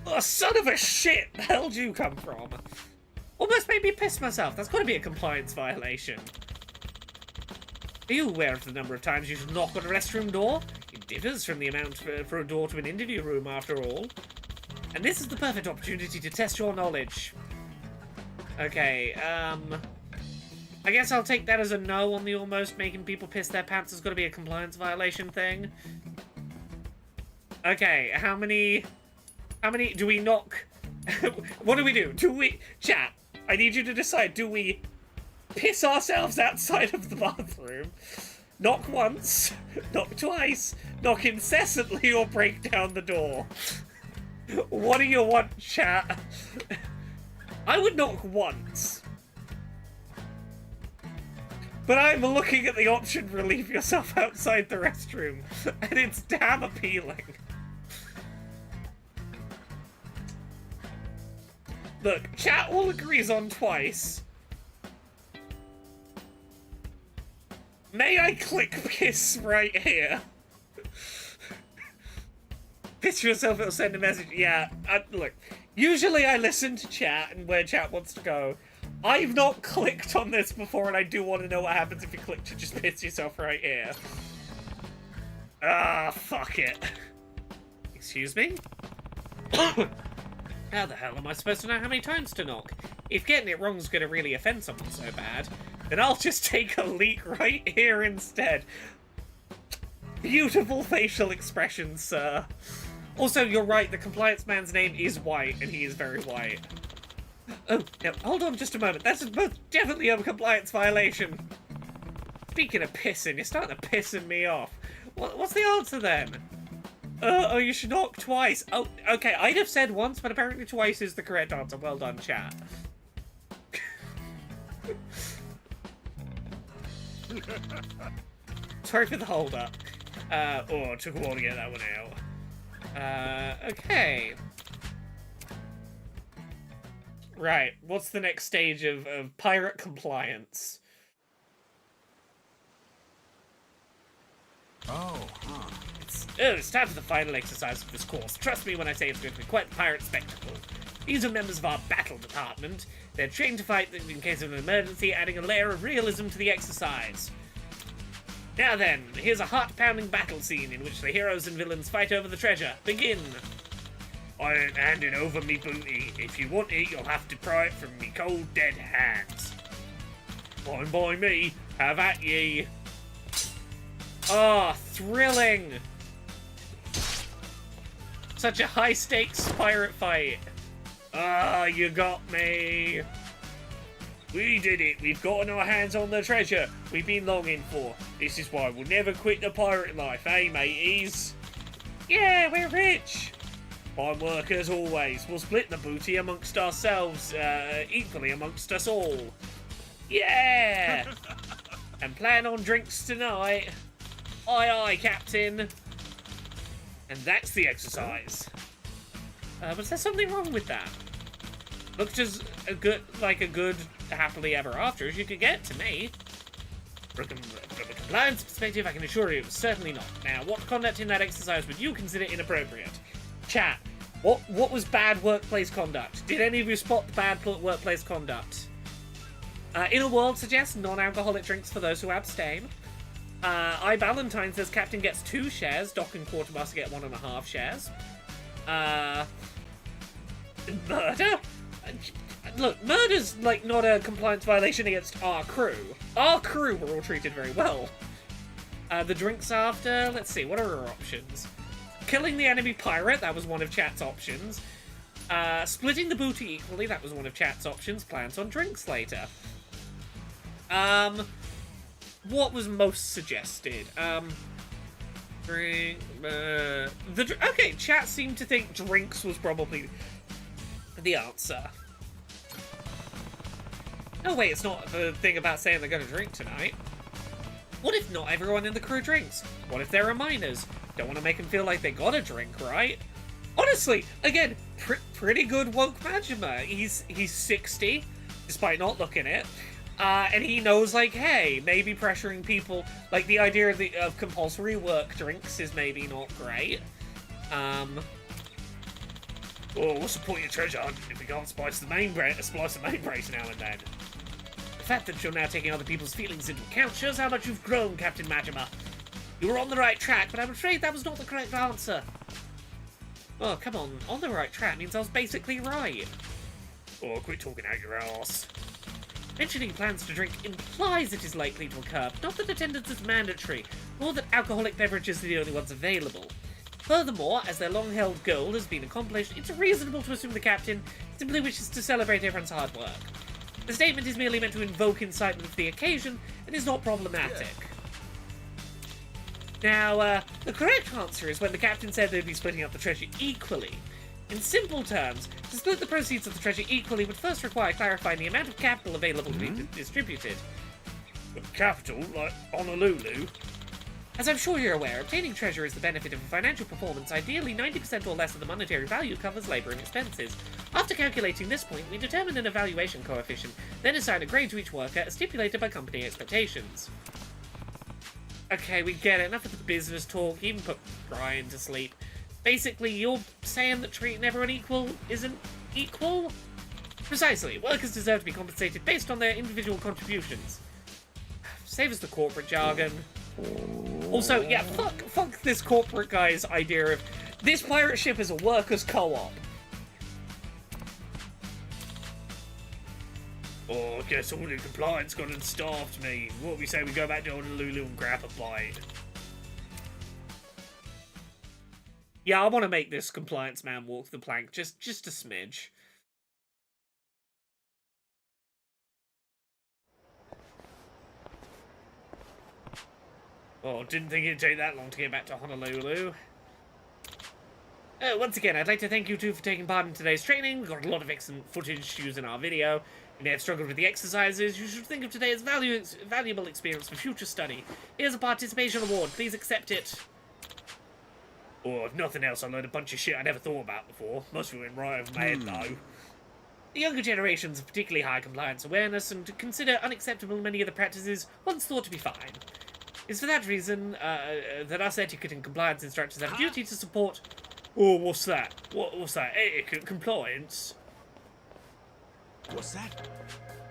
Oh, son of a shit! The hell do you come from? Almost made me piss myself. That's got to be a compliance violation. Are you aware of the number of times you should knock on a restroom door? It differs from the amount for a door to an interview room, after all. And this is the perfect opportunity to test your knowledge. Okay, I guess I'll take that as a no on the almost making people piss their pants has got to be a compliance violation thing. Okay, how many do we knock? What do we do? Chat, I need you to decide, do we piss ourselves outside of the bathroom, knock once, knock twice, knock incessantly, or break down the door? What do you want, chat? I would knock once. But I'm looking at the option for leave yourself outside the restroom, and it's damn appealing. Look, chat all agrees on twice. May I click piss right here? Piss yourself, it'll send a message. Yeah, look, usually I listen to chat and where chat wants to go. I've not clicked on this before, and I do want to know what happens if you click to just piss yourself right here. Ah, fuck it. Excuse me? How the hell am I supposed to know how many times to knock? If getting it wrong is going to really offend someone so bad, then I'll just take a leak right here instead. Beautiful facial expressions, sir. Also, you're right, the compliance man's name is White, and he is very white. Oh, now, hold on just a moment. That's definitely a compliance violation. Speaking of pissing, you're starting to pissing me off. What's the answer then? Oh, you should knock twice. Oh, okay, I'd have said once, but apparently twice is the correct answer. Well done, chat. Sorry for the hold up. Oh, it took a while to get that one out. Okay. Right, what's the next stage of pirate compliance? It's time for the final exercise of this course. Trust me when I say it's going to be quite the pirate spectacle. These are members of our battle department. They're trained to fight in case of an emergency, adding a layer of realism to the exercise. Now then, here's a heart-pounding battle scene in which the heroes and villains fight over the treasure. Begin! I ain't handing over me booty. If you want it, you'll have to pry it from me cold dead hands. Fine by me. Have at ye. Ah, thrilling! Such a high-stakes pirate fight. Ah, you got me. We did it. We've gotten our hands on the treasure we've been longing for. This is why we'll never quit the pirate life, eh, mateys? Yeah, we're rich. Fine work as always. We'll split the booty amongst ourselves, equally amongst us all. Yeah! And plan on drinks tonight. Aye, aye, Captain. And that's the exercise. Was there something wrong with that? Looked as a good happily ever after as you could get to me. From a compliance perspective, I can assure you it was certainly not. Now, what conduct in that exercise would you consider inappropriate? Chat, what was bad workplace conduct? Did any of you spot the bad workplace conduct? Inner World suggests non-alcoholic drinks for those who abstain. I Valentine says Captain gets 2 shares, Doc and Quartermaster get 1.5 shares. Murder? Look, murder's, like, not a compliance violation against our crew. Our crew were all treated very well. The drinks after, let's see, what are our options? Killing the enemy pirate, that was one of chat's options. Splitting the booty equally, that was one of chat's options. Plans on drinks later. What was most suggested? Okay, chat seemed to think drinks was probably the answer. No, wait, it's not the thing about saying they're gonna drink tonight. What if not everyone in the crew drinks? What if there are minors? Don't want to make them feel like they gotta drink, right? Honestly, again, pretty good woke Majima. He's 60, despite not looking it. And he knows, like, hey, maybe pressuring people, like, the idea of compulsory work drinks is maybe not great. Oh, what's the point of treasure hunting if we can't splice the main brace now and then? The fact that you're now taking other people's feelings into account shows how much you've grown, Captain Majima. You were on the right track, but I'm afraid that was not the correct answer. Oh, come on the right track means I was basically right. Oh, quit talking out your ass. Mentioning plans to drink implies it is likely to occur, but not that attendance is mandatory, nor that alcoholic beverages are the only ones available. Furthermore, as their long-held goal has been accomplished, it's reasonable to assume the captain simply wishes to celebrate everyone's hard work. The statement is merely meant to invoke incitement for the occasion, and is not problematic. Now, the correct answer is when the captain said they'd be splitting up the treasure equally. In simple terms, to split the proceeds of the treasure equally would first require clarifying the amount of capital available to be distributed. But capital, like Honolulu? As I'm sure you're aware, obtaining treasure is the benefit of a financial performance. Ideally, 90% or less of the monetary value covers labour and expenses. After calculating this point, we determine an evaluation coefficient, then assign a grade to each worker as stipulated by company expectations. Okay, we get it. Enough of the business talk. You even put Brian to sleep. Basically, you're saying that treating everyone equal isn't equal? Precisely. Workers deserve to be compensated based on their individual contributions. Save us the corporate jargon. Also, yeah, fuck this corporate guy's idea of this pirate ship is a workers' co-op. Oh, I guess all the compliance gone and starved me. What we say we go back to Honolulu and grab a bite? Yeah, I want to make this compliance man walk the plank just a smidge. Oh, didn't think it'd take that long to get back to Honolulu. Once again, I'd like to thank you two for taking part in today's training. We got a lot of excellent footage to use in our video. If you may have struggled with the exercises, you should think of today as valuable experience for future study. Here's a participation award. Please accept it. Or if nothing else, I learned a bunch of shit I never thought about before. Most of it went right over my head, though. The younger generations have particularly high compliance awareness and consider unacceptable many of the practices once thought to be fine. It's for that reason that us etiquette and compliance instructors have a duty to support... Oh, what's that? What's that? Etiquette compliance? What's that?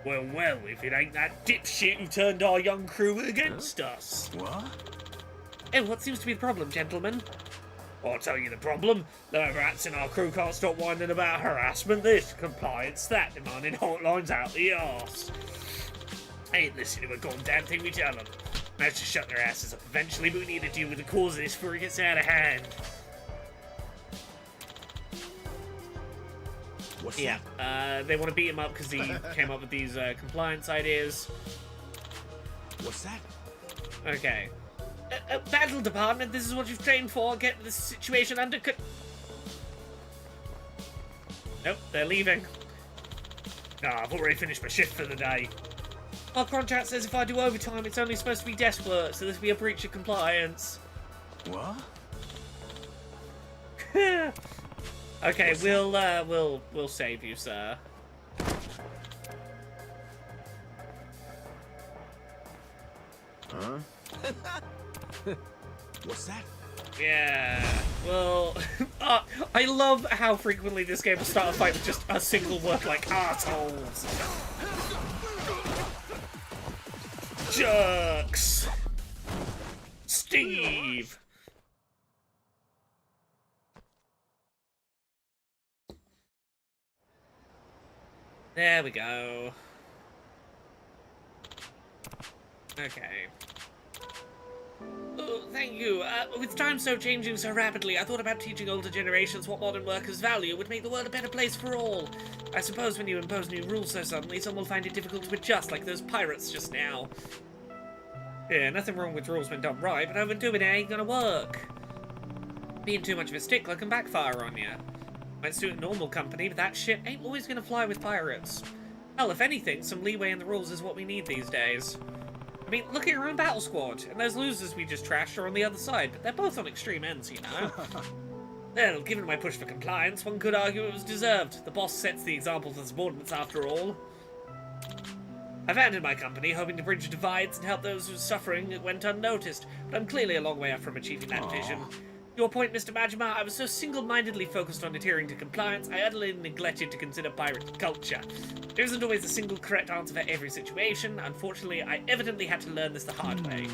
Well, if it ain't that dipshit who turned our young crew against us. What? And what seems to be the problem, gentlemen? I'll tell you the problem. The rats in our crew can't stop whining about harassment, this, compliance, that, demanding hotlines out the arse. Ain't listening to a goddamn thing we tell them. Managed to shut their asses up eventually, but we need to deal with the cause of this before it gets out of hand. What's that? They want to beat him up because he came up with these compliance ideas. What's that? Okay. Battle department, this is what you've trained for. Get the situation under Nope, they're leaving. Nah, I've already finished my shift for the day. Our contract says if I do overtime, it's only supposed to be desk work, so this will be a breach of compliance. What? Okay, we'll save you, sir. Huh? What's that? Yeah, well, I love how frequently this game will start a fight with just a single word like arseholes. Jerks! Steve! There we go. Okay. Oh, thank you. With time so changing so rapidly, I thought about teaching older generations what modern workers value would make the world a better place for all. I suppose when you impose new rules so suddenly, some will find it difficult to adjust, like those pirates just now. Yeah, nothing wrong with rules when done right, but overdoing it ain't gonna work. Being too much of a stickler can backfire on you. Might suit a normal company, but that ship ain't always gonna fly with pirates. Hell, if anything, some leeway in the rules is what we need these days. I mean, look at your own battle squad, and those losers we just trashed are on the other side, but they're both on extreme ends, you know? Well, given my push for compliance, one could argue it was deserved. The boss sets the example to subordinates, after all. I've abandoned my company, hoping to bridge divides and help those who are suffering that went unnoticed, but I'm clearly a long way off from achieving that vision. Your point, Mr. Majima, I was so single-mindedly focused on adhering to compliance, I utterly neglected to consider pirate culture. There isn't always a single correct answer for every situation. Unfortunately, I evidently had to learn this the hard way.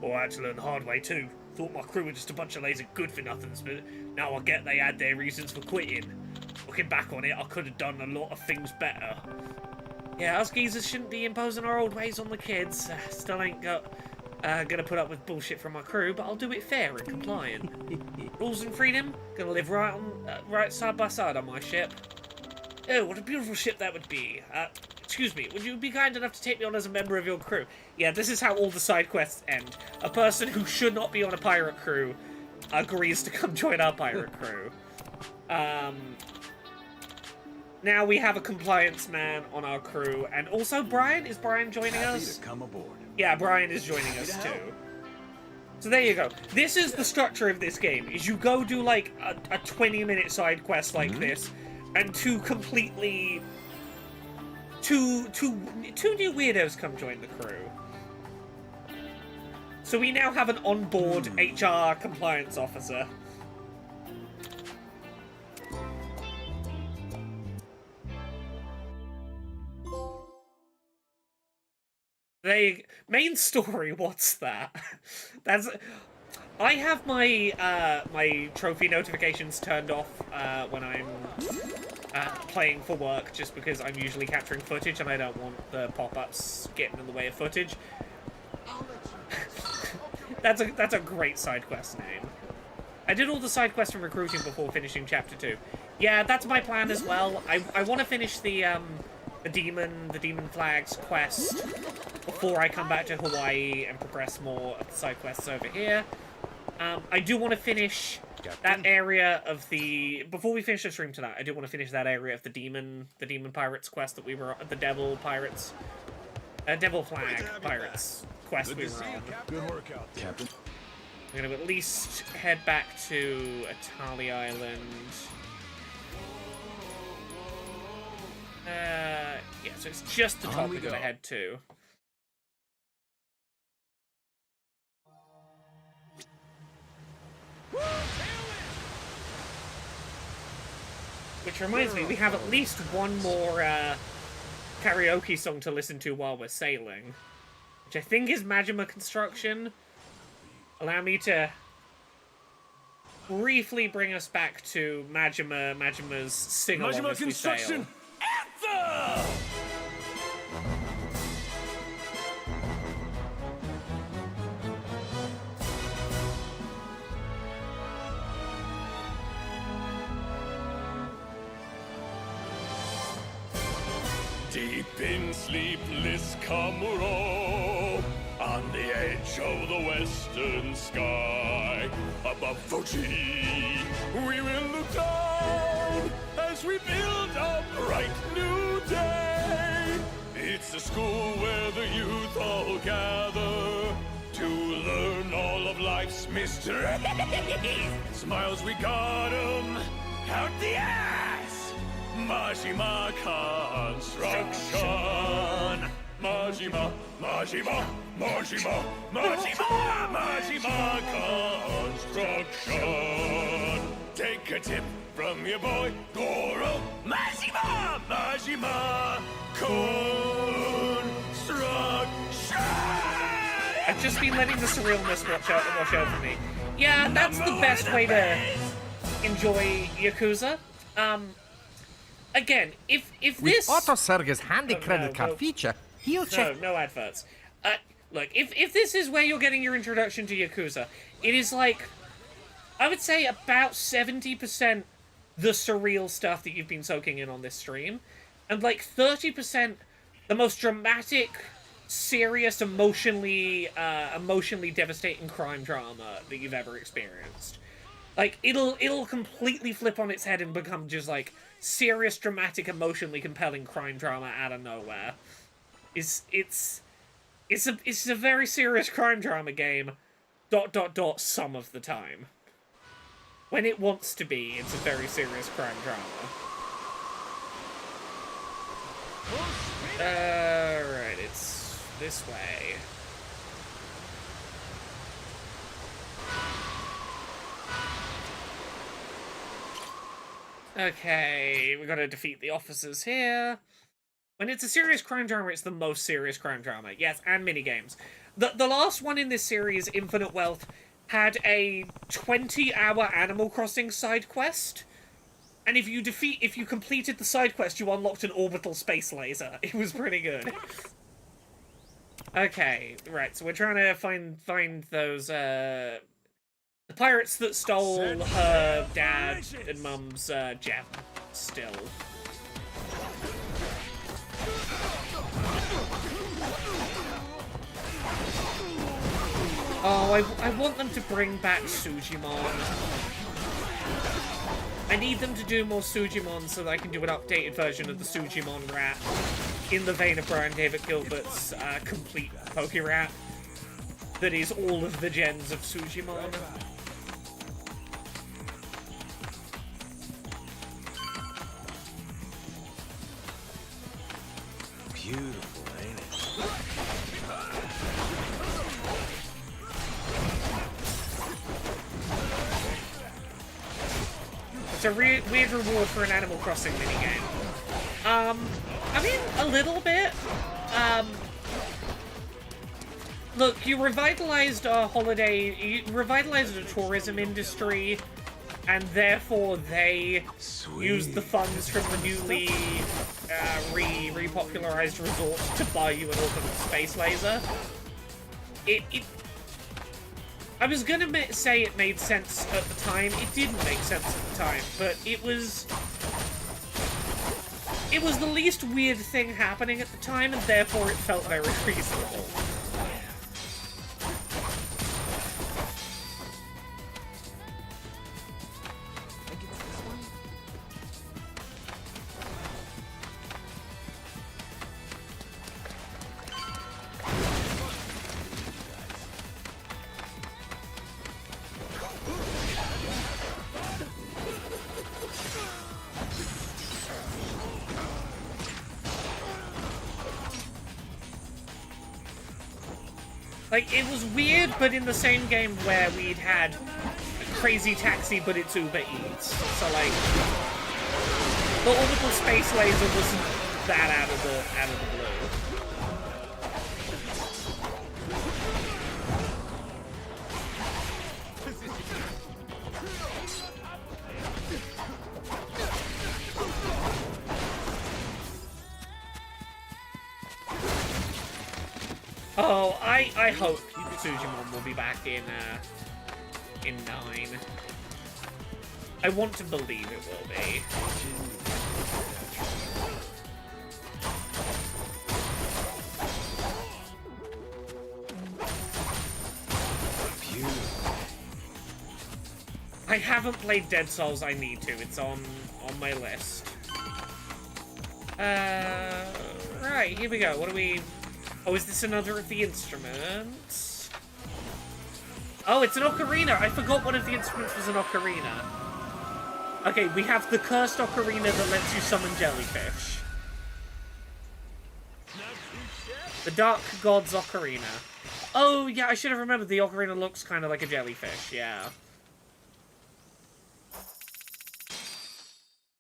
Oh, I had to learn the hard way too. Thought my crew were just a bunch of lazy good-for-nothings, but now I get they had their reasons for quitting. Looking back on it, I could have done a lot of things better. Yeah, us geezers shouldn't be imposing our old ways on the kids. Still ain't gonna put up with bullshit from my crew, but I'll do it fair and compliant. Rules and freedom, gonna live right side by side on my ship. Oh, what a beautiful ship that would be. Excuse me, would you be kind enough to take me on as a member of your crew? Yeah, this is how all the side quests end. A person who should not be on a pirate crew agrees to come join our pirate crew. Now we have a compliance man on our crew, and also Brian. Is Brian joining us? To come aboard. Yeah, Brian is joining us too. So there you go. This is the structure of this game, is you go do like a 20-minute side quest like this, and two new weirdos come join the crew. So we now have an onboard HR compliance officer. Main story, what's that? I have my my trophy notifications turned off when I'm playing for work, just because I'm usually capturing footage and I don't want the pop-ups getting in the way of footage. That's a great side quest name. I did all the side quests and recruiting before finishing chapter 2. Yeah, that's my plan as well. I want to finish the demon flags quest before I come back to Hawaii and progress more of the side quests over here. I do want to finish that area of the... Before we finish the stream tonight, I do want to finish that area of the demon pirates quest that we were on, the devil flag pirates quest we were on. Good work out there. Captain. I'm going to at least head back to Atali Island. Yeah, so it's just the top we're going to head to. Which reminds me, we have at least one more karaoke song to listen to while we're sailing. Which I think is Majima Construction. Allow me to briefly bring us back to Majima's sing-along Majima as we sail. Construction Anthem! Deep in sleepless Kamuro, on the edge of the western sky, above Fuji, we will look down as we build a bright new day. It's a school where the youth all gather to learn all of life's mysteries. Smiles, we got 'em out the ass. Majima Construction. Majima Construction. Take a tip from your boy Goro. Majima Construction. I've just been letting the surrealness wash over me. Yeah, that's the best way to enjoy Yakuza. Again, if this... With AutoSerga's handy credit card feature, he'll check... No adverts. Look, if this is where you're getting your introduction to Yakuza, it is like, I would say about 70% the surreal stuff that you've been soaking in on this stream, and like 30% the most dramatic, serious, emotionally devastating crime drama that you've ever experienced. Like, it'll completely flip on its head and become just like serious, dramatic, emotionally compelling crime drama out of nowhere. It's a very serious crime drama game. ... some of the time. When it wants to be, it's a very serious crime drama. Alright, it's this way. Okay, we gotta defeat the officers here. When it's a serious crime drama, it's the most serious crime drama. Yes, and minigames. The last one in this series, Infinite Wealth, had a 20-hour Animal Crossing side quest. And if you completed the side quest, you unlocked an orbital space laser. It was pretty good. Okay, right, so we're trying to find those, the pirates that stole her dad and mum's, gem, still. Oh, I want them to bring back Sujimon. I need them to do more Sujimon so that I can do an updated version of the Sujimon rat in the vein of Brian David Gilbert's complete Poke Rat that is all of the gens of Sujimon. Beautiful, ain't it? It's a weird reward for an Animal Crossing minigame. I mean, a little bit. Look, you revitalized you revitalized the tourism industry, and therefore they used the funds from the newly repopularized resort to buy you an orbital space laser. I was gonna say it made sense at the time. It didn't make sense at the time, but it was the least weird thing happening at the time, and therefore it felt very reasonable. Like, it was weird, but in the same game where we'd had Crazy Taxi, but it's Uber Eats. So, like, the orbital space laser wasn't that out of the blue. Oh, I hope Sujimon will be back in 9. I want to believe it will be. I haven't played Dead Souls. I need to. It's on my list. Right, here we go. What do we... Oh, is this another of the instruments? Oh, it's an ocarina! I forgot one of the instruments was an ocarina. Okay, we have the cursed ocarina that lets you summon jellyfish. The Dark God's Ocarina. Oh, yeah, I should have remembered the ocarina looks kind of like a jellyfish, yeah.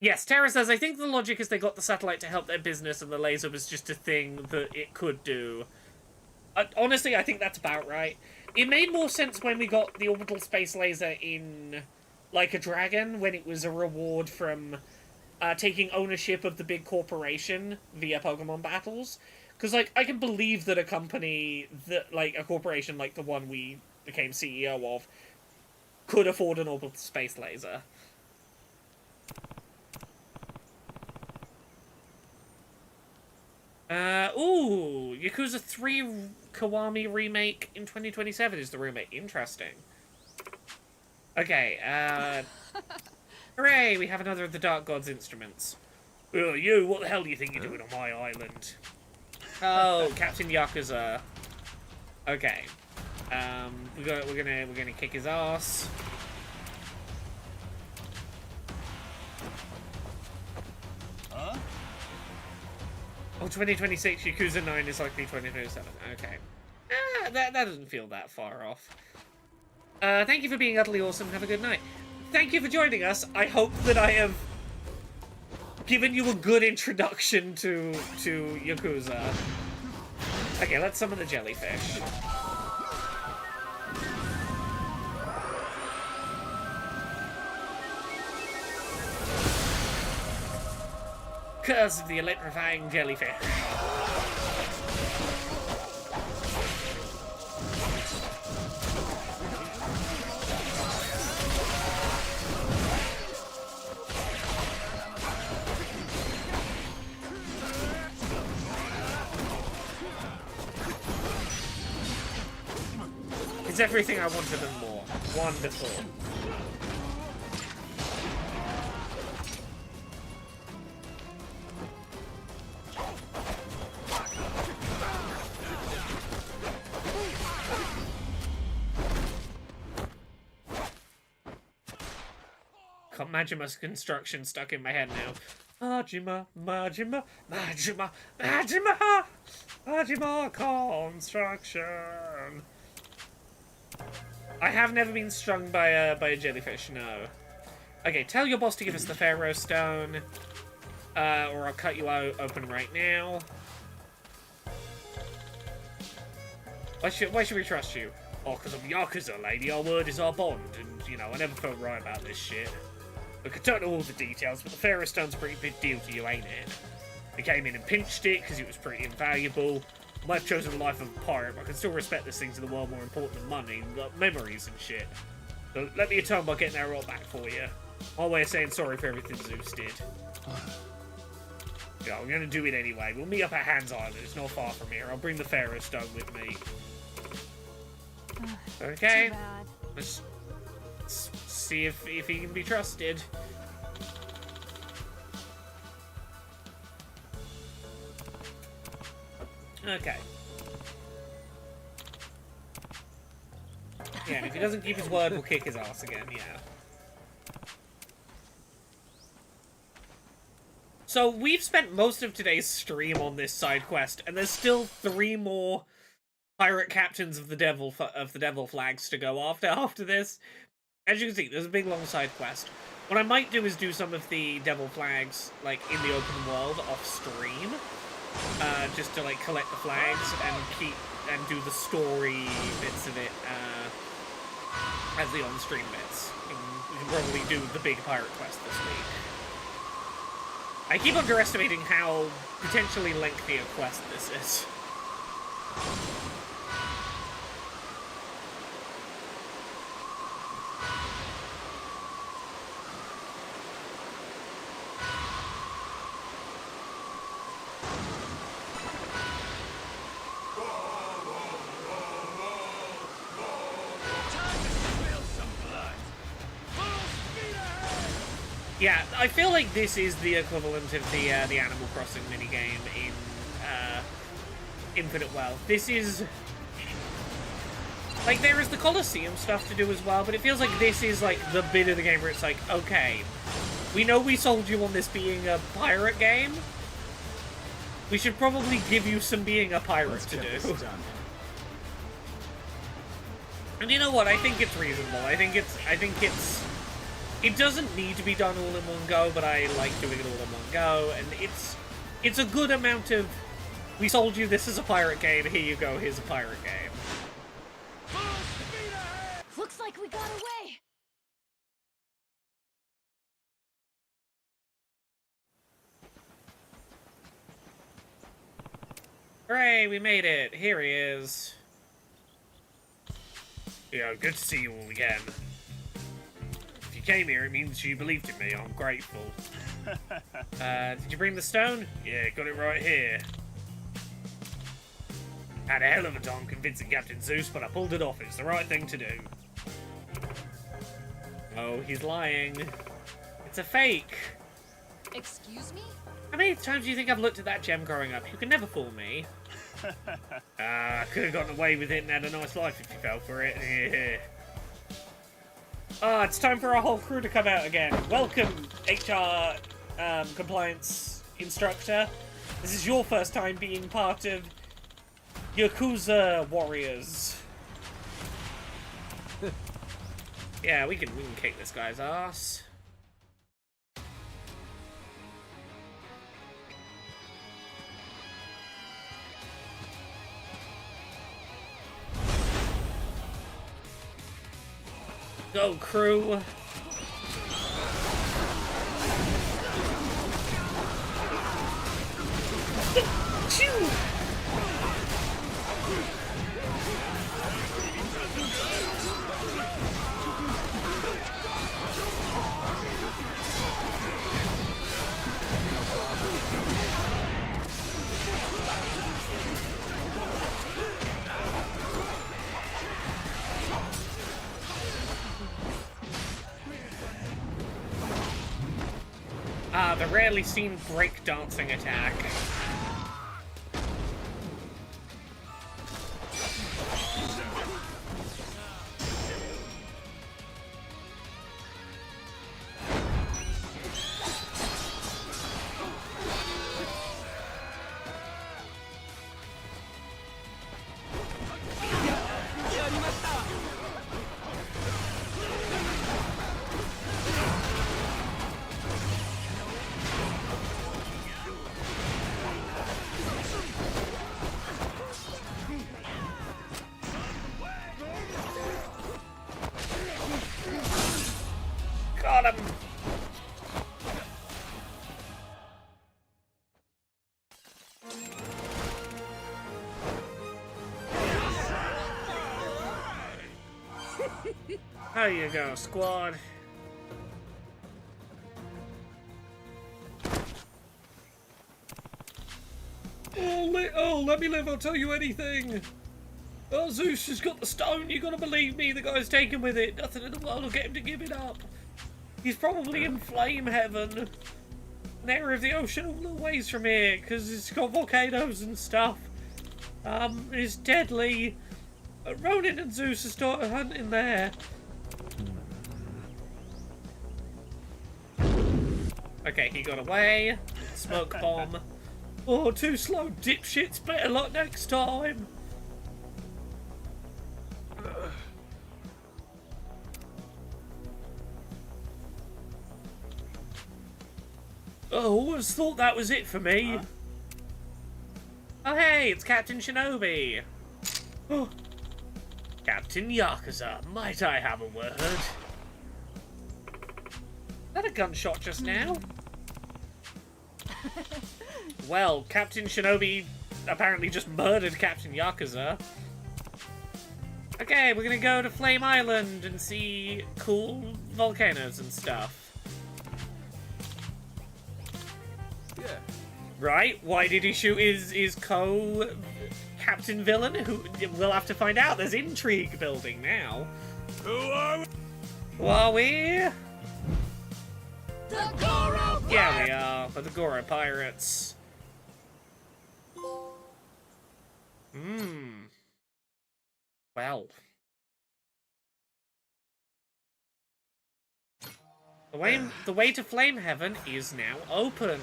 Yes, Tara says, I think the logic is they got the satellite to help their business and the laser was just a thing that it could do. Honestly, I think that's about right. It made more sense when we got the orbital space laser in Like a Dragon, when it was a reward from taking ownership of the big corporation via Pokemon battles. Because, like, I can believe that a company, that like, a corporation like the one we became CEO of, could afford an orbital space laser. Ooh, Yakuza 3 Kiwami remake in 2027 is the remake. Interesting. Okay, hooray, we have another of the Dark God's instruments. Oh, you, what the hell do you think you're doing on my island? Oh, Captain Yakuza. Okay. We're gonna kick his ass. Huh? Oh, 2026, Yakuza 9 is likely 2027. Okay. That doesn't feel that far off. Thank you for being utterly awesome. Have a good night. Thank you for joining us. I hope that I have given you a good introduction to Yakuza. Okay, let's summon the jellyfish. Curse of the electrifying jellyfish. It's everything I wanted and more. Wonderful. Got Majima's construction stuck in my head now. Majima, Majima, Majima, Majima! Majima construction. I have never been stung by a jellyfish, no. Okay, tell your boss to give us the Pharaoh Stone, or I'll cut you out open right now. Why should we trust you? Oh, because I'm Yakuza, lady. Our word is our bond, and, you know, I never felt right about this shit. Look, I don't know all the details, but the Pharaoh Stone's a pretty big deal to you, ain't it? We came in and pinched it, because it was pretty invaluable. I might have chosen the life of a pirate, but I can still respect there's things in the world more important than money, like memories and shit. So let me atone by getting that roll back for you. My way of saying sorry for everything Zeus did. Yeah, we're gonna do it anyway. We'll meet up at Hans Island. It's not far from here. I'll bring the Pharaoh Stone with me. Okay. Let's see if he can be trusted. Okay. Yeah, and if he doesn't keep his word, we'll kick his ass again, yeah. So, we've spent most of today's stream on this side quest, and there's still 3 more pirate captains of the devil flags to go after this. As you can see, there's a big long side quest. What I might do is do some of the devil flags, like, in the open world off stream. Just to, like, collect the flags and do the story bits of it, as the on-stream bits. And we can probably do the big pirate quest this week. I keep underestimating how potentially lengthy a quest this is. Yeah, I feel like this is the equivalent of the Animal Crossing minigame in Infinite Wealth. This is... like, there is the Colosseum stuff to do as well, but it feels like this is, like, the bit of the game where it's like, okay, we know we sold you on this being a pirate game. We should probably give you some being a pirate to do. And you know what? I think it's reasonable. I think it's... It doesn't need to be done all in one go, but I like doing it all in one go, and it's a good amount of, we sold you this as a pirate game, here you go, here's a pirate game. Looks like we got away. Hooray, we made it. Here he is. Yeah, good to see you all again. If you came here, it means you believed in me. I'm grateful. Did you bring the stone? Yeah, got it right here. Had a hell of a time convincing Captain Zeus, but I pulled it off. It's the right thing to do. Oh, he's lying. It's a fake. Excuse me? How many times do you think I've looked at that gem growing up? You can never fool me. I could have gotten away with it and had a nice life if you fell for it. It's time for our whole crew to come out again. Welcome, HR compliance instructor. This is your first time being part of Yakuza Warriors. Yeah, we can kick this guy's ass. Go, crew. Chew. The rarely seen breakdancing attack. Got him! How you go, squad? Let me live, I'll tell you anything! Oh, Zeus has got the stone, you gotta believe me, the guy's taken with it. Nothing in the world will get him to give it up. He's probably in flame heaven. An area of the ocean all the ways from here, because it's got volcanoes and stuff. It's deadly. Ronan and Zeus have started hunting there. Okay, he got away. Smoke bomb. Oh, too slow, dipshits. Better luck next time. Oh, I always thought that was it for me. Oh, hey, it's Captain Shinobi. Oh. Captain Yakuza, might I have a word? Was that a gunshot just now? Well, Captain Shinobi apparently just murdered Captain Yakuza. Okay, we're gonna go to Flame Island and see cool volcanoes and stuff. Yeah. Right? Why did he shoot his co-captain villain? Who we'll have to find out. There's intrigue building now. Who are we? Who are we? The Goro Pirates! Yeah, we are. We're the Goro Pirates. Well. The way to Flame Heaven is now open.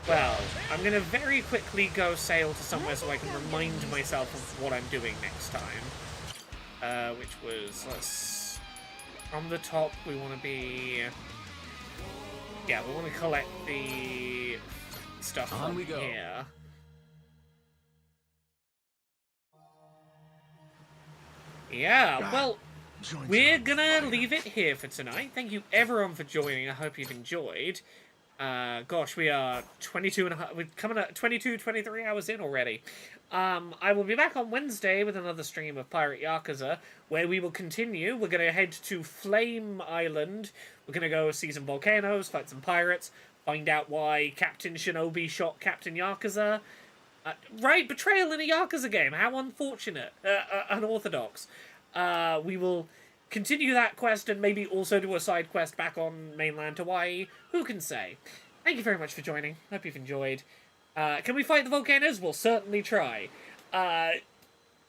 Well, I'm gonna very quickly go sail to somewhere so I can remind myself of what I'm doing next time. Which was, from the top, we want to be... Yeah, we want to collect the stuff from here. Yeah, well, we're gonna leave it here for tonight. Thank you everyone for joining. I hope you've enjoyed. Gosh, we are 22 and a half, we're coming at 22, 23 hours in already. I will be back on Wednesday with another stream of Pirate Yakuza, where we will continue. We're going to head to Flame Island. We're going to go see some volcanoes, fight some pirates, find out why Captain Shinobi shot Captain Yakuza. Right, betrayal in a Yakuza game. How unfortunate. Unorthodox. We will continue that quest and maybe also do a side quest back on mainland Hawaii. Who can say? Thank you very much for joining. Hope you've enjoyed. Can we fight the volcanoes? We'll certainly try.